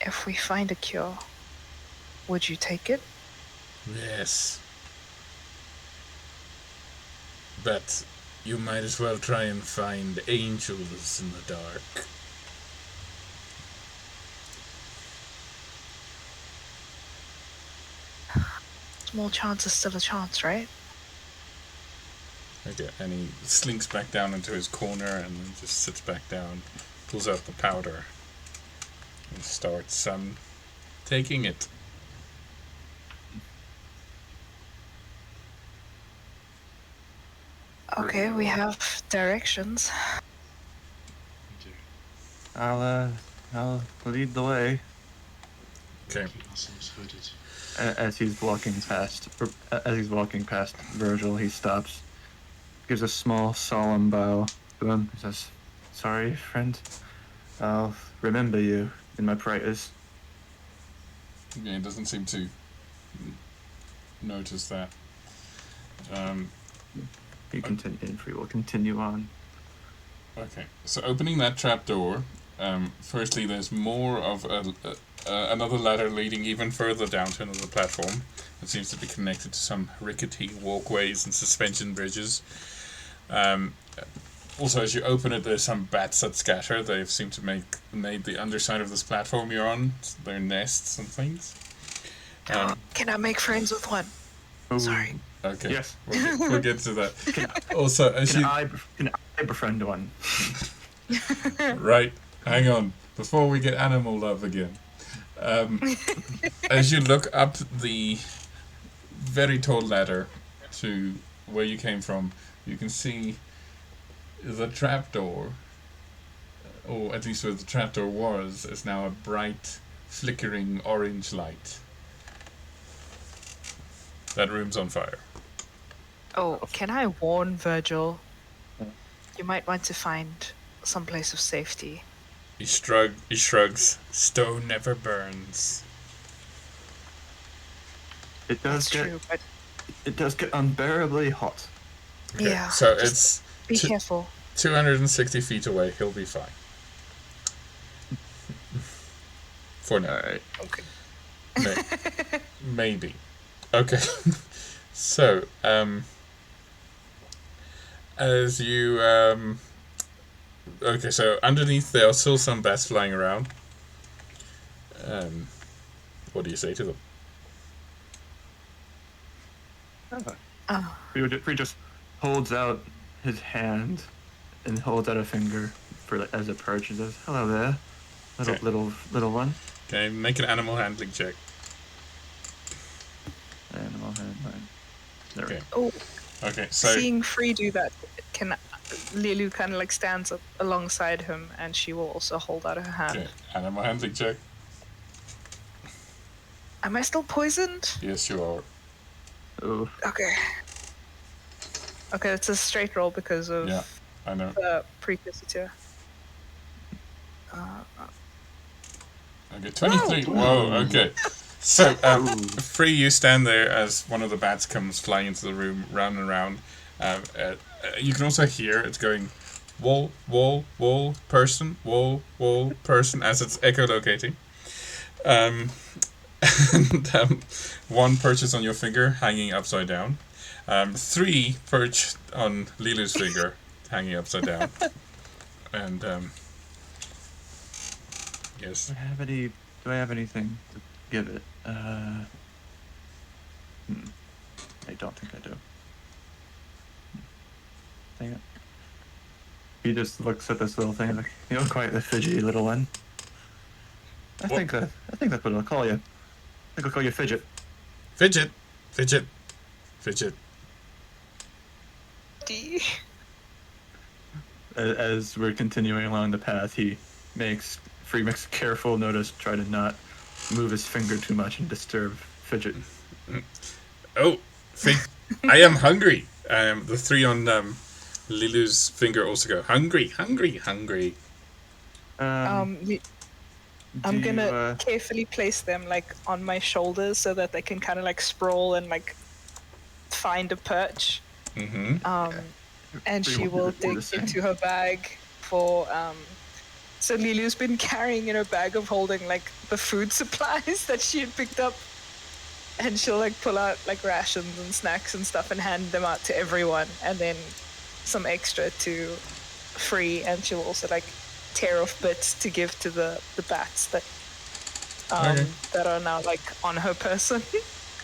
If we find a cure, would you take it? Yes. But you might as well try and find angels in the dark. Small chance is still a chance, right? Okay, and he slinks back down into his corner and then just sits back down, pulls out the powder, and starts taking it. Okay, we have directions. We do. I'll lead the way. Okay. Keep ourselves hooded. As he's walking past Virgil, he stops, gives a small, solemn bow to him. He says, "Sorry, friend. I'll remember you in my prayers." Yeah, he doesn't seem to notice that. We will continue on. Okay, so opening that trapdoor, firstly there's more of another ladder leading even further down to another platform. It seems to be connected to some rickety walkways and suspension bridges. Also, as you open it, there's some bats that scatter. They seem to made the underside of this platform you're on their nests and things. Can I make friends with one? Ooh. Sorry. Okay, Yes. we'll get to that. Also, as you Can I befriend one? right, hang on, before we get animal love again. As you look up the very tall ladder to where you came from, you can see the trapdoor, or at least where the trapdoor was, is now a bright, flickering orange light. That room's on fire. Oh, can I warn Virgil? You might want to find some place of safety. He shrugs. Stone never burns. It That's does true, but It does get unbearably hot. Okay, yeah. so just it's be two- careful. 260 feet away. He'll be fine. For now. Alright. Okay. Maybe. Okay. So, as you, okay, so underneath there are still some bats flying around. What do you say to them? Oh, He just holds out his hand and holds out a finger for as a perch and says, "Hello there, Okay. little one." Okay, make an animal handling check. Animal handling. There we Okay. go. oh, Okay, so seeing Free do that, can Lilu kind of like stands up alongside him, and she will also hold out her hand. okay, animal handling check. Am I still poisoned? Yes, you are. Oh, Okay. Okay, it's a straight roll because of Yeah, I know. the precursor. Okay, 23. Whoa, okay. So, Free, you stand there as one of the bats comes flying into the room, round and round. You can also hear it going, wall, person, wall, person, as it's echolocating. And one perches on your finger, hanging upside down. Three perch on Lilu's finger, hanging upside down. And, yes. Do I have anything to give it? I don't think I do. Dang it. He just looks at this little thing like, you're quite the fidgety little one. I think that's what I'll call you. I think I'll call you Fidget. Fidget. D. As we're continuing along the path, Free makes careful notice, try to not move his finger too much and disturb Fidget. Oh, I am hungry. The three on Lilu's finger also go, hungry. I'm do you, gonna carefully place them like on my shoulders so that they can kind of like sprawl and like find a perch. And she will dig into her bag for so Lilu's been carrying in her bag of holding like the food supplies that she had picked up, and she'll like pull out like rations and snacks and stuff and hand them out to everyone, and then some extra to Free, and she'll also like tear off bits to give to the bats that that are now like on her person.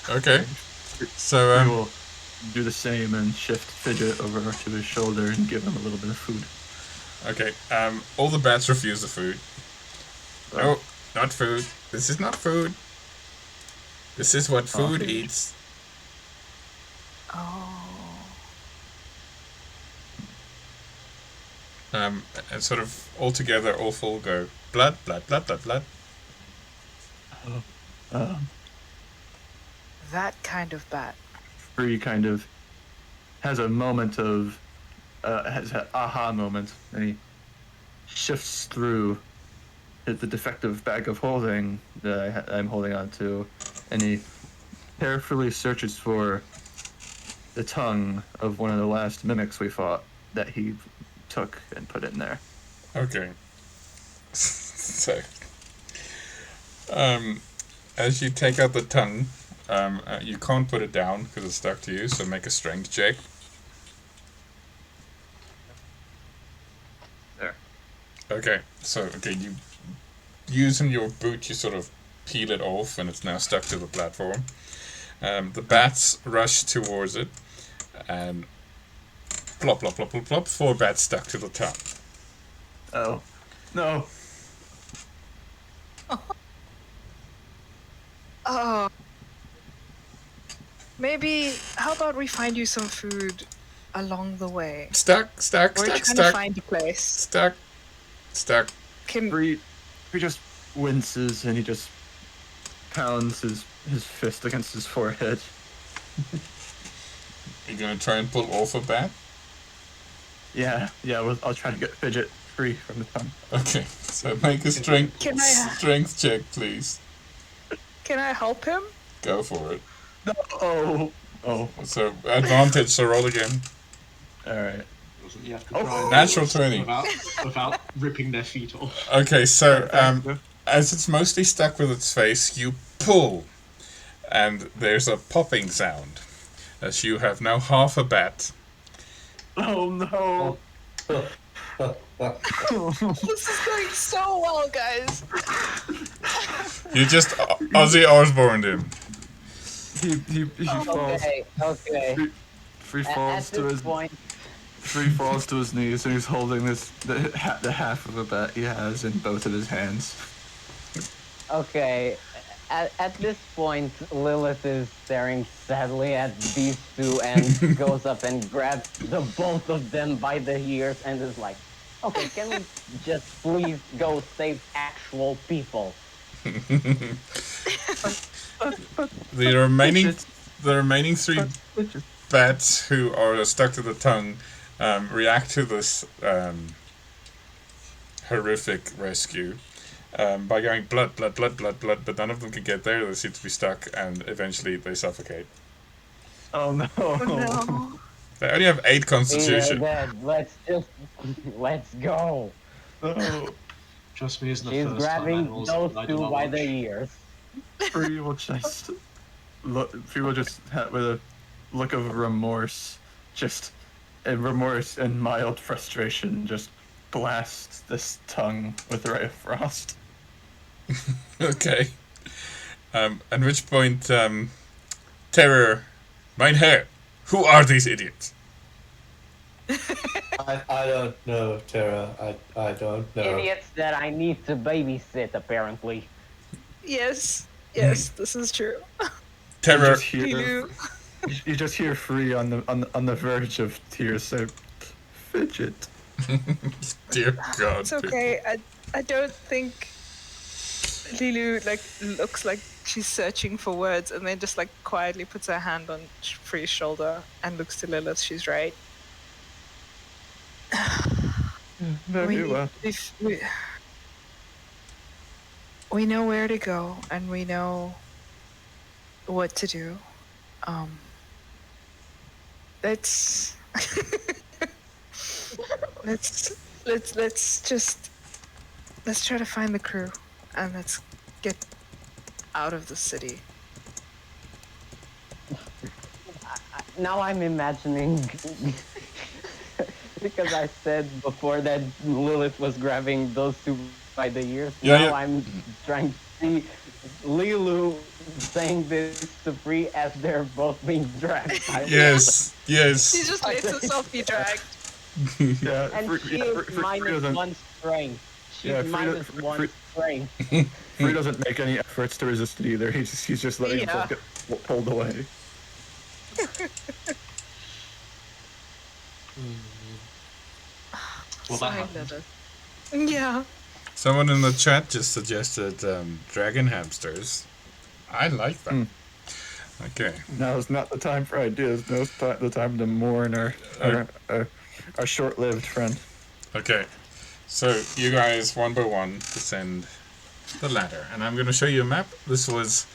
Okay. So, Free will do the same and shift Fidget over to his shoulder and give him a little bit of food. okay. All the bats refuse the food. Oh, not food. This is not food. This is what food eats. And sort of all together, all full go, blood. That kind of bat. Free kind of has a moment of has an aha moment, and he shifts through the defective bag of holding that I'm holding on to, and he carefully searches for the tongue of one of the last mimics we fought that he took and put in there. Okay. So, as you take out the tongue, you can't put it down because it's stuck to you, so make a strength check. There. Okay, so, you using your boot, you sort of peel it off, and it's now stuck to the platform. The bats rush towards it, and plop, 4 bats stuck to the tongue. Oh, no. Oh. Maybe, how about we find you some food along the way? Stuck. We're trying to find a place. Stuck. Free just winces and he just pounds his fist against his forehead. You gonna try and pull off a bat? Yeah, I'll try to get Fidget free from the tongue. Okay, so make a strength check, please. Can I help him? Go for it. No. Oh. So advantage, so roll again. Alright. You have to try Natural 20. without ripping their feet off. Okay, so as it's mostly stuck with its face, you pull, and there's a popping sound, as you have now half a bat. Oh no. This is going so well, guys. You just Ozzy Osbourne him. He falls. Okay. Free At falls to this his point, Free falls to his knees and he's holding the half of a bat he has in both of his hands. okay. At this point, Lilith is staring sadly at these two and goes up and grabs the both of them by the ears and is like, okay, can we just please go save actual people? The remaining 3 bats who are stuck to the tongue react to this horrific rescue by going blood, blood, blood, blood, blood, but none of them can get there. They seem to be stuck, and eventually they suffocate. Oh no. Oh no. They only have 8 We are constitution. dead. Let's go. No. Trust me, isn't the She's first time grabbing animals those died two in our by the watch. ears. Free will just with a look of remorse, just remorse and mild frustration, just blast this tongue with a ray of frost. Okay. At which point, Terror, mein Herr, who are these idiots? I don't know, Tara. I don't know. Idiots that I need to babysit, apparently. Yes, yes, this is true. Terror, You just hear Free on the verge of tears. So fidget. dear God. It's okay. I don't think Lilu looks like she's searching for words, and then just quietly puts her hand on Free's shoulder and looks to Lilith. She's right. Very well. We know where to go, and we know what to do. Let's let's try to find the crew, and let's get out of the city. Now I'm imagining because I said before that Lilith was grabbing those two by the ears. Yeah, now yeah. I'm trying to see Lilu saying this to Free as they're both being dragged. Yes, She yes. just lets herself be dragged. Yeah, And she is minus doesn't, 1 strength. She's Yeah, Free minus doesn't- 1 strength. Free doesn't make any efforts to resist it either. He's just letting Yeah. himself get pulled away. Well, that Sorry, happened. Lilith. Yeah. Someone in the chat just suggested dragon hamsters. I like that. Okay. Now is not the time for ideas. Now is the time to mourn our short-lived friend. Okay. So you guys one by one descend the ladder, and I'm going to show you a map. This was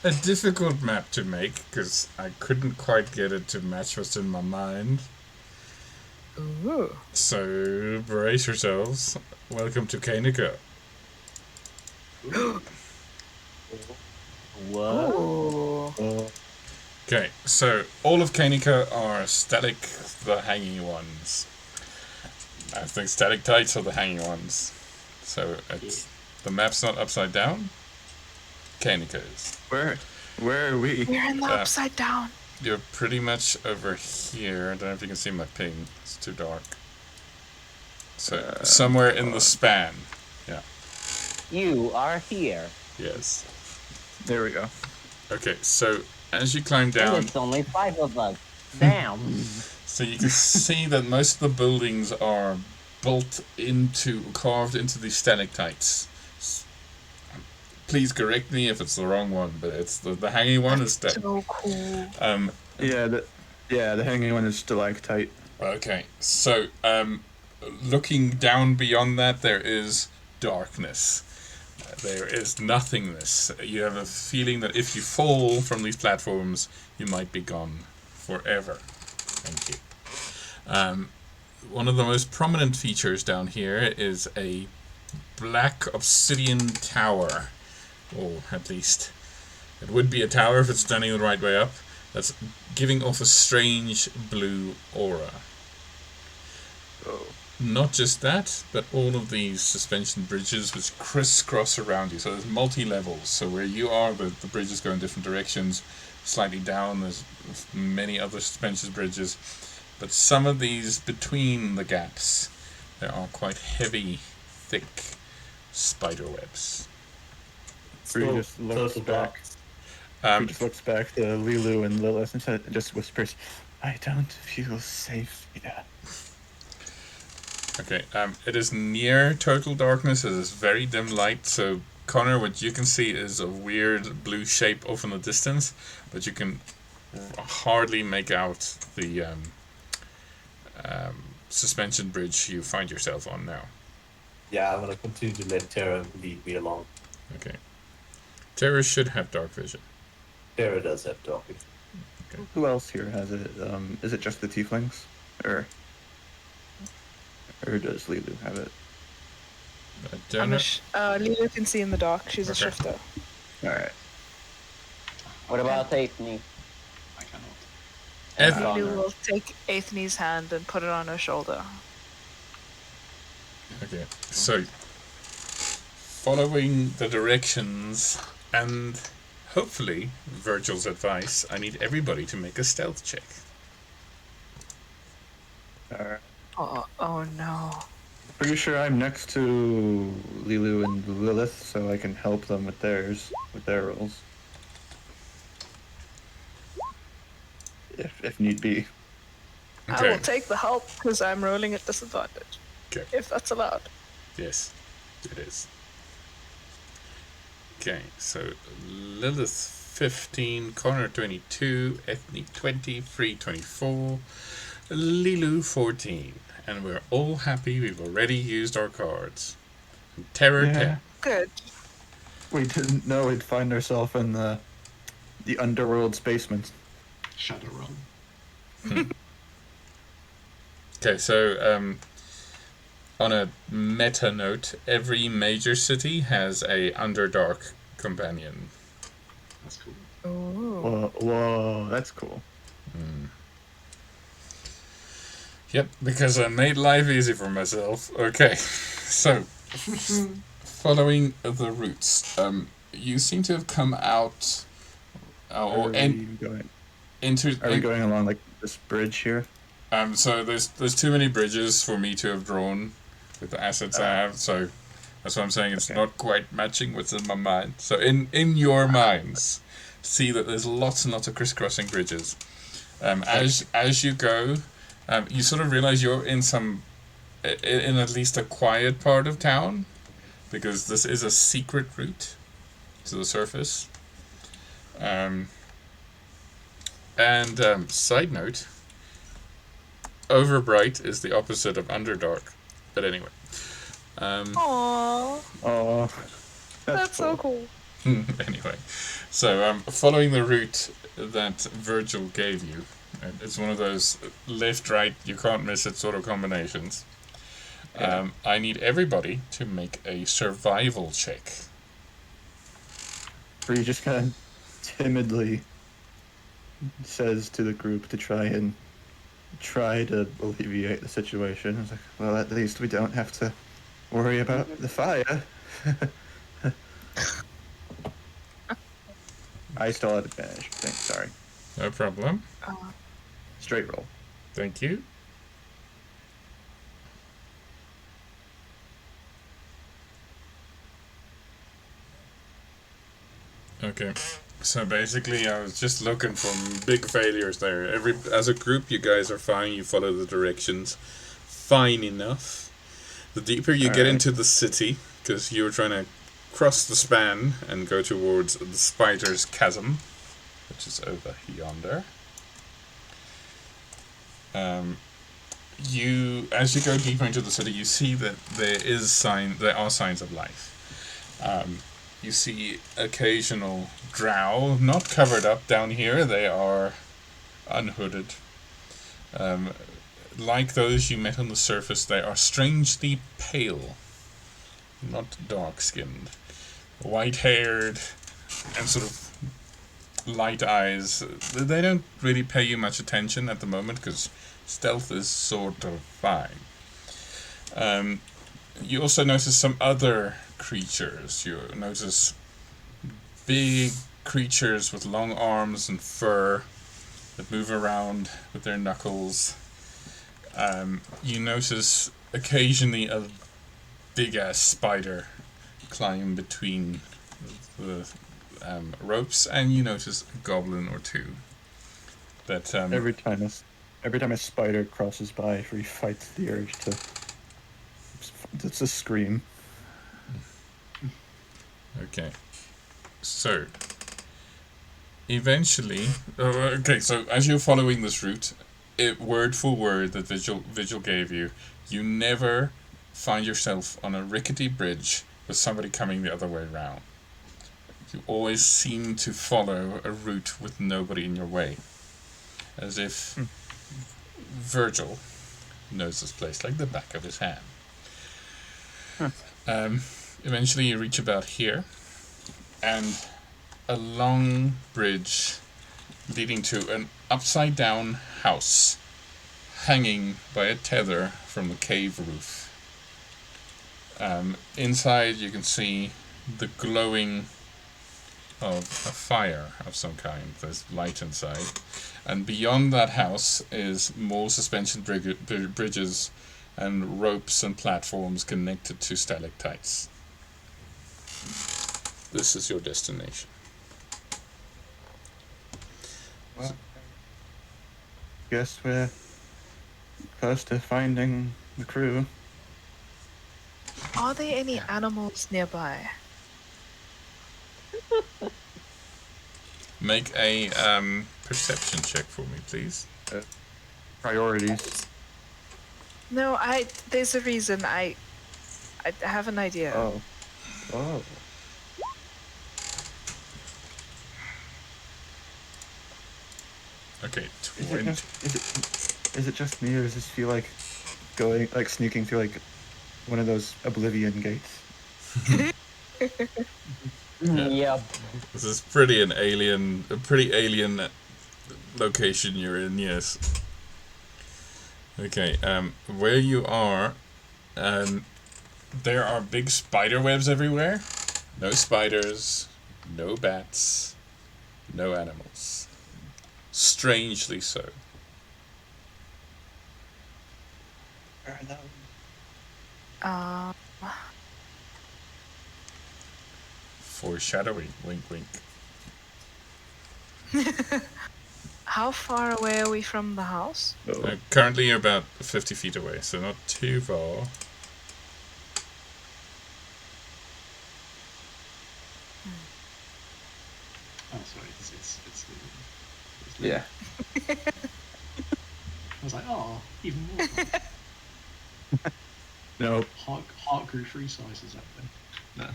a difficult map to make because I couldn't quite get it to match what's in my mind. Ooh. So brace yourselves. Welcome to Kanika. Whoa. Ooh. Okay, so all of Kanika are static, the hanging ones. I think stalactites are the hanging ones. So the map's not upside down. Kanika is. Where are we? We're in the Uh, upside down. You're pretty much over here. I don't know if you can see my ping. It's too dark. So somewhere in the span. You are here. Yes. There we go. Okay, so as you climb And down, it's only 5 of us. Damn. so you can see that most of the buildings are carved into these stalactites. Please correct me if it's the wrong one, but it's the hanging one is So cool. Yeah, the hanging one is stalactite. Okay, so looking down beyond that, there is darkness. There is nothingness. You have a feeling that if you fall from these platforms, you might be gone forever. Thank you. One of the most prominent features down here is a black obsidian tower. Or at least it would be a tower if it's standing the right way up. That's giving off a strange blue aura. Oh. Not just that, but all of these suspension bridges which crisscross around you. So there's multi-levels. So where you are, the bridges go in different directions. Slightly down, there's many other suspension bridges. But some of these between the gaps, there are quite heavy, thick spider webs. Free just looks total back. Um, He just looks back to Lilu and Lilith and just whispers, "I don't feel safe yet." Okay, it is near total darkness. It is very dim light. So, Connor, what you can see is a weird blue shape off in the distance, but you can hardly make out the suspension bridge you find yourself on now. Yeah, I'm gonna continue to let Terra lead me along. Okay. Terra should have dark vision. Terra does have talking. Who else here has it? Is it just the tieflings, or does Lilu have it? I don't know. Lila can see in the dark. She's a Okay. shifter. All right. What about Aethne? I cannot. Eth- Connor. Lila will take Aethne's hand and put it on her shoulder. Okay, so following the directions and hopefully Virgil's advice, I need everybody to make a stealth check. All right. Oh no. Pretty sure I'm next to Lilu and Lilith, so I can help them with their rolls, if need be. I will Okay. take the help because I'm rolling at disadvantage. Okay. If that's allowed. Yes, it is. Okay, so Lilith 15, Connor 22, Ethne 20, Free 24, Lilu 14. And we're all happy we've already used our cards. Terror 10. Good. We didn't know we'd find ourselves in the underworld's basement. Shadowrun. Okay, so on a meta note, every major city has a Underdark companion. That's cool. Ooh. Whoa, that's cool. Yep, because I made life easy for myself. Okay, so following the routes, you seem to have come out Are we into. going along like this bridge here? So there's too many bridges for me to have drawn with the assets I have. So that's what I'm saying. It's Okay. not quite matching what's in my mind. So in your minds, see that there's lots and lots of crisscrossing bridges. As you go, you sort of realize you're in at least a quiet part of town, because this is a secret route to the surface. Side note, Overbright is the opposite of Underdark. But anyway. Aww. Oh, That's so cool. Anyway, so following the route that Virgil gave you, it's one of those left, right, you can't miss it sort of combinations. Yeah. I need everybody to make a survival check. Bree just kind of timidly says to the group to try to alleviate the situation. It's like, well, at least we don't have to worry about the fire. I still had advantage. Sorry. No problem. Straight roll. Thank you. Okay, so basically I was just looking for big failures there. As a group, you guys are fine, you follow the directions fine enough. The deeper you get Alright. into the city, because you were trying to cross the span and go towards the Spider's Chasm, which is over yonder. As you go deeper into the city, you see that there are signs of life. You see occasional drow, not covered up down here, they are unhooded. Like those you met on the surface, they are strangely pale, not dark-skinned. White-haired and sort of light eyes. They don't really pay you much attention at the moment because stealth is sort of fine. You also notice some other creatures. You notice big creatures with long arms and fur that move around with their knuckles. You notice occasionally a big-ass spider climb between the ropes, and you notice a goblin or two. That Every time a spider crosses by, Free fights the urge to scream. Okay. So, eventually, okay, so as you're following this route, word for word that Vigil gave you, you never find yourself on a rickety bridge with somebody coming the other way round. You always seem to follow a route with nobody in your way, as if Virgil knows this place like the back of his hand. Eventually you reach about here, and a long bridge leading to an upside down house hanging by a tether from the cave roof. Inside you can see the glowing of a fire of some kind. There's light inside, and beyond that house is more suspension bridges and ropes and platforms connected to stalactites. This is your destination. Well, guess we're close to finding the crew. Are there any animals nearby? Make a perception check for me, please. Priorities. No, there's a reason. I have an idea. Oh. Okay, Is 20. it just me, or does this feel like sneaking through like one of those Oblivion gates? Yep. This is a pretty alien location you're in, yes. Okay, where you are, there are big spider webs everywhere. No spiders, no bats, no animals. Strangely so. Where are those? Foreshadowing, wink wink. How far away are we from the house? Currently you're about 50 feet away, so not too far. Oh, sorry, it's Yeah. I was like, oh, even more. No. Heart grew 3 sizes that day. No.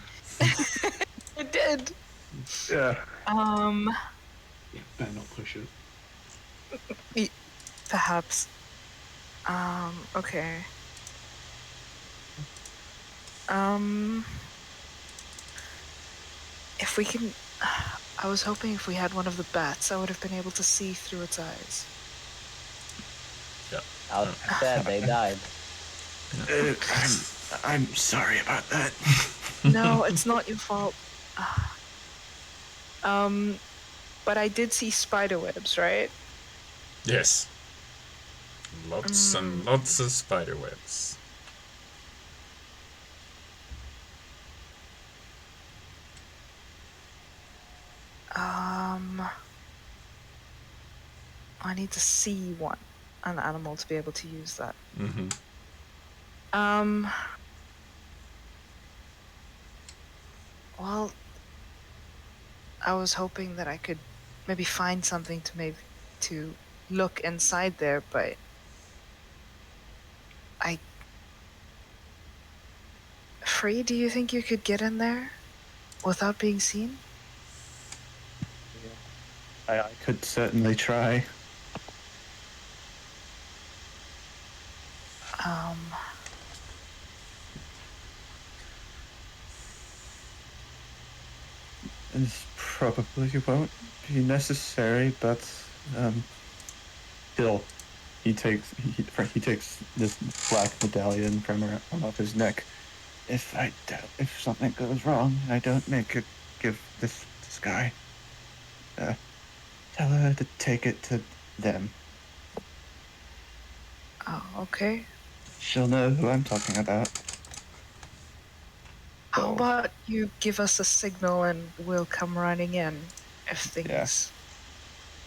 It did. Yeah. Yeah, better not push it. Perhaps. Okay. If we can... I was hoping if we had one of the bats, I would have been able to see through its eyes. Outside, they died. I'm sorry about that. No, it's not your fault. But I did see spider webs, right? Yes. Lots and lots of spider webs. I need to see an animal to be able to use that. Mm-hmm. Well, I was hoping that I could maybe find something to look inside there, but Free, do you think you could get in there without being seen? I could certainly try. This probably won't be necessary, but still, he takes this black medallion from off his neck. If something goes wrong, I don't give this guy. Tell her to take it to them. Oh, okay. She'll know who I'm talking about. How about you give us a signal and we'll come running in if things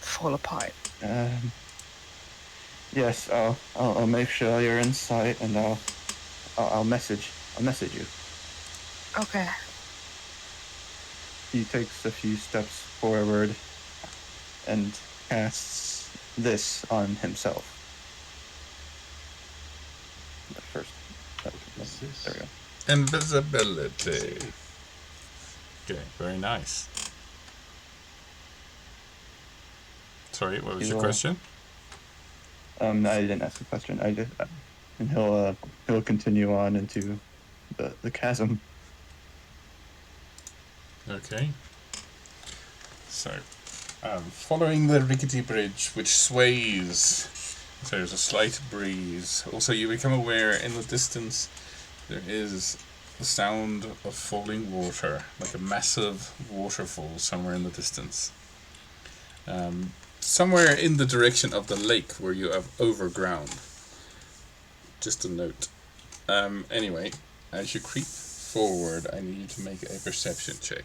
fall apart? Yes, I'll make sure you're in sight, and I'll message you. Okay. He takes a few steps forward, and casts this on himself. The first. There we go. Invisibility. Okay, very nice. Sorry, what was your question? I didn't ask a question. I just and he'll continue on into the chasm. Okay. So, following the rickety bridge, which sways, so there's a slight breeze. Also, you become aware in the distance there is the sound of falling water, like a massive waterfall somewhere in the distance. Somewhere in the direction of the lake where you have overground. Just a note. Anyway, as you creep forward, I need you to make a perception check.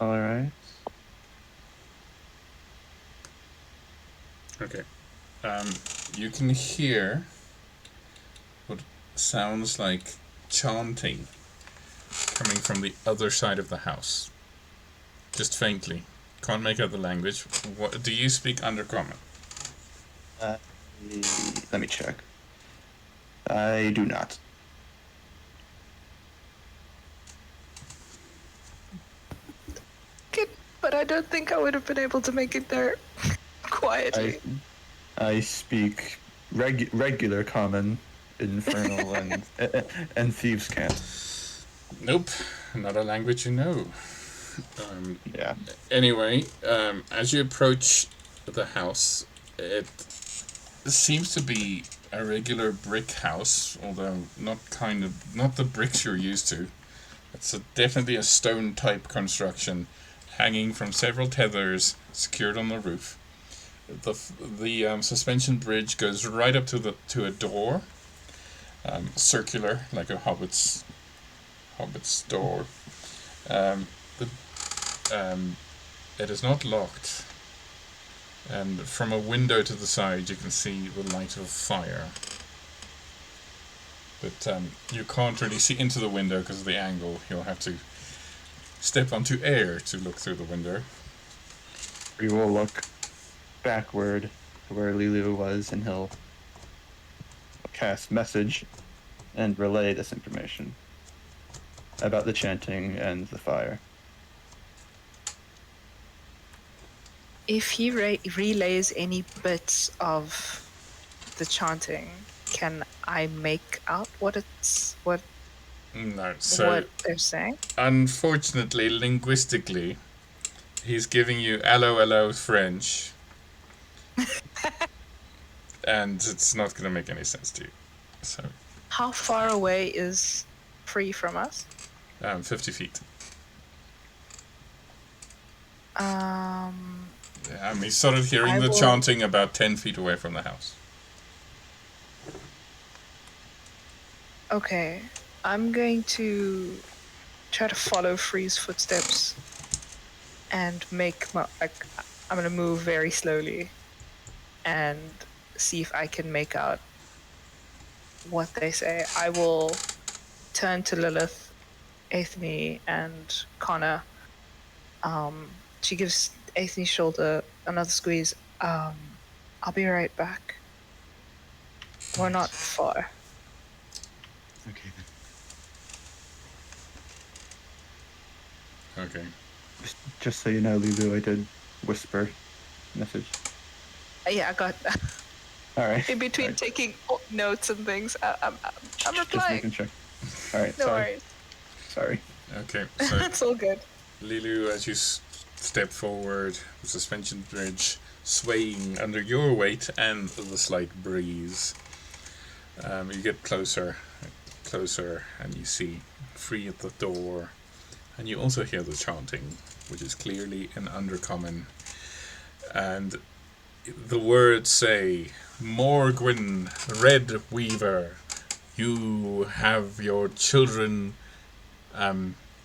All right. Okay. You can hear what sounds like chanting coming from the other side of the house. Just faintly. Can't make out the language. What, do you speak Undercommon? Let me check. I do not. Okay, but I don't think I would have been able to make it there quietly. I speak regular common, infernal, and thieves' cant. Nope. Not a language you know. Yeah. Anyway, as you approach the house, it seems to be a regular brick house, although not the bricks you're used to. It's definitely a stone type construction, hanging from several tethers secured on the roof. The suspension bridge goes right up to a door, circular like a hobbit's door. It is not locked, and from a window to the side you can see the light of fire. But you can't really see into the window because of the angle. You'll have to step onto air to look through the window. We will look backward to where Lilu was, and he'll cast message and relay this information about the chanting and the fire. If he relays any bits of the chanting, can I make out what No, so they're saying? unfortunately, linguistically, he's giving you hello French, and it's not going to make any sense to you. So, How far away is Free from us? 50 feet. Yeah, he started hearing the chanting about 10 feet away from the house. Okay, I'm going to try to follow Free's footsteps and I'm gonna move very slowly and see if I can make out what they say. I will turn to Lilith, Aethne, and Connor. She gives Aethne's shoulder another squeeze. I'll be right back. We're not far. Okay then. Okay. Just so you know, Lilu, I did whisper message. Yeah, I got that. All right. In between Right. taking notes and things, I'm Just replying. making sure. All right. No sorry. worries. Sorry. Okay, so It's all good. Lilu, as you step forward, the suspension bridge swaying under your weight and the slight breeze, you get closer, and you see Free at the door, and you also hear the chanting, which is clearly in Undercommon, and the words say, Morgwyn, Red Weaver, you have your children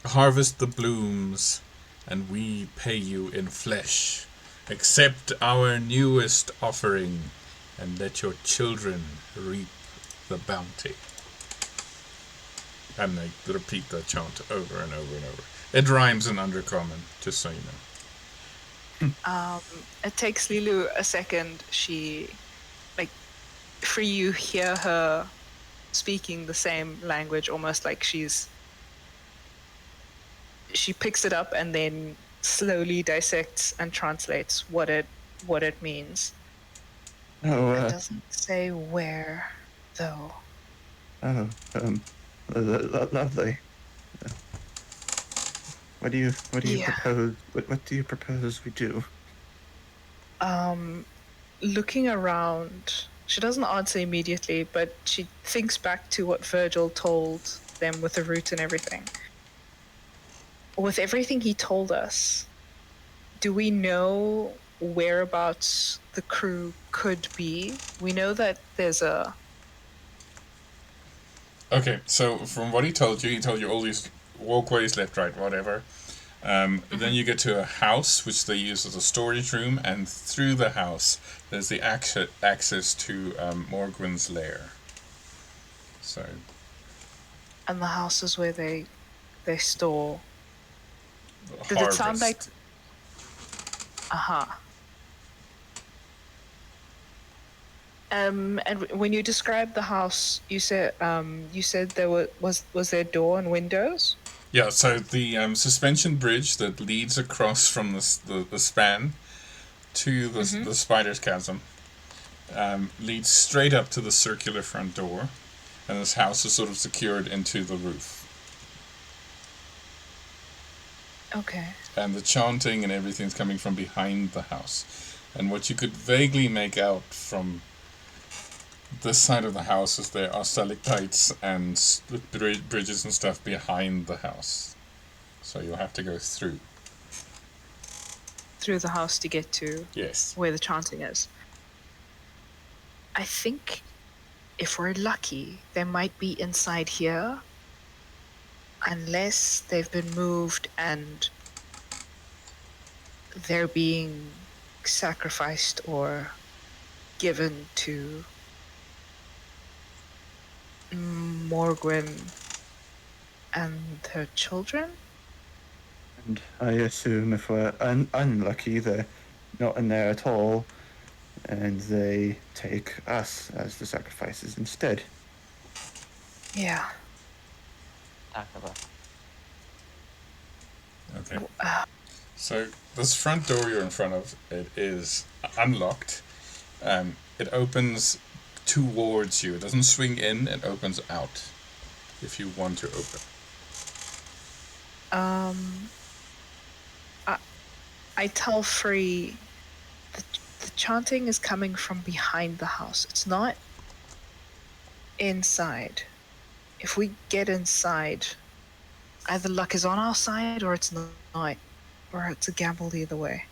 harvest the blooms, and we pay you in flesh. Accept our newest offering, and let your children reap the bounty. And they repeat the chant over and over and over. It rhymes in Undercommon, just so you know. It takes Lilu a second. She, like, Free, you hear her speaking the same language, almost like she picks it up and then slowly dissects and translates what it means. Oh, It doesn't say where, though. Lovely. What do you Yeah. propose? What do you propose we do? Looking around, she doesn't answer immediately, but she thinks back to what Virgil told them with the route and everything. With everything he told us, do we know whereabouts the crew could be? We know that there's a... Okay, so from what he told you all these walkways, left, right, whatever. Then you get to a house, which they use as a storage room, and through the house, there's the access to Morgwyn's lair. So. And the house is where they store... Did Harvest. it sound like... And when you described the house, you said there was there a door and windows? Yeah, so the suspension bridge that leads across from the span to the spider's chasm leads straight up to the circular front door, and this house is sort of secured into the roof. Okay. And the chanting and everything's coming from behind the house. And what you could vaguely make out from this side of the house is there are stalactites and bridges and stuff behind the house. So you'll have to go through. Through the house to get to Yes. where the chanting is. I think if we're lucky, they might be inside here. Unless they've been moved and they're being sacrificed or given to Morgwyn and her children? And I assume if we're unlucky, they're not in there at all, and they take us as the sacrifices instead. Yeah. Okay. So this front door you're in front of, it is unlocked. It opens towards you. It doesn't swing in, it opens out if you want to open. I tell Free the chanting is coming from behind the house. It's not inside. If we get inside, either luck is on our side or it's not, or it's a gamble either way.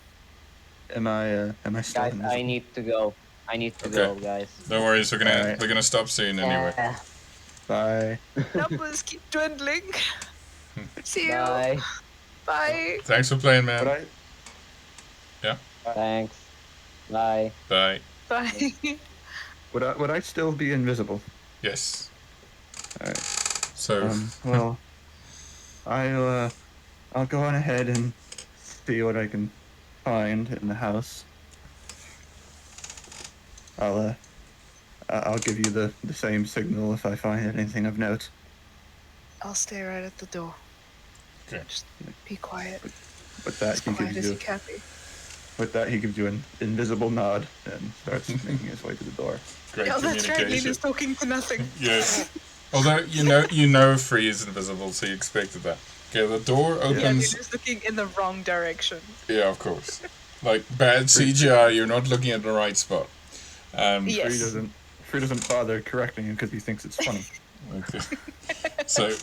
Am I still Guys, invisible? I need to go. Okay. Go, guys. No worries, we're Alright. gonna stop soon anyway. Bye. Numbers keep dwindling. See you. Bye. Bye. Thanks for playing, man. Would I Thanks. Bye. Bye. Bye. would I still be invisible? Yes. Alright. So Well, I'll go on ahead and see what I can find in the house. I'll give you the same signal if I find anything of note. I'll stay right at the door. okay. Just be quiet. With that, As he quiet gives as you you can be. an invisible nod and starts making his way to the door. Great Oh, that's right. communication. Lilu's talking to nothing. Yes. Although you know Free is invisible, so you expected that. Okay, the door Yeah, opens. Lilu's looking in the wrong direction. Yeah, of course. Like bad CGI, you're not looking at the right spot. Yes. Free doesn't bother correcting him because he thinks it's funny. Okay. So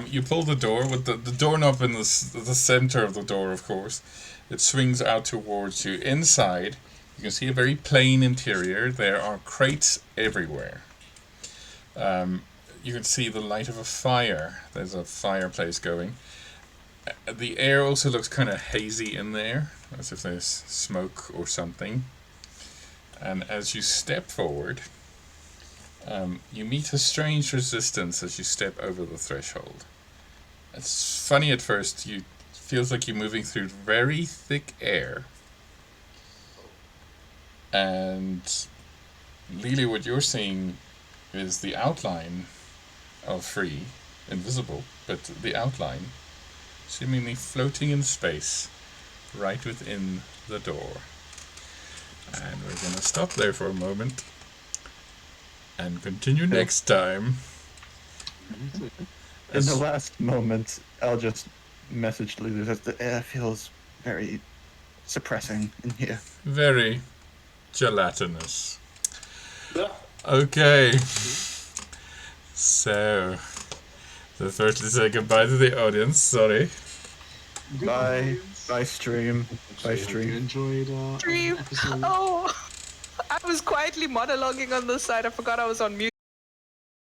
you pull the door with the doorknob in the center of the door, of course. It swings out towards you. Inside, you can see a very plain interior. There are crates everywhere. You can see the light of a fire. There's a fireplace going. The air also looks kind of hazy in there, as if there's smoke or something. And as you step forward, you meet a strange resistance as you step over the threshold. It's funny at first. It feels like you're moving through very thick air, And Lily, what you're seeing is the outline of Free, invisible, but the outline seemingly floating in space right within the door. And we're gonna stop there for a moment and continue next time. In the last moment, I'll just message Lulu that the air feels very suppressing in here. Very gelatinous. Yeah. Okay. So, firstly say goodbye to the audience, sorry. Bye. Bye, stream. Bye, Hope you stream. enjoyed Dream. episode. Oh, I was quietly monologuing on the side. I forgot I was on mute.